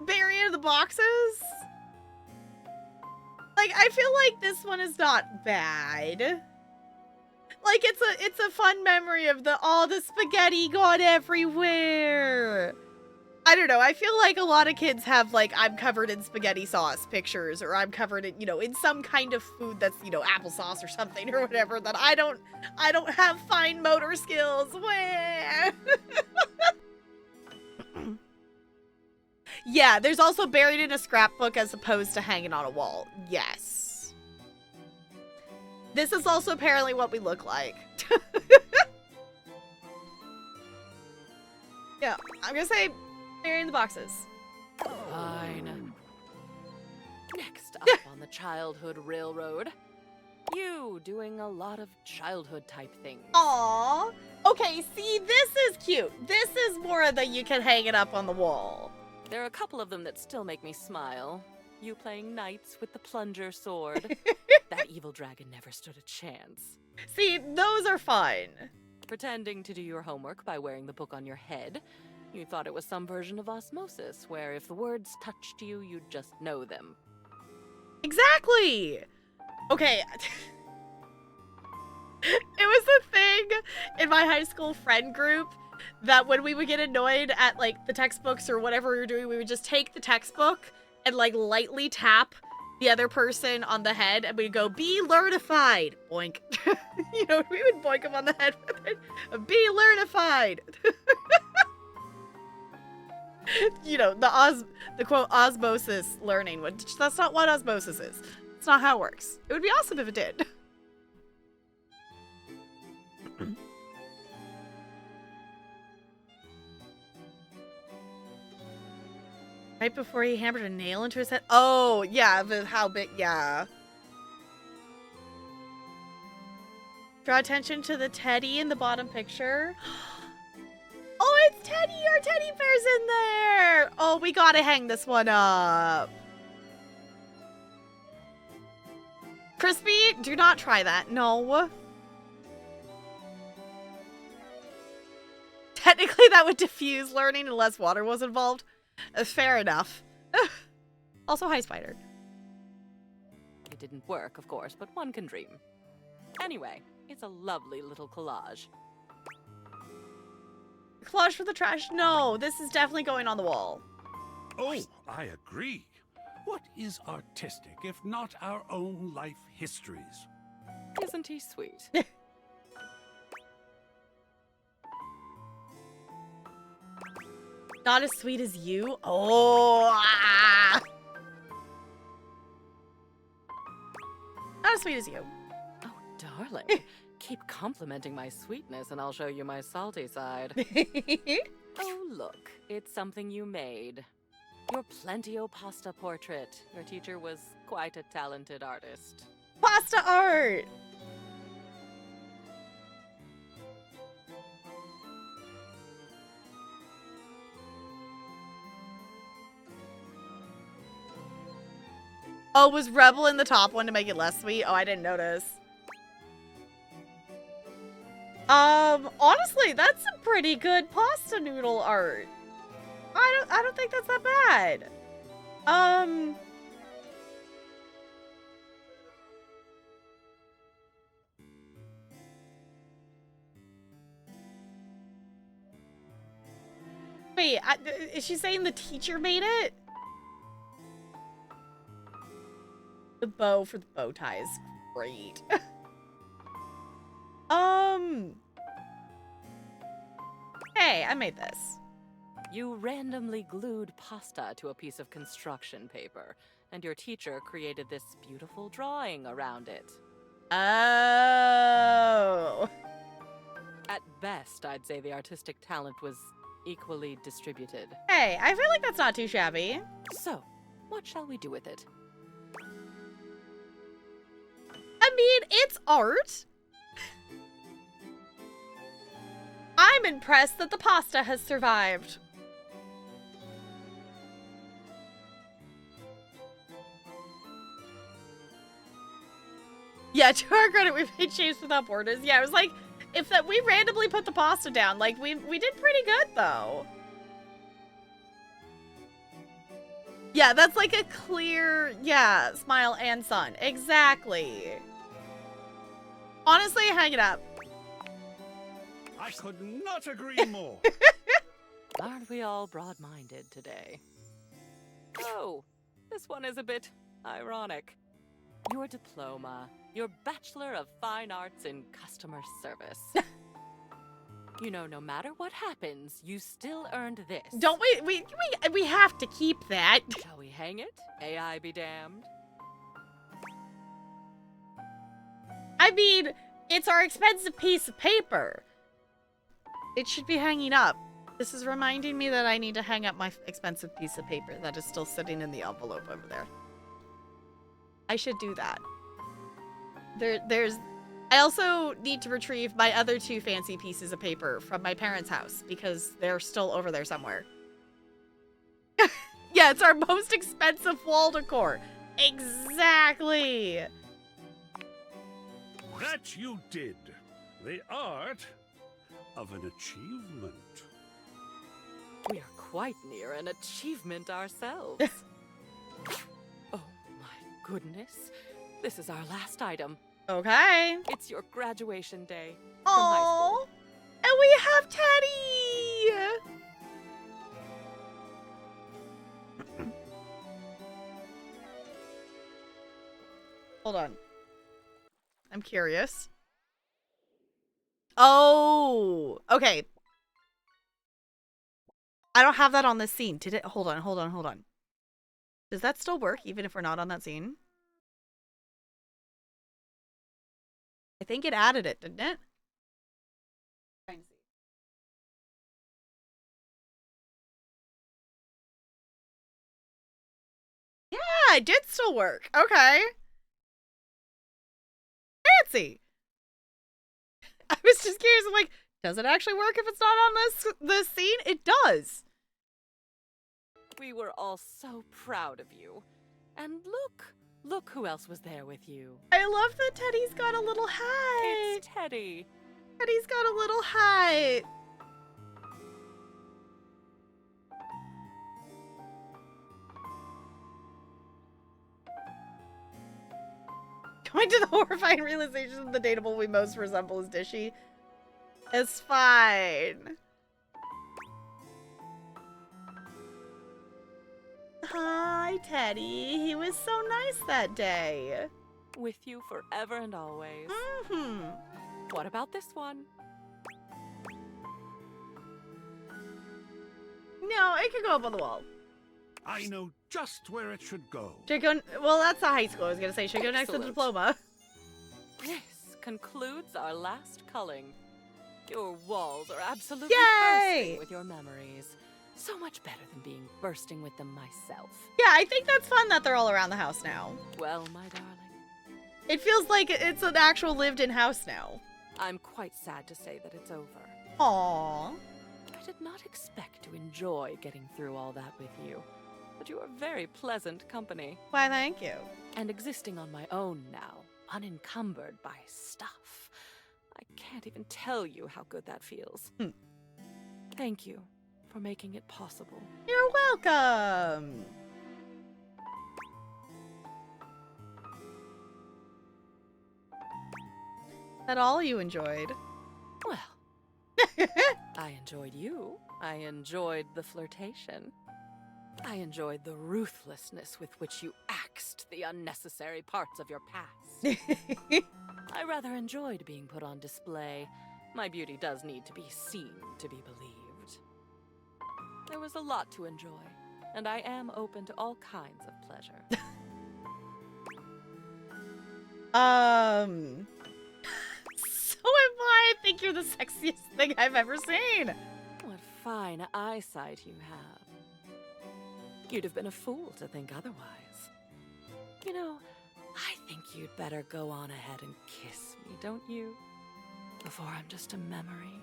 bury in the boxes. Like, I feel like this one is not bad. Like, it's a fun memory of the spaghetti got everywhere. I don't know. I feel like a lot of kids have, like, I'm covered in spaghetti sauce pictures, or I'm covered in, you know, in some kind of food that's, you know, applesauce or something or whatever, that I don't have fine motor skills. Where? Yeah, there's also buried in a scrapbook as opposed to hanging on a wall. Yes. This is also apparently what we look like. Yeah, I'm gonna say bury in the boxes. Fine. Next up on the childhood railroad. You doing a lot of childhood type things. Aww. Okay, see, this is cute. This is more of the you can hang it up on the wall. There are a couple of them that still make me smile. You playing knights with the plunger sword. That evil dragon never stood a chance. See, those are fun. Pretending to do your homework by wearing the book on your head. You thought it was some version of osmosis, where if the words touched you, you'd just know them. Exactly. Okay. It was a thing in my high school friend group that when we would get annoyed at, like, the textbooks or whatever we were doing, we would just take the textbook and, like, lightly tap the other person on the head, and we'd go, be learnified. Boink. You know, we would boink them on the head with it. Be learnified. You know, the quote, osmosis learning. Which, that's not what osmosis is. It's not how it works. It would be awesome if it did. Right before he hammered a nail into his head? Oh, yeah, how big, yeah. Draw attention to the teddy in the bottom picture. Oh, it's Teddy! Our teddy bear's in there! Oh, we gotta hang this one up. Crispy, do not try that. No. Technically, that would diffuse learning unless water was involved. Fair enough. Also, hi, Spider. It didn't work, of course, but one can dream. Anyway, it's a lovely little collage. Collage for the trash? No, this is definitely going on the wall. Oh, I agree. What is artistic if not our own life histories? Isn't he sweet? Not as sweet as you? Oh! Ah. Not as sweet as you. Oh, darling. Keep complimenting my sweetness and I'll show you my salty side. Oh, look. It's something you made. Your Plentio pasta portrait. Your teacher was quite a talented artist. Pasta art! Oh, was Rebel in the top one to make it less sweet? Oh, I didn't notice. Honestly, that's some pretty good pasta noodle art. I don't think that's that bad. Wait, is she saying the teacher made it? The bow for the bow tie is great. Hey, I made this. You randomly glued pasta to a piece of construction paper, and your teacher created this beautiful drawing around it. Oh. At best, I'd say the artistic talent was equally distributed. Hey, I feel like that's not too shabby. So, what shall we do with it? I mean, it's art. I'm impressed that the pasta has survived. Yeah, to our credit, we made shapes without borders. Yeah, it was like, if that we randomly put the pasta down, like, we did pretty good, though. Yeah, that's like a clear, yeah, smile and sun. Exactly. Honestly, hang it up. I could not agree more. Aren't we all broad-minded today? Oh, this one is a bit ironic. Your diploma, your Bachelor of Fine Arts in Customer Service. You know, no matter what happens, you still earned this. Don't we have to keep that. Shall we hang it? AI be damned. I mean, it's our expensive piece of paper. It should be hanging up. This is reminding me that I need to hang up my expensive piece of paper that is still sitting in the envelope over there. I should do that. I also need to retrieve my other 2 fancy pieces of paper from my parents' house because they're still over there somewhere. Yeah, it's our most expensive wall decor. Exactly. That you did. The art of an achievement. We are quite near an achievement ourselves. Oh my goodness. This is our last item. Okay. It's your graduation day from high Oh, school. and we have Teddy. Hold on. I'm curious. Oh, okay. I don't have that on this scene. Did it? Hold on. Does that still work even if we're not on that scene? I think it added it, didn't it? Trying to see. Yeah, it did still work. Okay. Fancy. I was just curious. I'm like, does it actually work if it's not on this scene? It does. We were all so proud of you. And look who else was there with you. I love that Teddy's got a little hat. It's Teddy. Teddy's got a little hat. Coming to the horrifying realization that the dateable we most resemble is Dishy. It's fine. Hi, Teddy. He was so nice that day. With you forever and always. Mm-hmm. What about this one? No, it could go up on the wall. I know just where it should go. Should go, well, that's a high school. I was going to say, should go next to the Excellent. diploma. This concludes our last culling. Your walls are absolutely Yay! bursting with your memories. So much better than being bursting with them myself. Yeah, I think that's fun that they're all around the house now. Well, my darling, It feels like it's an actual lived-in house now. I'm quite sad to say that it's over. Aww. I did not expect to enjoy getting through all that with you, but you are very pleasant company. Why, thank you. And existing on my own now, unencumbered by stuff. I can't even tell you how good that feels. Thank you for making it possible. You're welcome. Is that all you enjoyed? Well, I enjoyed you. I enjoyed the flirtation. I enjoyed the ruthlessness with which you axed the unnecessary parts of your past. I rather enjoyed being put on display. My beauty does need to be seen to be believed. There was a lot to enjoy, and I am open to all kinds of pleasure. So am I. I think you're the sexiest thing I've ever seen. What fine eyesight you have. You'd have been a fool to think otherwise. You know, I think you'd better go on ahead and kiss me, don't you? Before I'm just a memory.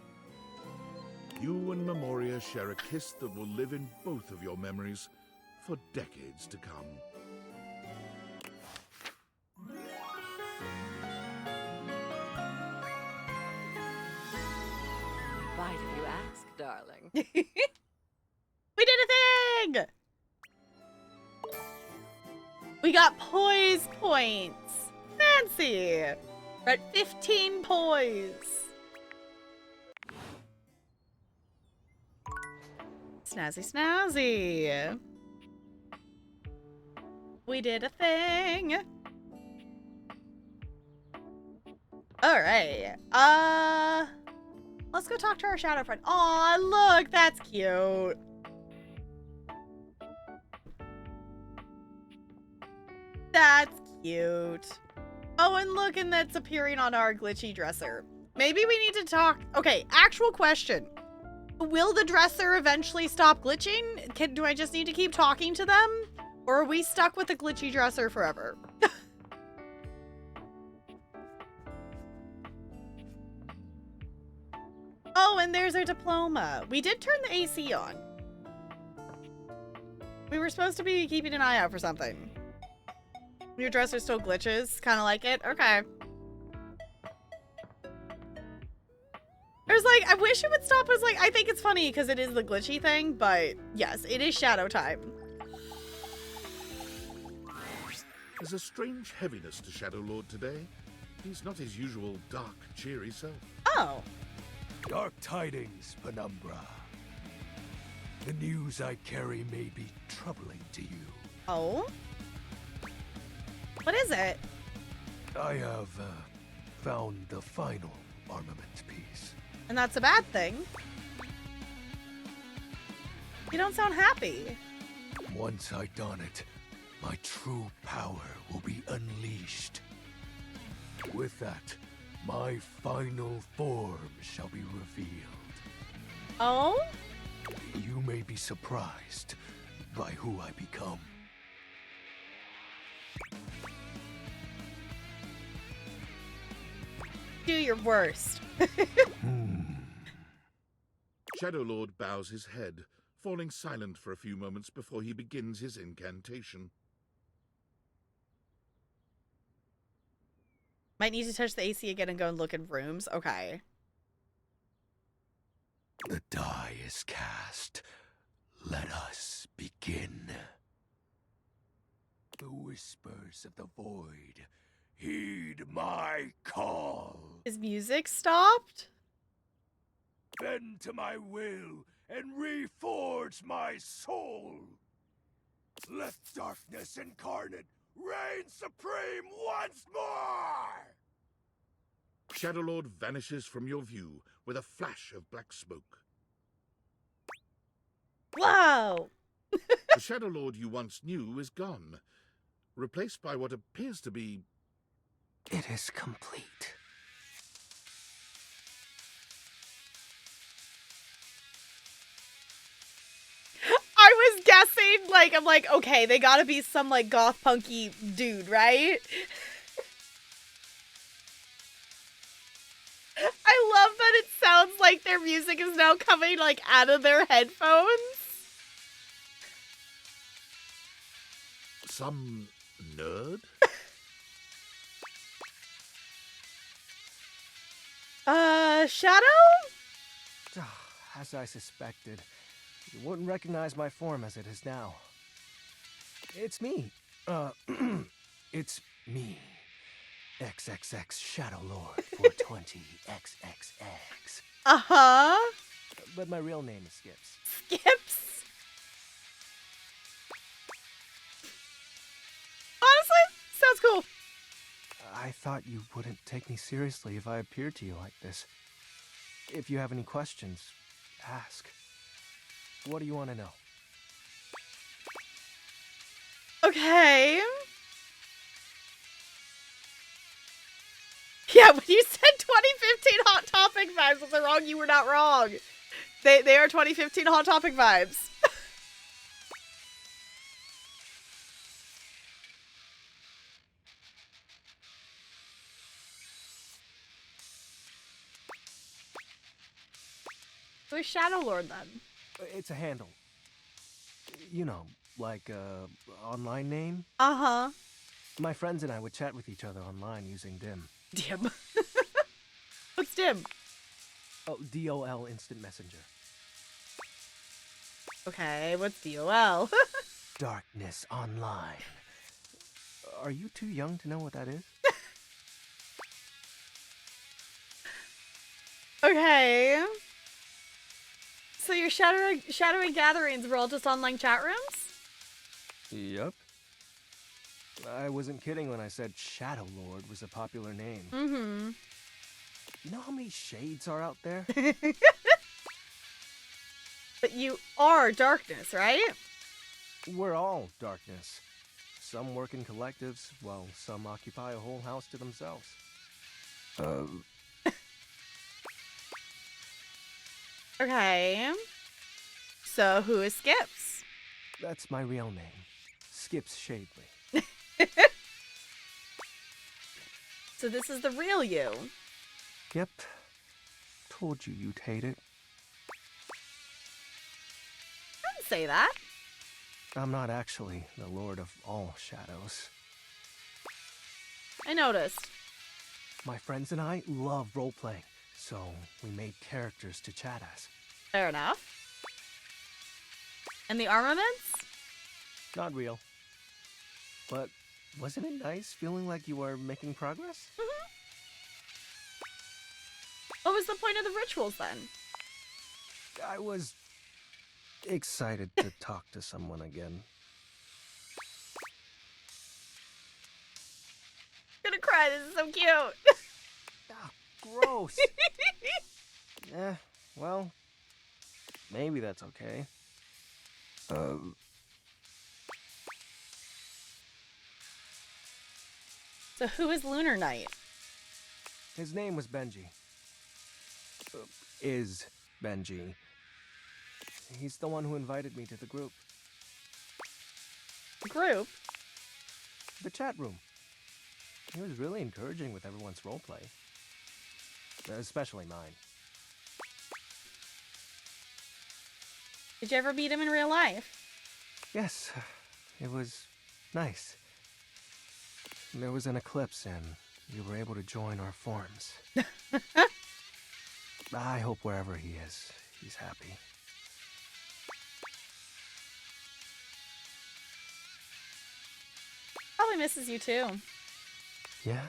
You and Memoria share a kiss that will live in both of your memories for decades to come. Bite if you ask, darling. We did a thing! We got poise points. Fancy. We're at 15 poise. Snazzy, snazzy. We did a thing. All right. Let's go talk to our shadow friend. Aw, look, that's cute. That's cute. Oh, and look, and that's appearing on our glitchy dresser. Maybe we need to talk. Okay, actual question. Will the dresser eventually stop glitching? Do I just need to keep talking to them? Or are we stuck with a glitchy dresser forever? Oh, and there's our diploma. We did turn the AC on. We were supposed to be keeping an eye out for something. Your dresser still glitches? Kind of like it? Okay. I was like, I wish it would stop. I was like, I think it's funny because it is the glitchy thing, but yes, it is shadow time. There's a strange heaviness to Shadow Lord today. He's not his usual dark, cheery self. Oh. Dark tidings, Penumbra. The news I carry may be troubling to you. Oh? What is it? I have found the final armament piece. And that's a bad thing. You don't sound happy. Once I don it, my true power will be unleashed. With that, my final form shall be revealed. Oh? You may be surprised by who I become. Do your worst. Shadow Lord bows his head, falling silent for a few moments before he begins his incantation. Might need to touch the AC again and go and look in rooms. Okay. The die is cast. Let us begin. The whispers of the void, heed my call. Is music stopped? Bend to my will and reforge my soul. Let darkness incarnate reign supreme once more! Shadow Lord vanishes from your view with a flash of black smoke. Whoa! The Shadow Lord you once knew is gone, replaced by what appears to be... It is complete. I was guessing, like, I'm like, okay, they gotta be some, like, goth punky dude, right? I love that it sounds like their music is now coming, like, out of their headphones. Some nerd? Shadow? As I suspected, you wouldn't recognize my form as it is now. It's me. It's me. XXX Shadow Lord 420 XXX. Uh-huh. But my real name is Skips. Skips. Honestly, sounds cool. I thought you wouldn't take me seriously if I appeared to you like this. If you have any questions, ask. What do you want to know? Okay. Yeah, when you said 2015 Hot Topic vibes was wrong, you were not wrong. They are 2015 Hot Topic vibes. Who's Shadow Lord then? It's a handle. You know, like a online name. Uh-huh. My friends and I would chat with each other online using DIM. Dim. What's Dim? Oh, DOL Instant Messenger. Okay, what's DOL? Darkness Online. Are you too young to know what that is? Okay. So your shadowy gatherings were all just online chat rooms? Yep. I wasn't kidding when I said Shadow Lord was a popular name. Mm-hmm. You know how many shades are out there? But you are darkness, right? We're all darkness. Some work in collectives, while some occupy a whole house to themselves. Okay. So who is Skips? That's my real name. Skips Shadley. So this is the real you. Yep. Told you you'd hate it. I didn't say that. I'm not actually the Lord of all shadows. I noticed. My friends and I love role-playing, so we made characters to chat as. Fair enough. And the armaments? Not real. But wasn't it nice feeling like you were making progress? Mm-hmm. What was the point of the rituals then? I was excited to talk to someone again. I'm gonna cry, this is so cute. Ah, gross. Well, maybe that's okay. So who is Lunar Knight? His name was Benji. Is Benji. He's the one who invited me to the group. Group? The chat room. He was really encouraging with everyone's roleplay. Especially mine. Did you ever meet him in real life? Yes, it was nice. There was an eclipse and we were able to join our forms. I hope wherever he is, he's happy. Probably misses you too. Yeah,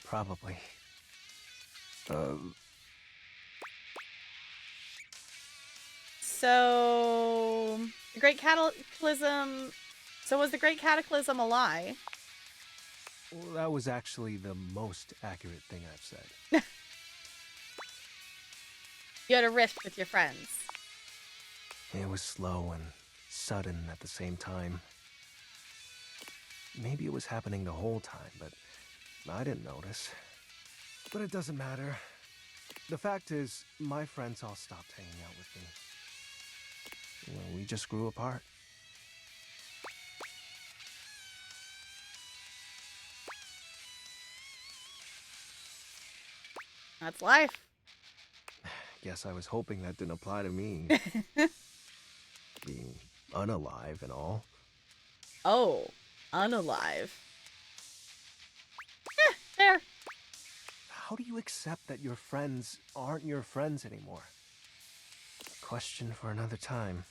probably. So, the Great Cataclysm. So was the Great Cataclysm a lie? Well, that was actually the most accurate thing I've said. You had a rift with your friends. It was slow and sudden at the same time. Maybe it was happening the whole time, but I didn't notice. But it doesn't matter. The fact is, my friends all stopped hanging out with me. Well, we just grew apart. That's life. Guess I was hoping that didn't apply to me. Being unalive and all. Oh, unalive. There. How do you accept that your friends aren't your friends anymore? Question for another time.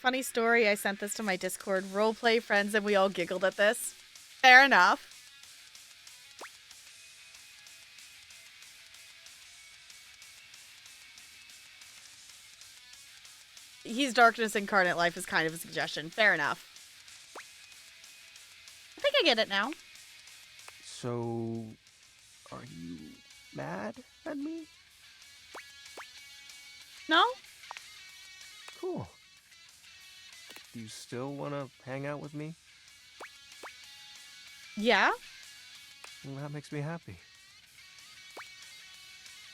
Funny story, I sent this to my Discord roleplay friends and we all giggled at this. Fair enough. He's darkness incarnate. Life is kind of a suggestion. Fair enough. I think I get it now. So, are you mad at me? No? Cool. Do you still want to hang out with me? Yeah? Well, that makes me happy.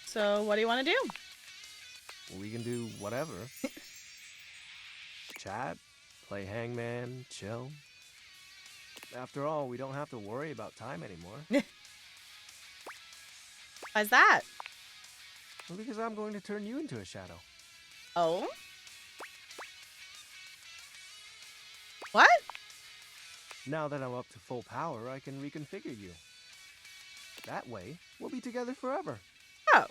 So what do you want to do? We can do whatever. Chat, play hangman, chill. After all, we don't have to worry about time anymore. Why's that? Well, because I'm going to turn you into a shadow. Oh? What? Now that I'm up to full power, I can reconfigure you. That way, we'll be together forever. Oh.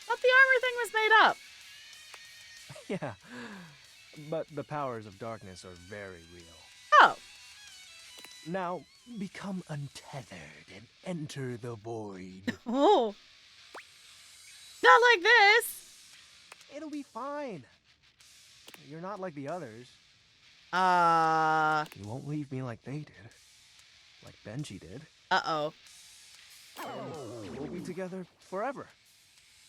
Thought the armor thing was made up. Yeah, but the powers of darkness are very real. Oh. Now, become untethered and enter the void. Oh. Not like this. It'll be fine. You're not like the others. You won't leave me like they did. Like Benji did. Uh-oh. We'll be together forever.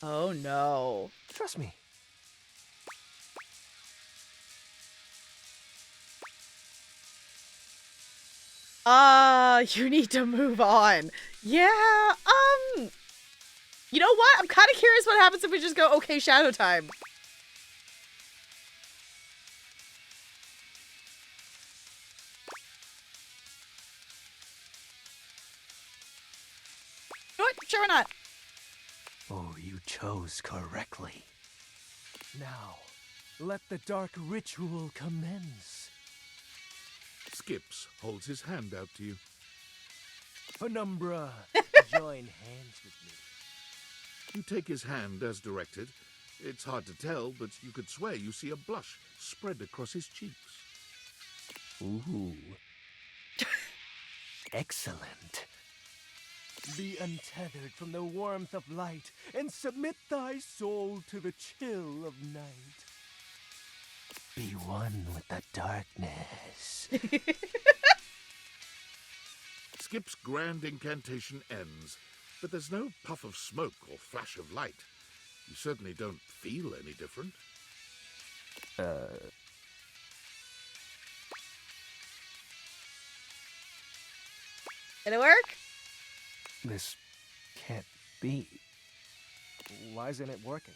Oh, no. Trust me. You need to move on. Yeah, you know what? I'm kind of curious what happens if we just go, okay, shadow time. You know what? Sure or not? Oh, you chose correctly. Now, let the dark ritual commence. Skips holds his hand out to you. Penumbra, join hands with me. You take his hand as directed. It's hard to tell, but you could swear you see a blush spread across his cheeks. Ooh. Excellent. Be untethered from the warmth of light and submit thy soul to the chill of night. Be one with the darkness. Skip's grand incantation ends, but there's no puff of smoke or flash of light. You certainly don't feel any different. Did it work? This can't be. Why isn't it working?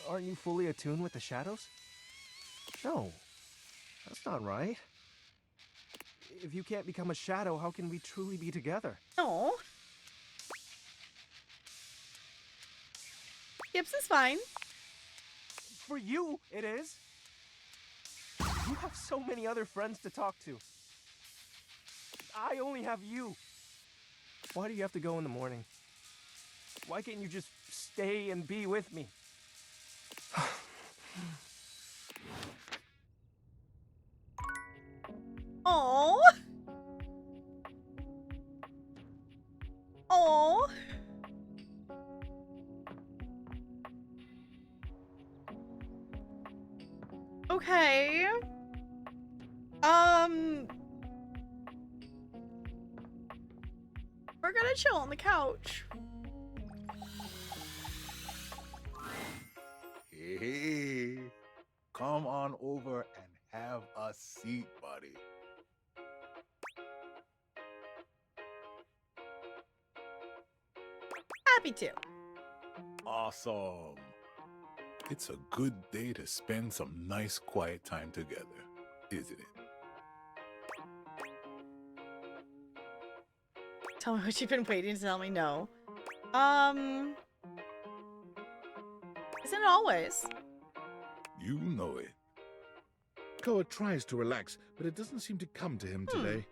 Aren't you fully attuned with the shadows? No, that's not right. If you can't become a shadow, how can we truly be together? No. Gibbs is fine. For you, it is. You have so many other friends to talk to. I only have you. Why do you have to go in the morning? Why can't you just stay and be with me? Oh. Oh. Okay. We're gonna chill on the couch. Hey, come on over and have a seat, buddy. Happy to. Awesome. It's a good day to spend some nice quiet time together, isn't it? Tell me what you've been waiting to tell me. No. Isn't it always? You know it. Koa tries to relax, but it doesn't seem to come to him today.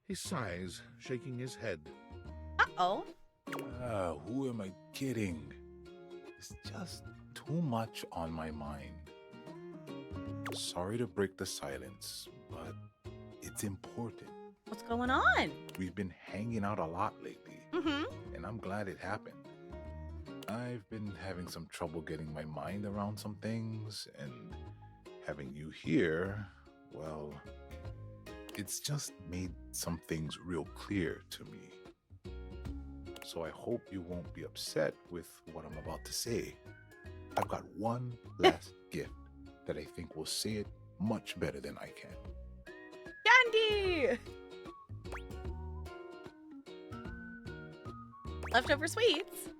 He sighs, shaking his head. Uh-oh. Who am I kidding? It's just too much on my mind. Sorry to break the silence, but it's important. What's going on? We've been hanging out a lot lately, and I'm glad it happened. I've been having some trouble getting my mind around some things, and having you here, well, it's just made some things real clear to me. So I hope you won't be upset with what I'm about to say. I've got one last gift that I think will say it much better than I can. Candy! Leftover sweets.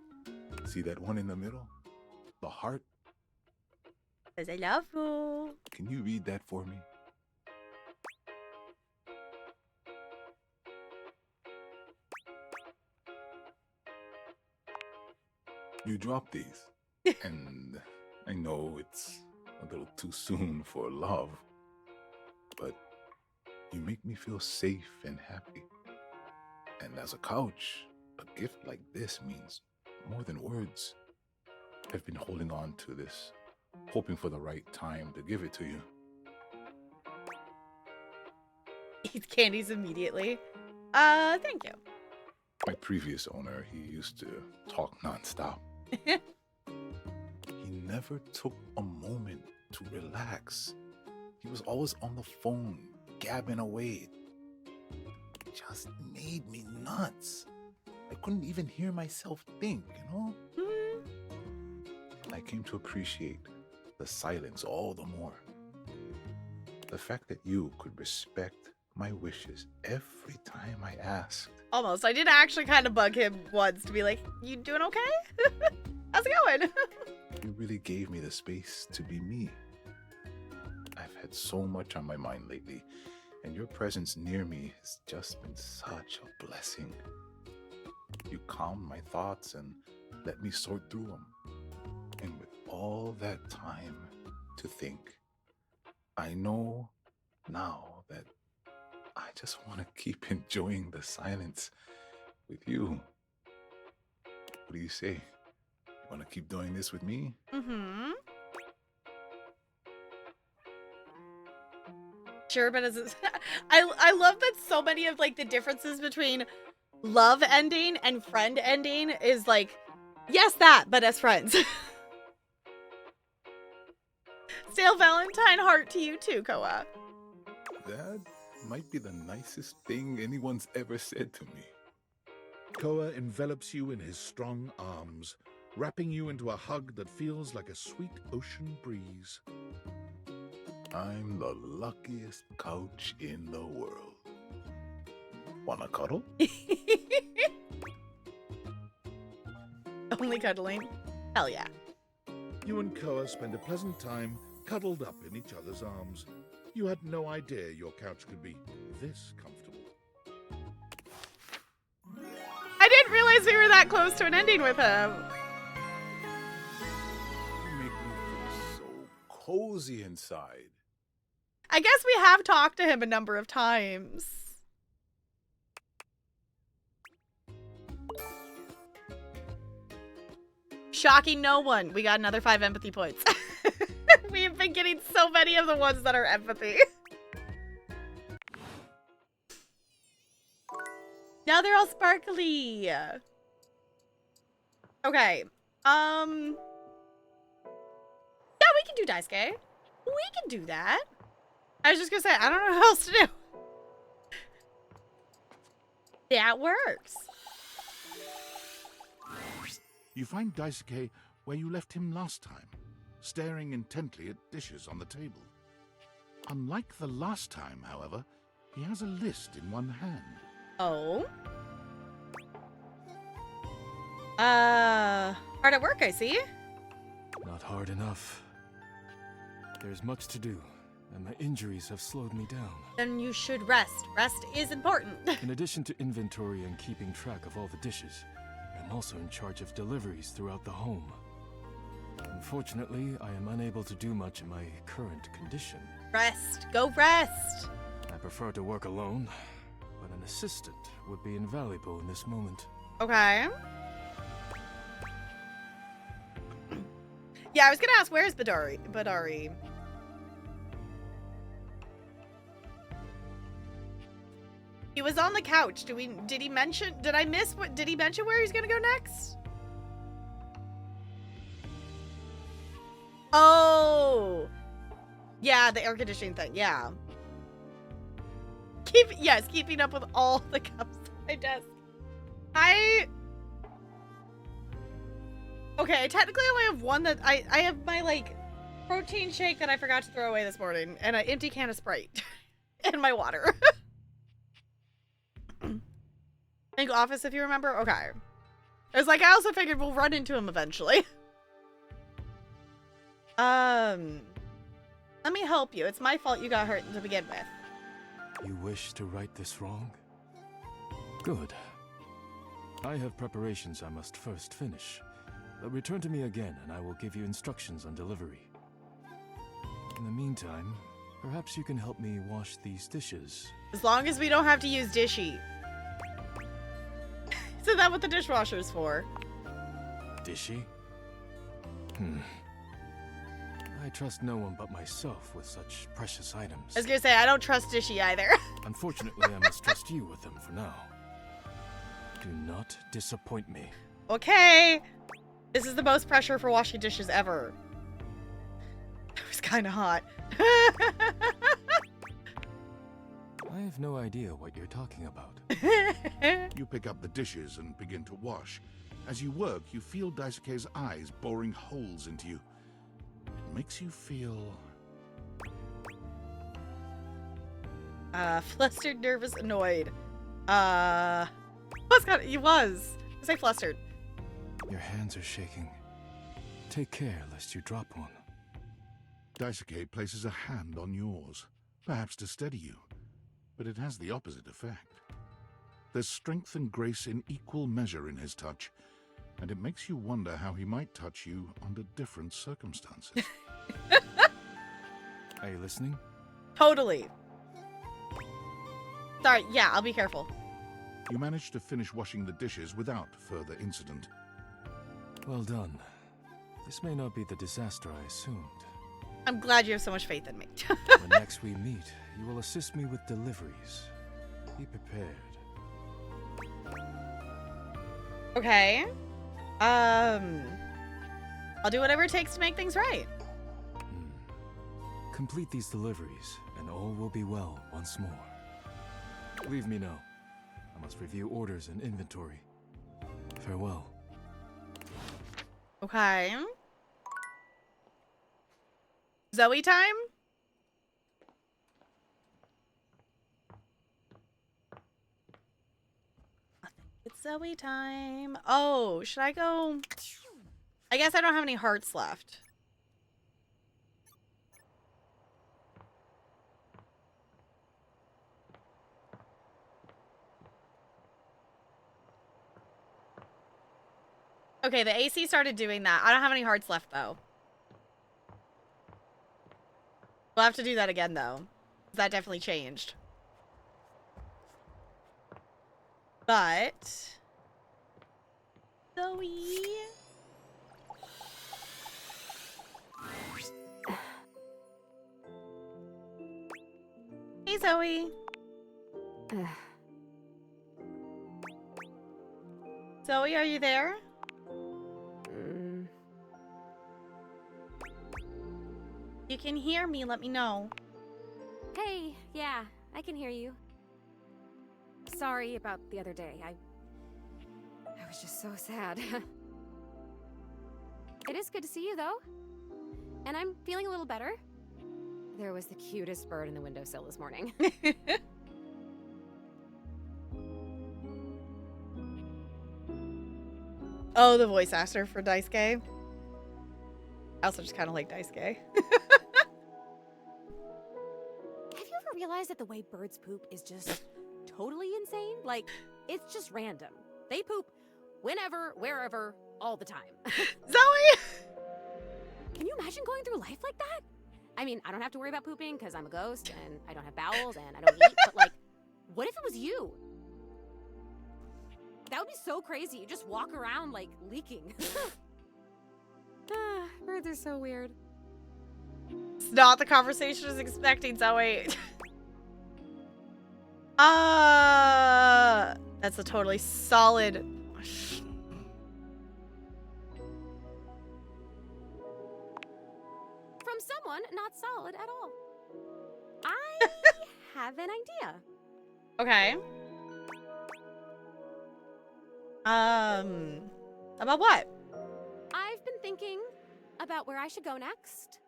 See that one in the middle? The heart? Says I love you. Can you read that for me? You dropped these, and I know it's a little too soon for love, but you make me feel safe and happy. And as a couch, a gift like this means more than words. I've been holding on to this, hoping for the right time to give it to you. Eats candies immediately. Thank you. My previous owner, he used to talk nonstop. He never took a moment to relax. He was always on the phone, gabbing away. It just made me nuts. I couldn't even hear myself think, you know? I came to appreciate the silence all the more. The fact that you could respect my wishes every time I asked. Almost. I did actually kind of bug him once to be like, you doing okay? How's it going? You really gave me the space to be me. I've had so much on my mind lately, and your presence near me has just been such a blessing. You calmed my thoughts and let me sort through them. And with all that time to think, I know now that I just want to keep enjoying the silence with you. What do you say? You want to keep doing this with me? Sure, but I love that so many of like the differences between love ending and friend ending is like, yes, that, but as friends. Stale Valentine heart to you too, Koa. That might be the nicest thing anyone's ever said to me. Koa envelops you in his strong arms, wrapping you into a hug that feels like a sweet ocean breeze. I'm the luckiest couch in the world. Wanna cuddle? Only cuddling? Hell yeah. You and Koa spend a pleasant time cuddled up in each other's arms. You had no idea your couch could be this comfortable. I didn't realize we were that close to an ending with him. You make me feel so cozy inside. I guess we have talked to him a number of times. Shocking no one. We got another 5 empathy points. We've been getting so many of the ones that are empathy. Now they're all sparkly. Okay. Yeah, we can do Daisuke. We can do that. I was just gonna say, I don't know what else to do. That works. You find Daisuke where you left him last time, staring intently at dishes on the table. Unlike the last time, however, he has a list in one hand. Oh. Hard at work, I see. Not hard enough. There's much to do, and my injuries have slowed me down. Then you should rest. Rest is important. In addition to inventory and keeping track of all the dishes, I'm also in charge of deliveries throughout the home. Unfortunately, I am unable to do much in my current condition. Rest. Go rest. I prefer to work alone, but an assistant would be invaluable in this moment. Okay. Yeah, I was gonna ask, where's Badari? was on the couch. Did he mention, did I miss what, did he mention where he's gonna go next? Oh, yeah, the air conditioning thing, yeah. Keeping up with all the cups on my desk. Okay, I technically only have one that, I have my, like, protein shake that I forgot to throw away this morning, and an empty can of Sprite, and my water. Think Office, if you remember? Okay. I was like, I also figured we'll run into him eventually. Let me help you. It's my fault you got hurt to begin with. You wish to right this wrong? Good. I have preparations I must first finish. Return to me again, and I will give you instructions on delivery. In the meantime, perhaps you can help me wash these dishes. As long as we don't have to use Dishy. Isn't that what the dishwasher is for? Dishy? I trust no one but myself with such precious items. I was gonna say, I don't trust Dishy either. Unfortunately, I must trust you with them for now. Do not disappoint me. Okay. This is the most pressure for washing dishes ever. It was kind of hot. I have no idea what you're talking about. You pick up the dishes and begin to wash. As you work, you feel Daisuke's eyes boring holes into you. It makes you feel... flustered, nervous, annoyed. He was. Say flustered. Your hands are shaking. Take care lest you drop one. Daisuke places a hand on yours, perhaps to steady you, but it has the opposite effect. There's strength and grace in equal measure in his touch, and it makes you wonder how he might touch you under different circumstances. Are you listening? Totally. Sorry, yeah, I'll be careful. You manage to finish washing the dishes without further incident. Well done. This may not be the disaster I assumed. I'm glad you have so much faith in me. When next we meet, you will assist me with deliveries. Be prepared. Okay. I'll do whatever it takes to make things right. Complete these deliveries, and all will be well once more. Leave me now. I must review orders and inventory. Farewell. Okay. Zoe time? It's Zoe time. Oh, should I go? I guess I don't have any hearts left. Okay, the AC started doing that. I don't have any hearts left, though. We'll have to do that again, though. That definitely changed. But... Zoe... Hey, Zoe. Zoe, are you there? You can hear me, let me know. Hey, yeah, I can hear you. Sorry about the other day. I was just so sad. It is good to see you, though. And I'm feeling a little better. There was the cutest bird in the windowsill this morning. Oh, the voice actor for Daisuke. I also just kind of like Daisuke. Have you ever realized that the way birds poop is just totally insane? Like, it's just random. They poop whenever, wherever, all the time. Zoe! Can you imagine going through life like that? I mean, I don't have to worry about pooping because I'm a ghost and I don't have bowels and I don't eat, but like, what if it was you? That would be so crazy. You just walk around like leaking. Birds are so weird. It's not the conversation I was expecting, Zoe. That's a totally solid. From someone not solid at all. I have an idea. Okay. About what? I've been thinking about where I should go next.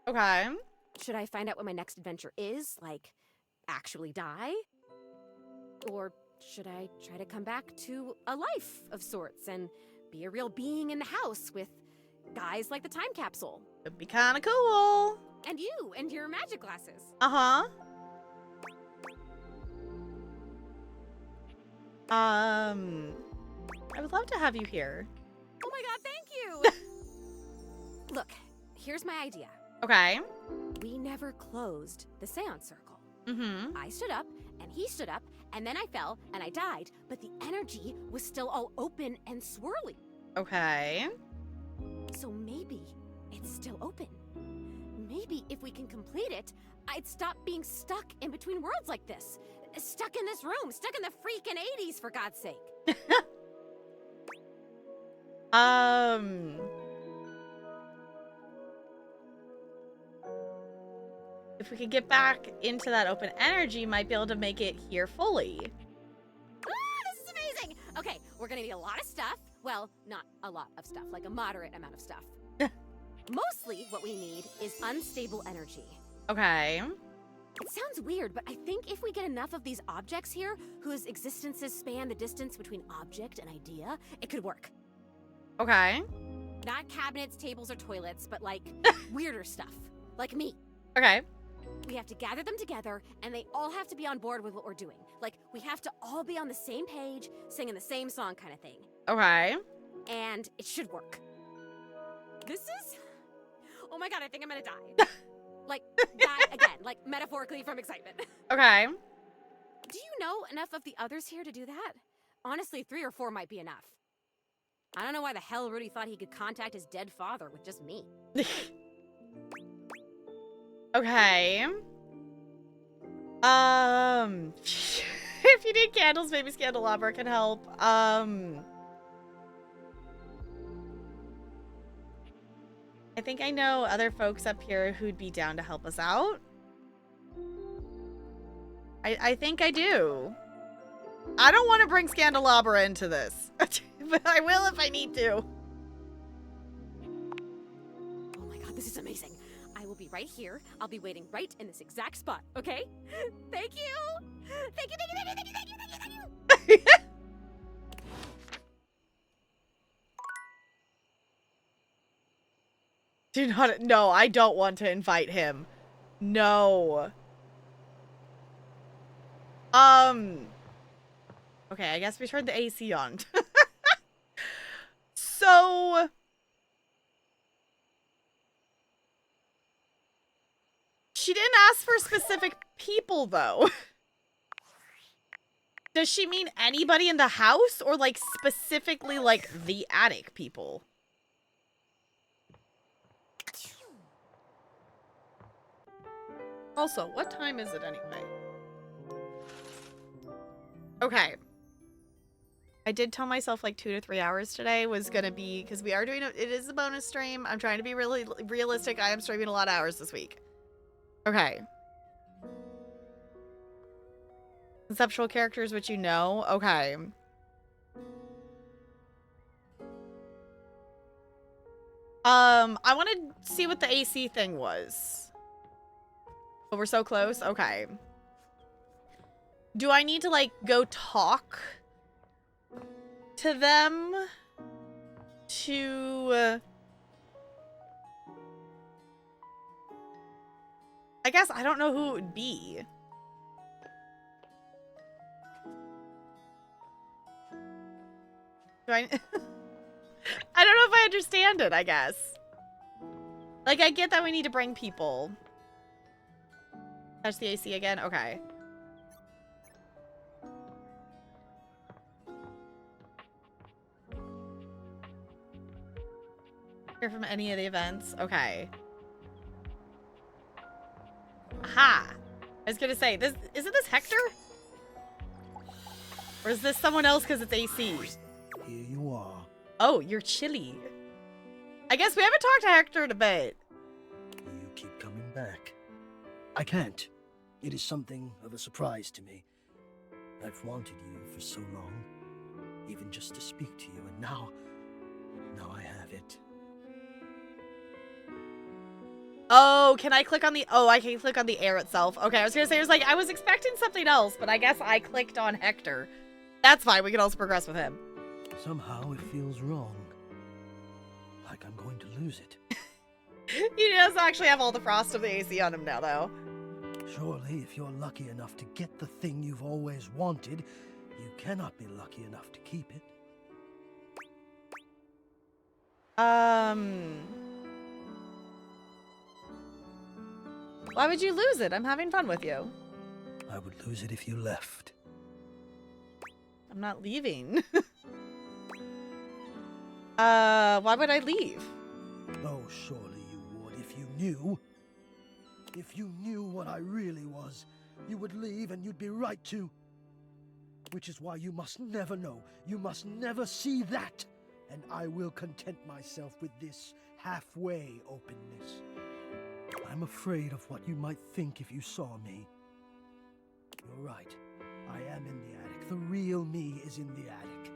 Okay. Should I find out what my next adventure is? Like, actually die? Or should I try to come back to a life of sorts and be a real being in the house with guys like the time capsule? It'd be kind of cool. And you and your magic glasses. Uh-huh. I would love to have you here. Oh my god, thank you! Look, here's my idea. Okay. We never closed the seance circle. Mm-hmm. I stood up, and he stood up, and then I fell, and I died, but the energy was still all open and swirly. Okay. So maybe it's still open. Maybe if we can complete it, I'd stop being stuck in between worlds like this. Stuck in this room, stuck in the freaking 80s, for God's sake. If we could get back into that open energy, might be able to make it here fully. This is amazing! Okay, we're gonna need a lot of stuff. Well, not a lot of stuff, like a moderate amount of stuff. Mostly what we need is unstable energy. Okay. It sounds weird, but I think if we get enough of these objects here, whose existences span the distance between object and idea, it could work. Okay. Not cabinets, tables, or toilets, but like weirder stuff. Like me. Okay. We have to gather them together, and they all have to be on board with what we're doing. Like, we have to all be on the same page, singing the same song kind of thing. Okay. And it should work. This is... Oh my god, I think I'm gonna die. Like, die again, like metaphorically from excitement. Okay. Do you know enough of the others here to do that? Honestly, 3 or 4 might be enough. I don't know why the hell Rudy thought he could contact his dead father with just me. Okay. If you need candles, maybe Scandelabra can help. I think I know other folks up here who'd be down to help us out. I think I do. I don't want to bring Scandelabra into this, but I will if I need to. Oh my god, this is amazing. I will be right here. I'll be waiting right in this exact spot, okay? Thank you! Thank you, thank you, thank you, thank you, thank you, thank you, thank you! Do not. No, I don't want to invite him. No. Okay, I guess we turned the AC on. So... She didn't ask for specific people, though. Does she mean anybody in the house? Or, like, specifically, like, the attic people? Also, what time is it anyway? Okay. I did tell myself like 2 to 3 hours today was gonna be, because we are doing it is a bonus stream. I'm trying to be really realistic. I am streaming a lot of hours this week. Okay. Conceptual characters, which you know. Okay. I want to see what the AC thing was. But we're so close. Okay. Do I need to like go talk to them to I guess I don't know who it would be. Do I I don't know if I understand it, I guess. Like, I get that we need to bring people. Touch the AC again? Okay. Hear from any of the events? Okay. Aha! I was gonna say, isn't this Hector? Or is this someone else because it's AC? Here you are. Oh, you're chilly. I guess we haven't talked to Hector in a bit. You keep coming back. I can't. It is something of a surprise to me. I've wanted you for so long, even just to speak to you, and now I have it. Oh, can I click on the... Oh, I can click on the air itself. Okay, I was gonna say, I was expecting something else, but I guess I clicked on Hector. That's fine, we can also progress with him. Somehow it feels wrong. Like I'm going to lose it. He does actually have all the frost of the AC on him now, though. Surely, if you're lucky enough to get the thing you've always wanted, you cannot be lucky enough to keep it. Why would you lose it? I'm having fun with you. I would lose it if you left. I'm not leaving. Why would I leave? Oh, surely you would if you knew. If you knew what I really was, you would leave and you'd be right to. Which is why you must never know. You must never see that. And I will content myself with this halfway openness. I'm afraid of what you might think if you saw me. You're right. I am in the attic. The real me is in the attic.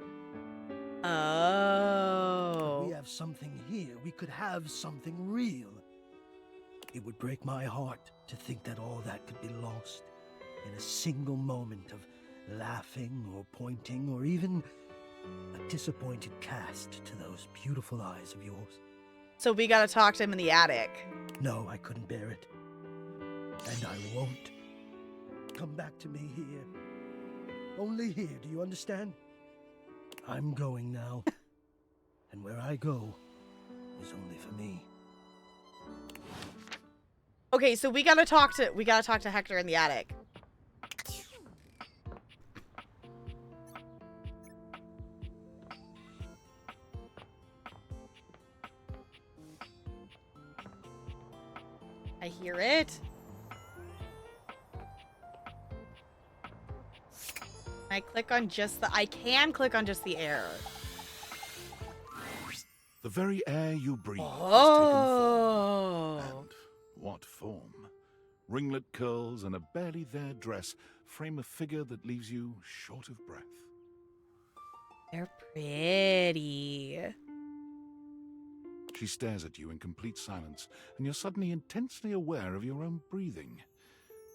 Oh. If we have something here, we could have something real. It would break my heart to think that all that could be lost in a single moment of laughing or pointing or even a disappointed cast to those beautiful eyes of yours. So we gotta talk to him in the attic. No, I couldn't bear it. And I won't. Come back to me here. Only here, do you understand? I'm going now. And where I go is only for me. Okay, so we gotta talk to Hector in the attic. I hear it. I can click on just the air. The very air you breathe Oh. has taken form. And what form? Ringlet curls and a barely there dress frame a figure that leaves you short of breath. They're pretty. She stares at you in complete silence, and you're suddenly intensely aware of your own breathing.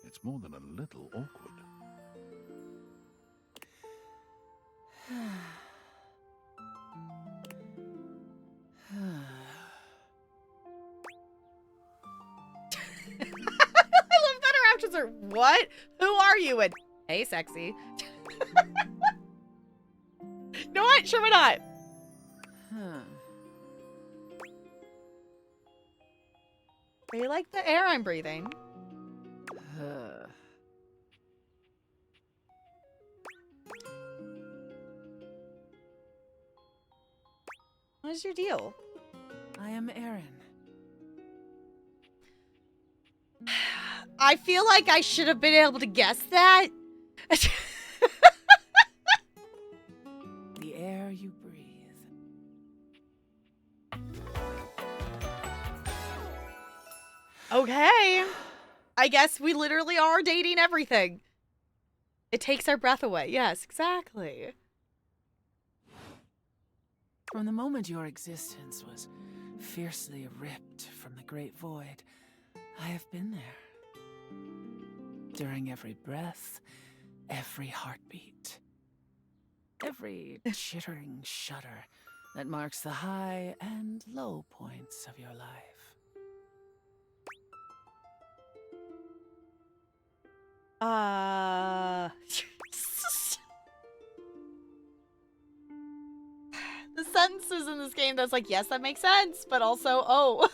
It's more than a little awkward. I love that her actions are, what? Who are you? And hey, sexy. No, what? Sure, why not? Do you like the air I'm breathing? What is your deal? I am Aaron. I feel like I should have been able to guess that. The air you breathe. Okay. I guess we literally are dating everything. It takes our breath away. Yes, exactly. From the moment your existence was fiercely ripped from the great void, I have been there. During every breath, every heartbeat, every chittering shudder that marks the high and low points of your life. The sentences in this game that's like, yes, that makes sense, but also, oh.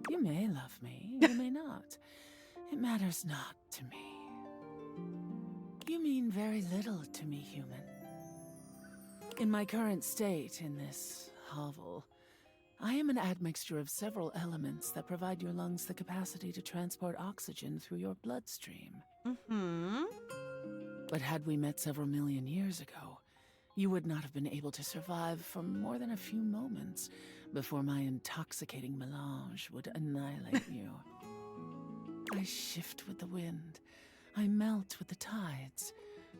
You may love me, you may not. It matters not to me. You mean very little to me, human. In my current state in this hovel, I am an admixture of several elements that provide your lungs the capacity to transport oxygen through your bloodstream. Mm-hmm. But had we met several million years ago, you would not have been able to survive for more than a few moments before my intoxicating melange would annihilate you. I shift with the wind. I melt with the tides.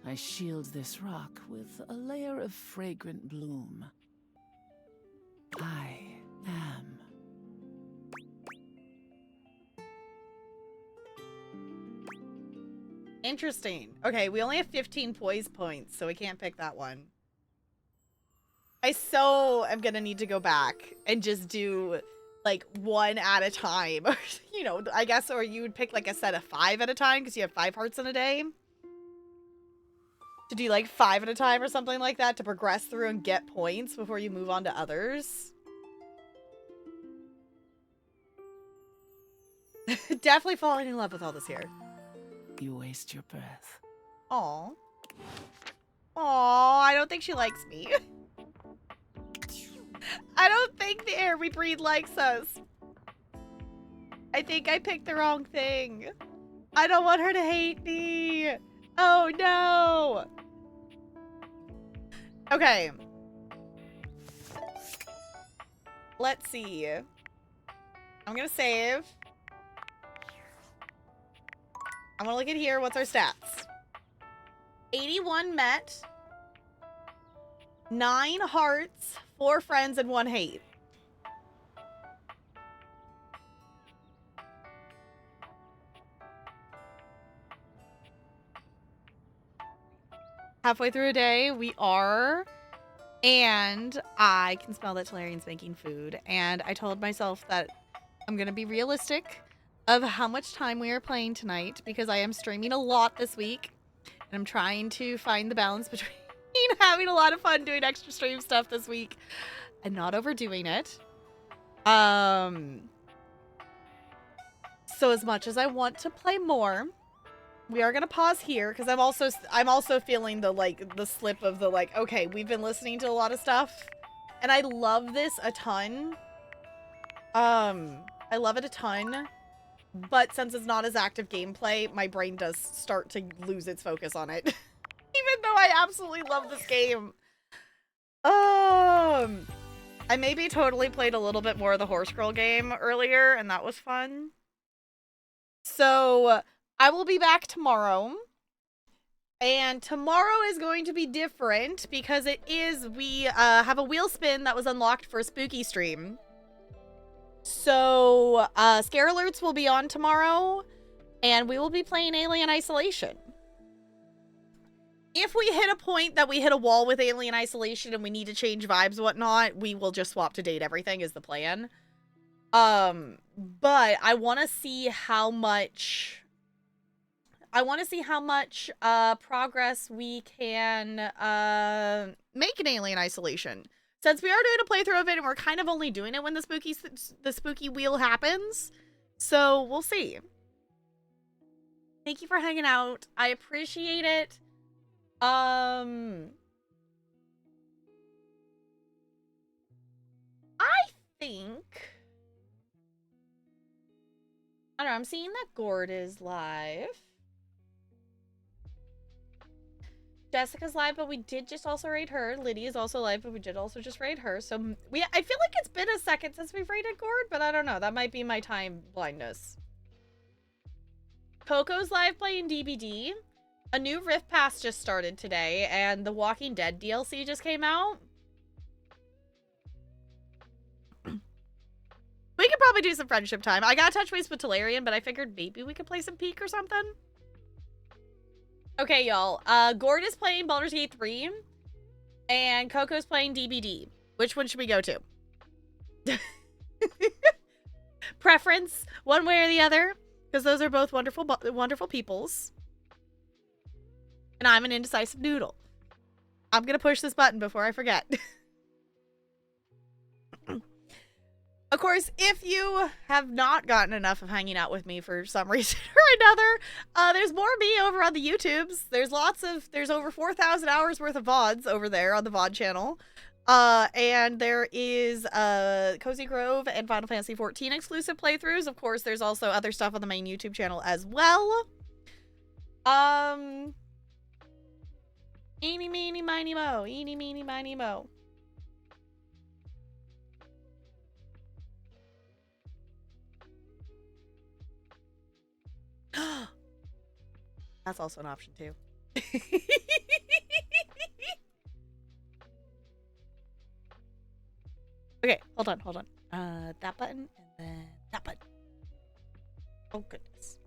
I shield this rock with a layer of fragrant bloom. I am. Interesting. Okay, we only have 15 poise points, so we can't pick that one. I so am gonna need to go back and just do like one at a time. You know, I guess, or you would pick like a set of 5 at a time because you have 5 hearts in a day. To do like 5 at a time or something like that to progress through and get points before you move on to others. Definitely falling in love with all this here. You waste your breath. Aw. Aw, I don't think she likes me. I don't think the air we breathe likes us. I think I picked the wrong thing. I don't want her to hate me. Oh no. Okay. Let's see. I'm gonna save. I'm gonna look at here. What's our stats? 81 met. 9 hearts, 4 friends, and 1 hate. Halfway through a day, we are. And I can smell that Talarian's making food. And I told myself that I'm going to be realistic of how much time we are playing tonight because I am streaming a lot this week. And I'm trying to find the balance between having a lot of fun doing extra stream stuff this week and not overdoing it. So as much as I want to play more, we are gonna pause here because I'm also feeling the slip of the like, okay, we've been listening to a lot of stuff and I love this a ton. I love it a ton, but since it's not as active gameplay, my brain does start to lose its focus on it. Even though I absolutely love this game. I maybe totally played a little bit more of the Horse Girl game earlier, and that was fun. So, I will be back tomorrow. And tomorrow is going to be different because we have a wheel spin that was unlocked for a spooky stream. So, Scare Alerts will be on tomorrow, and we will be playing Alien Isolation. If we hit a point that we hit a wall with Alien Isolation and we need to change vibes and whatnot, we will just swap to Date Everything is the plan. But I want to see how much progress we can make in Alien Isolation. Since we are doing a playthrough of it and we're kind of only doing it when the spooky wheel happens. So we'll see. Thank you for hanging out. I appreciate it. I think... I don't know, I'm seeing that Gord is live. Jessica's live, but we did just also raid her. Lydia's also live, but we did also just raid her. So, I feel like it's been a second since we've raided Gord, but I don't know. That might be my time blindness. Coco's live playing DBD. A new Rift Pass just started today, and the Walking Dead DLC just came out. We could probably do some friendship time. I got touch base with Talarian, but I figured maybe we could play some Peak or something. Okay, y'all. Gord is playing Baldur's Gate 3, and Coco's playing DBD. Which one should we go to? Preference, one way or the other, because those are both wonderful, wonderful peoples. And I'm an indecisive noodle. I'm gonna push this button before I forget. Of course, if you have not gotten enough of hanging out with me for some reason or another, there's more me over on the YouTubes. There's over 4,000 hours worth of VODs over there on the VOD channel. And there is Cozy Grove and Final Fantasy XIV exclusive playthroughs. Of course, there's also other stuff on the main YouTube channel as well. Eeny, meeny, miny, mo. Eeny, meeny, miny, mo. That's also an option too. Okay, hold on. That button and then that button. Oh goodness.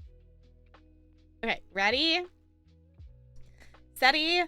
Okay, ready? Steady.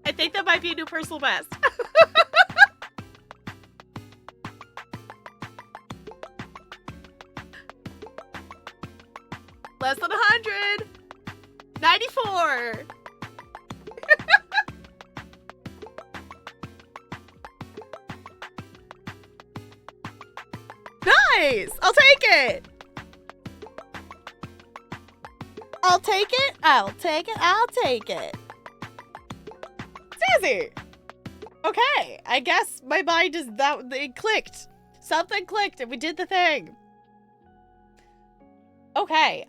I think that might be a new personal best. Less than 100. 94. Nice. I'll take it. I'll take it. I'll take it. I'll take it. Sassy. Okay. I guess my mind is that it clicked. Something clicked and we did the thing. Okay.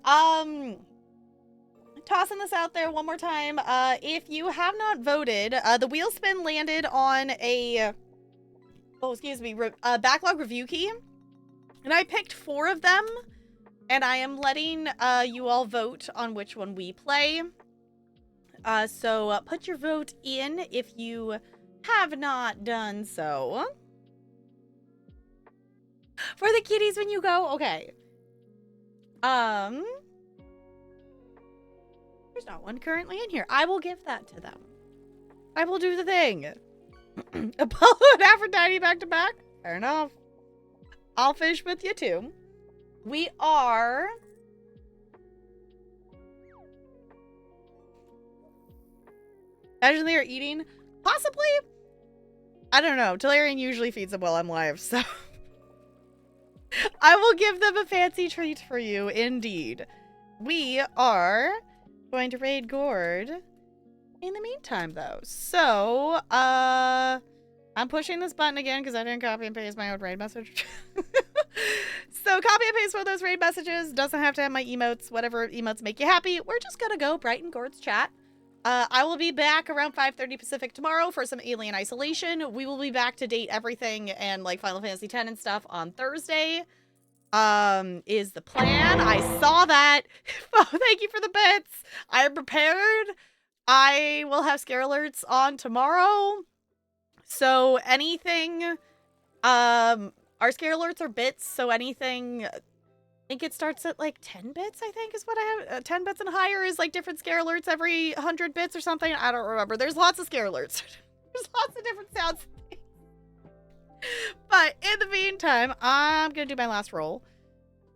Tossing this out there one more time. If you have not voted, the wheel spin landed on a backlog review key. And I picked 4 of them. And I am letting you all vote on which one we play. So put your vote in if you have not done so. For the kitties when you go. Okay. There's not one currently in here. I will give that to them. I will do the thing. Apollo and Aphrodite back to back. Fair enough. I'll fish with you too. We are... Imagine they are eating. Possibly. I don't know. Talarian usually feeds them while I'm live, so... I will give them a fancy treat for you, indeed. We are going to raid Gord in the meantime, though. So, I'm pushing this button again because I didn't copy and paste my own raid message. So, copy and paste one of those raid messages. Doesn't have to have my emotes. Whatever emotes make you happy. We're just gonna go brighten Gord's chat. I will be back around 5:30 Pacific tomorrow for some Alien Isolation. We will be back to date everything and like Final Fantasy X and stuff on Thursday. Is the plan. I saw that. Oh, thank you for the bits. I am prepared. I will have scare alerts on tomorrow. So anything, our scare alerts are bits. So anything I think it starts at like 10 bits, I think is what I have. 10 bits and higher is like different scare alerts every 100 bits or something. I don't remember. There's lots of scare alerts. There's lots of different sounds. But in the meantime, I'm going to do my last roll.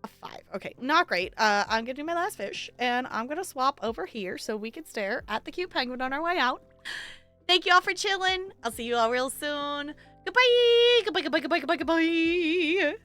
A 5. Okay, not great. I'm going to do my last fish, and I'm going to swap over here so we can stare at the cute penguin on our way out. Thank you all for chilling. I'll see you all real soon. Goodbye. Goodbye, goodbye, goodbye, goodbye, goodbye.